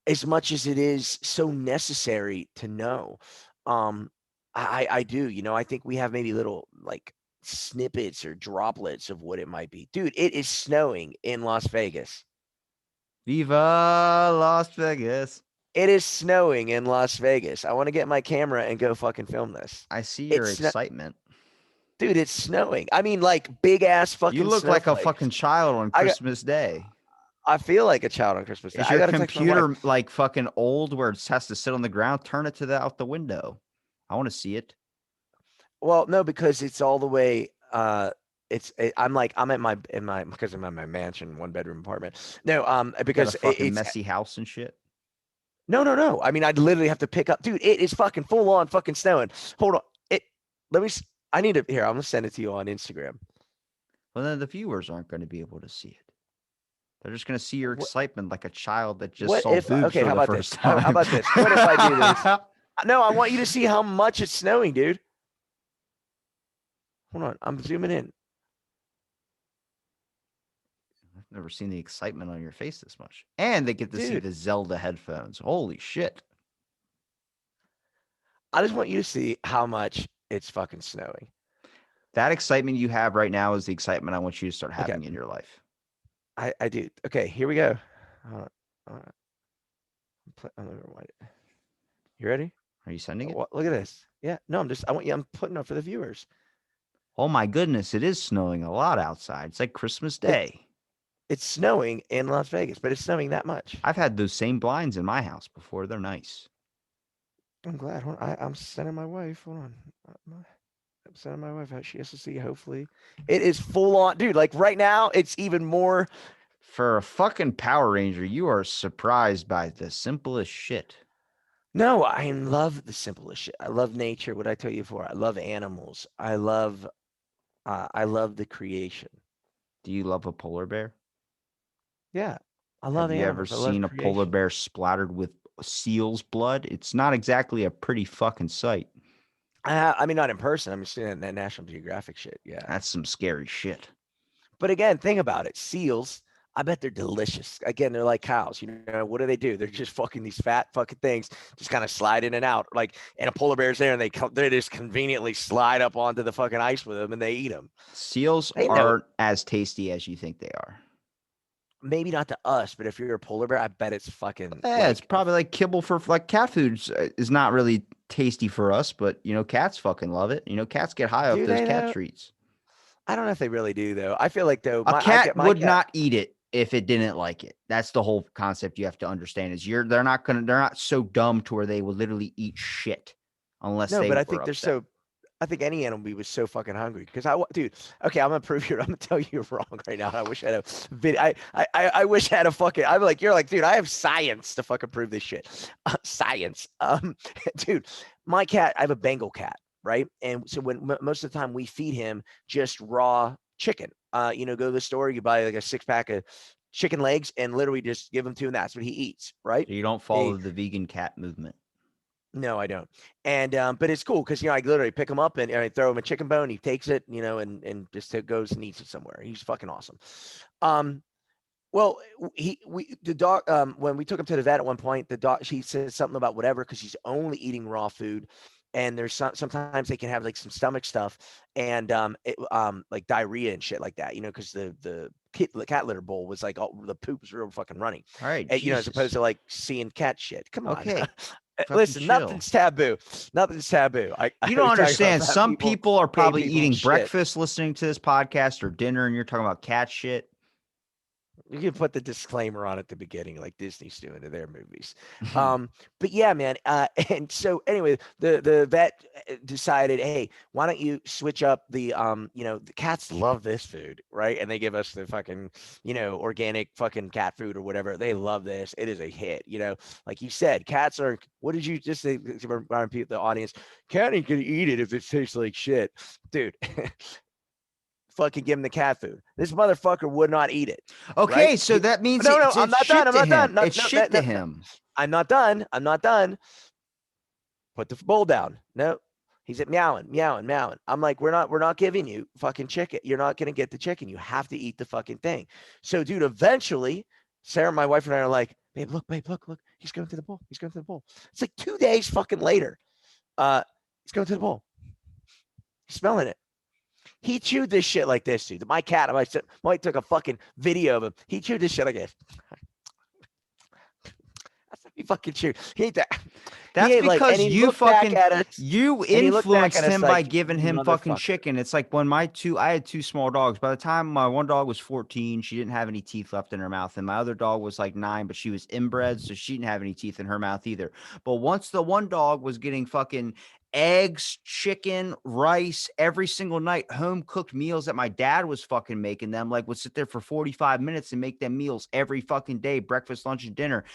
as much as it is so necessary to know. Um, I do. I think we have maybe little, like, snippets or droplets of what it might be. Dude, it is snowing in Las Vegas. Viva Las Vegas. It is snowing in Las Vegas. I want to get my camera and go fucking film this. I see your It's excitement. dude, it's snowing. I mean, like, big ass You fucking look like a snowflakes. fucking child on I got. Christmas Day. I feel like a child on Christmas Day. Is I your got to text my wife. computer like fucking old where it has to sit on the ground? Turn it to the out the window. I want to see it. Well, no, because it's all the way. I'm like, I'm at my in my because I'm at my mansion, 1 bedroom apartment. No, You got a because fucking it's messy house and shit. no, no, no. I mean, I'd literally have to pick up, dude. It is fucking full on fucking snowing. Hold on. Let me. I need to. Here, I'm gonna send it to you on Instagram. Well, then the viewers aren't going to be able to see it. They're just going to see your What? excitement like a child that just What saw if? boobs Okay, for how the about first this? How time. about this? What if I do this? No, I want you to see how much it's snowing, dude. Hold on. I'm zooming in. I've never seen the excitement on your face this much. And they get to see Dude, the Zelda headphones. Holy shit. I just want you to see how much it's fucking snowing. That excitement you have right now is the excitement I want you to start Okay, having in your life. I do. Okay, here we go. Hold on. Hold on. I'm gonna rewind it. You ready? Are you sending it? Look at this. Yeah. No, I want you. I'm putting up for the viewers. Oh my goodness, it is snowing a lot outside. It's like Christmas It Day. it's snowing in Las Vegas, but it's snowing that much. I've had those same blinds in my house before. They're nice. I'm glad. Hold on. I'm sending my wife. Hold on. I'm sending my wife out. She has to see. Hopefully, it is full on, dude. Like right now, it's even more. For a fucking Power Ranger, you are surprised by the simplest shit. No, I love the simplest shit. I love nature. What I tell you before, I love animals. I love the creation. Do you love a polar bear? Yeah, I love Have you ever animals. I love seen a polar creation. bear splattered with seal's blood? It's not exactly a pretty fucking sight. I mean, not in person. I'm just seeing that National Geographic shit. Yeah, That's some scary shit. but again, think about it. Seals. I bet they're delicious. Again, they're like cows. You know, what do? They're just fucking these fat fucking things, just kind of slide in and out. Like, and a polar bear's there, and they just conveniently slide up onto the fucking ice with them, and they eat them. Seals They know aren't as tasty as you think they are. maybe not to us, but if you're a polar bear, I bet it's fucking Yeah, it's like, probably like kibble for like cat food is not really tasty for us, but cats fucking love it. Cats get high off do those they cat though? treats. I don't know if they really do though. I feel like though, A my I cat get my would cat. not eat it if it didn't like it. That's the whole concept you have to understand is they're not so dumb to where they would literally eat shit unless No, they but I were think they're upset. so. I think any animal was so fucking hungry because dude. Okay, I'm gonna prove you. I'm gonna tell you you're wrong right now. I wish I had a video. I wish I had a fucking. I'm like you're like, dude. I have science to fucking prove this shit. Science. Dude, my cat. I have a Bengal cat, right? And so most of the time we feed him just raw chicken. Go to the store, you buy like a 6 pack of chicken legs, and literally just give him to him. That's what he eats, right? So you don't He follow the vegan cat movement. No, I don't. And but it's cool because I literally pick him up and I throw him a chicken bone. He takes it, and just goes and eats it somewhere. He's fucking awesome. Um, well, he we the dog when we took him to the vet at one point, the dog she said something about whatever because he's only eating raw food, and there's sometimes they can have like some stomach stuff and like diarrhea and shit like that, because the cat litter bowl was like all the poop was real fucking running, All right, as opposed Jesus. to like seeing cat shit. Come on. Okay, fucking Listen, chill. nothing's taboo. Nothing's taboo. You We don't talk about understand. fat Some people, people are gay probably people, and eating shit. breakfast listening to this podcast or dinner, and you're talking about cat shit. You can put the disclaimer on at the beginning, like Disney's doing to their movies. But yeah, man. And so anyway, the vet decided, hey, why don't you switch up the cats love this food, right? And they give us the fucking, organic fucking cat food or whatever. They love this. It is a hit, like you said, cats are. What did you just say to remind people, the audience? Cat ain't gonna eat it if it tastes like shit, dude. Fucking give him the cat food. This motherfucker would not eat it, right? Okay, so that means No, no, I'm it's not done. shit I'm to not him. done. No, It's no, shit to no. him. I'm not done. I'm not done. Put the bowl down. No, he's at meowing, meowing, meowing. I'm like, we're not giving you fucking chicken. You're not gonna get the chicken. You have to eat the fucking thing. So, dude, eventually, Sarah, my wife, and I are like, babe, look. He's going to the bowl. He's going to the bowl. It's like 2 days fucking later. He's going to the bowl. He's smelling it. He chewed this shit like this, dude. My cat, I took a fucking video of him. He chewed this shit like this. That's what he fucking chewed. He ate that. He That's ate like, and because he looked back at us, you and he looked back at influenced us him by like, giving him fucking motherfucker. chicken. It's like when I had two small dogs. By the time my one dog was 14, she didn't have any teeth left in her mouth. And my other dog was like 9, but she was inbred, so she didn't have any teeth in her mouth either. But once the one dog was getting fucking eggs, chicken, rice every single night, home cooked meals that my dad was fucking making them, like would sit there for 45 minutes and make them meals every fucking day, breakfast, lunch, and dinner.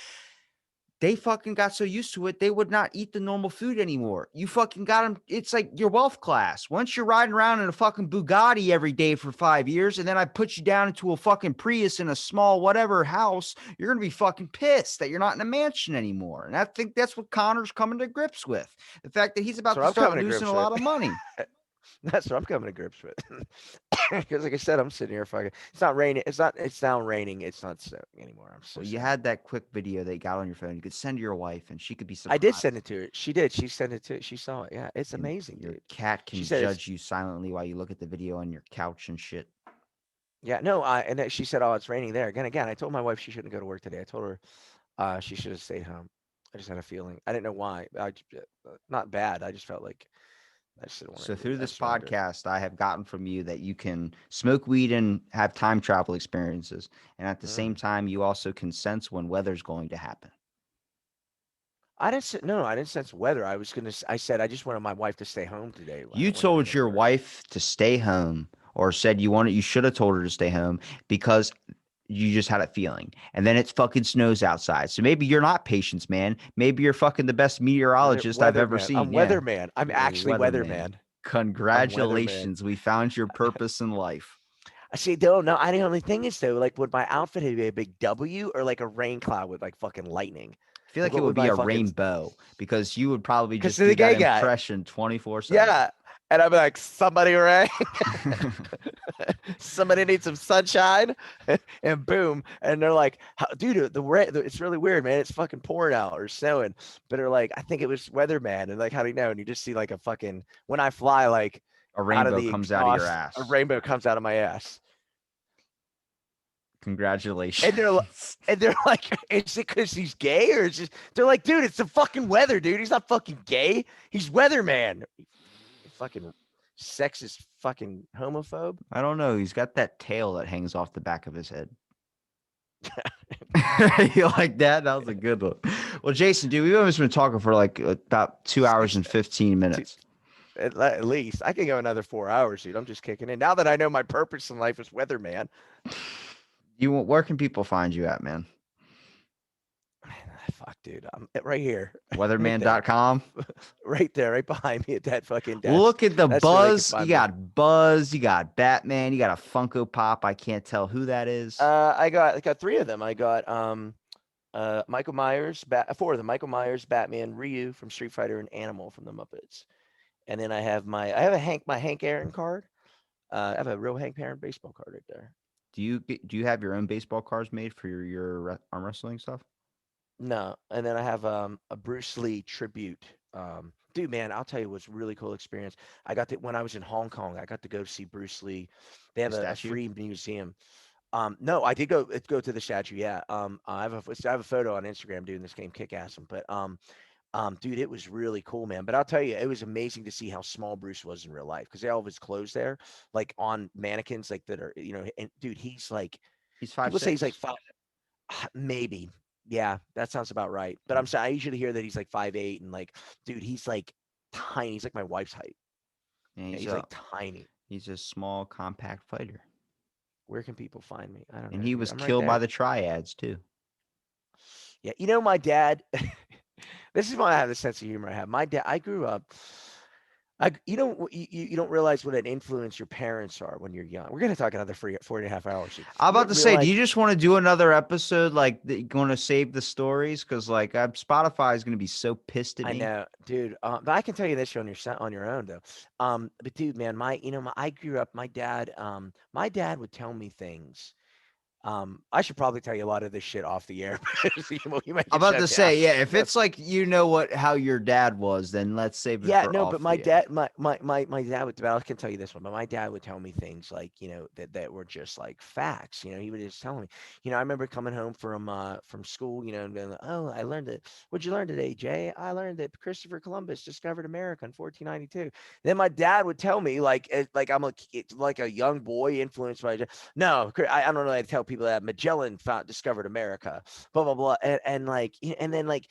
They fucking got so used to it, they would not eat the normal food anymore. You fucking got them. It's like your wealth class. Once you're riding around in a fucking Bugatti every day for 5 years, and then I put you down into a fucking Prius in a small whatever house, you're going to be fucking pissed that you're not in a mansion anymore. And I think that's what Connor's coming to grips with. The fact that he's That's about what to I'm start coming to losing grips a with. lot of money. That's what I'm coming to grips with. Because like I said, I'm sitting here fucking. It's not raining. It's not. It's now raining. It's not snowing anymore. I'm so Well, you sad. had that quick video that you got on your phone. You could send to your wife, and she could be I did send surprised. it to her. She did. She sent it to. She saw it. Yeah, it's And amazing, your dude. cat She can said it's. judge you silently while you look at the video on your couch and shit. Yeah, no. And then she said, "Oh, it's raining there." Again, I told my wife she shouldn't go to work today. I told her she should have stayed home. I just had a feeling. I didn't know why. Not bad. I just felt like I just didn't want So to. through I this just wanted to. podcast, I have gotten from you that you can smoke weed and have time travel experiences, and at the same Mm. time, you also can sense when weather's going to happen. I didn't. No, I didn't sense weather. I was gonna. I said I just wanted my wife to stay home today. You When I didn't told go to your work. wife to stay home, or said you should have told her to stay home because you just had a feeling. And then it fucking snows outside. So maybe you're not patience, man. Maybe you're fucking the best meteorologist I've ever Weatherman. I'm seen. Yeah. weatherman. I'm You're a actually weatherman. weatherman. I'm weatherman. Congratulations. We found your purpose in life. I see. Don't know. I the only thing is though, like, would my outfit be a big W or like a rain cloud with like fucking lightning? I feel Like, like it what would would be my a fucking? rainbow because you would probably Because just to the do that gay guy. impression 24/7. Yeah. And I'd be like, somebody rain. Somebody needs some sunshine, and boom, and they're like, dude, it's really weird, man. It's fucking pouring out or snowing, but they're like, I think it was weatherman, and like, how do you know? And you just see like a fucking when I fly, like A out of rainbow the comes out of your exhaust, a ass. rainbow comes out of my ass, and they're Congratulations. and they're like, is it because he's gay or is just? They're like, dude, it's the fucking weather, dude. He's not fucking gay. He's weatherman. Fucking sexist, fucking homophobe. I don't know. He's got that tail that hangs off the back of his head. You like that? That was a good one. Well, Jason, dude, we've almost been talking for like about 2 hours Six, and 15 two, minutes. at least I can go another 4 hours, dude. I'm just kicking in. Now that I know my purpose in life is weatherman. Where can people find you at, man? Man, fuck, dude. I'm right here, right there, Weatherman.com. right there, right behind me at that fucking desk. Look at the That's where they can buzz. You find me. got Buzz, you got Batman, you got a Funko Pop. I can't tell who that is. I got three of them. I got Michael Myers, four of them. Michael Myers, Batman, Ryu from Street Fighter, and Animal from the Muppets. And then I have my Hank Aaron card. I have a real Hank Aaron baseball card right there. Do you have your own baseball cards made for your arm wrestling stuff? No, and then I have a Bruce Lee tribute. Dude, man, I'll tell you what's really cool experience. I got to when I was in Hong Kong. I got to go see Bruce Lee. They The have a statue? free museum. No, I did go to the statue. Yeah. I have a photo on Instagram doing this game, kick ass. But dude, it was really cool, man. But I'll tell you, it was amazing to see how small Bruce was in real life because they all have his clothes there, like on mannequins, like that are And dude, he's like He's five people say he's like six. 5. Maybe. Yeah, that sounds about right. But I'm saying I usually hear that he's like 5'8" and like, dude, he's like tiny. He's like my wife's height. And Yeah, he's like tiny. he's a small, compact fighter. Where can people find me? I don't And know, he dude. was I'm right killed by there. the triads too. Yeah, my dad. This is why I have the sense of humor I have. My dad. I grew up. You don't realize what an influence your parents are when you're young. We're gonna talk another 4.5 hours. Dude. I'm You about don't to say, do realize. you just want to do another episode like going to save the stories? Because like Spotify is going to be so pissed at I me. know, dude. But I can tell you this on on your own though. But dude, man, I grew up. My dad would tell me things. I should probably tell you a lot of this shit off the air. Because you might I'm get about to shut down. say, yeah, if it's like how your dad was, then let's save it Yeah, for no, but off my the air. dad, my dad would. But I can tell you this one. But my dad would tell me things like that were just like facts. He would just tell me. I remember coming home from school. And being like, oh, I learned that. What'd you learn today, Jay? I learned that Christopher Columbus discovered America in 1492. Then my dad would tell me like I'm like a young boy influenced by. No, I don't know how to tell people that Magellan discovered America. Blah blah blah, and then like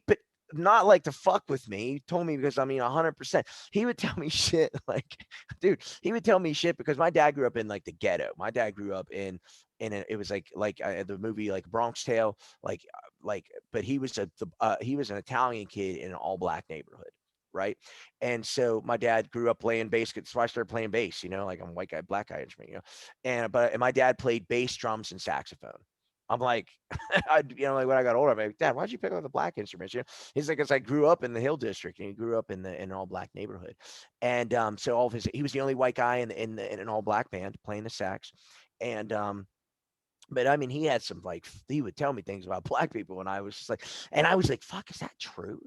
but not like to fuck with me. He told me because 100%. He would tell me shit like, dude. He would tell me shit because my dad grew up in like the ghetto. My dad grew up it was like the movie like Bronx Tale, but he was an Italian kid in an all black neighborhood. Right. And so my dad grew up playing bass. That's why I started playing bass, like I'm white guy, black guy instrument, and my dad played bass, drums, and saxophone. I'm like, like when I got older, I'm like, Dad, why'd you pick up the black instruments? He's like, because I grew up in the Hill District, and he grew up in an all black neighborhood, and so he was the only white guy in an all black band playing the sax, and but I mean, he had some like he would tell me things about black people, and I was just like, and I was like, fuck, is that true?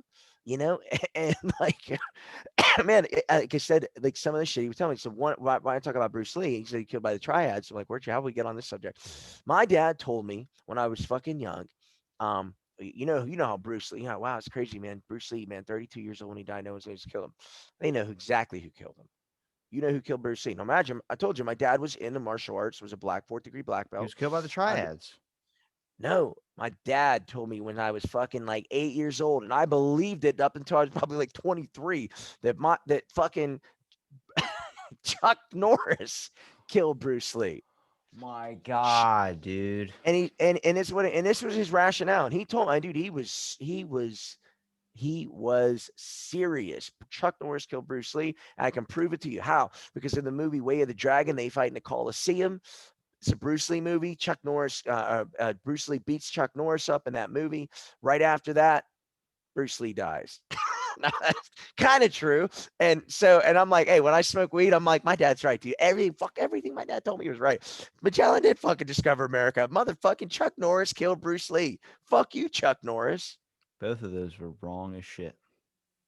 And like, man, like I said, like some of the shit he was telling me. So why I talk about Bruce Lee? He said he killed by the triads. So I'm like, how we get on this subject? My dad told me when I was fucking young. You know how Bruce Lee. Wow, it's crazy, man. Bruce Lee, man, 32 years old when he died. No one's going to kill him. They know exactly who killed him. You know who killed Bruce Lee? Now imagine, I told you my dad was into martial arts, was a black fourth degree black He belt. was killed by the Um, triads. no, my dad told me when I was fucking like 8 years old, and I believed it up until I was probably like 23 that fucking Chuck Norris killed Bruce Lee. My God, dude. And this was his rationale. And he told my dude he was serious. Chuck Norris killed Bruce Lee. And I can prove it to you. How? Because in the movie Way of the Dragon, they fight in the Coliseum. It's a Bruce Lee movie. Bruce Lee beats Chuck Norris up in that movie. Right after that, Bruce Lee dies. No, that's kind of true. And I'm like, hey, when I smoke weed, I'm like, my dad's right, dude. Everything my dad told me was right. Magellan did fucking discover America. Motherfucking Chuck Norris killed Bruce Lee. Fuck you, Chuck Norris. Both of those were wrong as shit.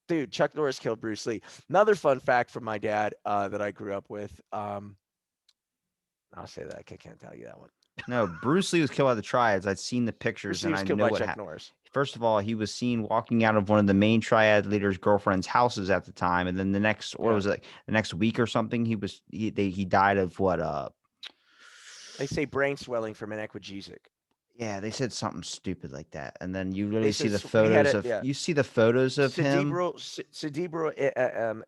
Dude, Chuck Norris killed Bruce Lee. Another fun fact from my dad that I grew up with. I'll say that. I can't tell you that one. No, Bruce Lee was killed by the triads. I'd seen the Bruce pictures Lee and was I killed know by what Chuck happened. Norris. First of all, he was seen walking out of one of the main triad leader's girlfriend's houses at the time, and then the next, what Yeah. was it, the next week or something, he died of what? They say brain swelling from an equagesic. Yeah, they said something stupid like that, and then you They literally see said the he had photos it. of Yeah. him.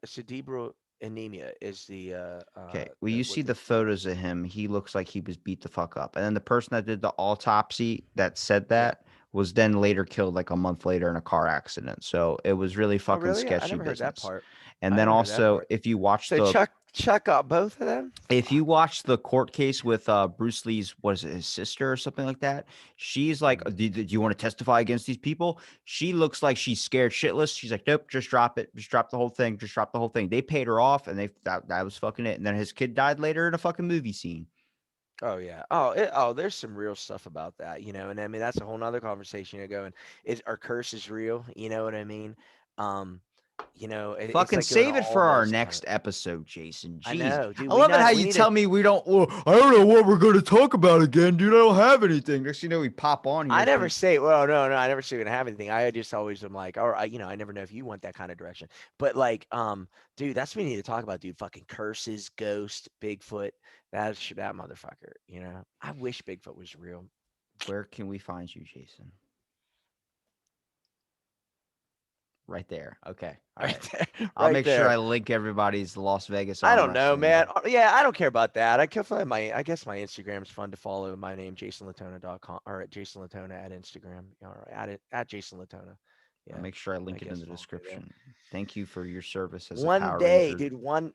Cerebral anemia is Okay, well, you what see the the photos of him. He looks like he was beat the fuck up, and then the person that did the autopsy that said yeah. that was then later killed like a month later in a car accident. So it was really Oh fucking really? I sketchy never heard that business. part. And I then never heard that also, part. if you watch So the Chuck got both of them. if you Fuck. watch the court case with Bruce Lee's, what is it, his sister or something like that, she's like, Mhm. do you want to testify against these people? She looks like she's scared shitless. She's like, nope, just drop it. Just drop the whole thing. Just drop the whole thing. They paid her off and that was fucking it. And then his kid died later in a fucking movie scene. Oh yeah. There's some real stuff about that, and I mean that's a whole nother conversation. Going, is are curses real? You know what I mean? Um, it's Fucking like going save it for our almost kind of. next episode, Jason. I Jeez. know, dude. I love it how We you need to. tell me we don't, well, I don't know what we're going to talk about again, dude. I don't have anything. Next, you know, we pop on I here never for say, well, no, I never say we don't have anything. I just always am like, or I never know if you want that kind of direction. But like, dude, that's what we need to talk about, dude. Fucking curses, ghost, Bigfoot. That motherfucker. I wish Bigfoot was real. where can we find you, Jason? Right there. Okay. All Right right. there, I'll right make sure I there. link everybody's Las Vegas I arm don't know, man. wrestling. Yeah, I don't care about that. I can find I guess my Instagram's fun to follow. My name, JasonLatona.com or at Jason Latona at Instagram. All right, at Jason Latona. I'll Yeah, make sure I I link it in guess the follow me there. description. Thank you for your service as a One Power day, Ranger. dude,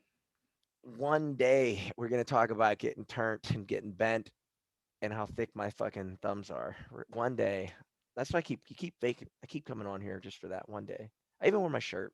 one day we're gonna talk about getting turned and getting bent and how thick my fucking thumbs are. One day. That's why I keep coming on here just for that one day. I even wore my shirt.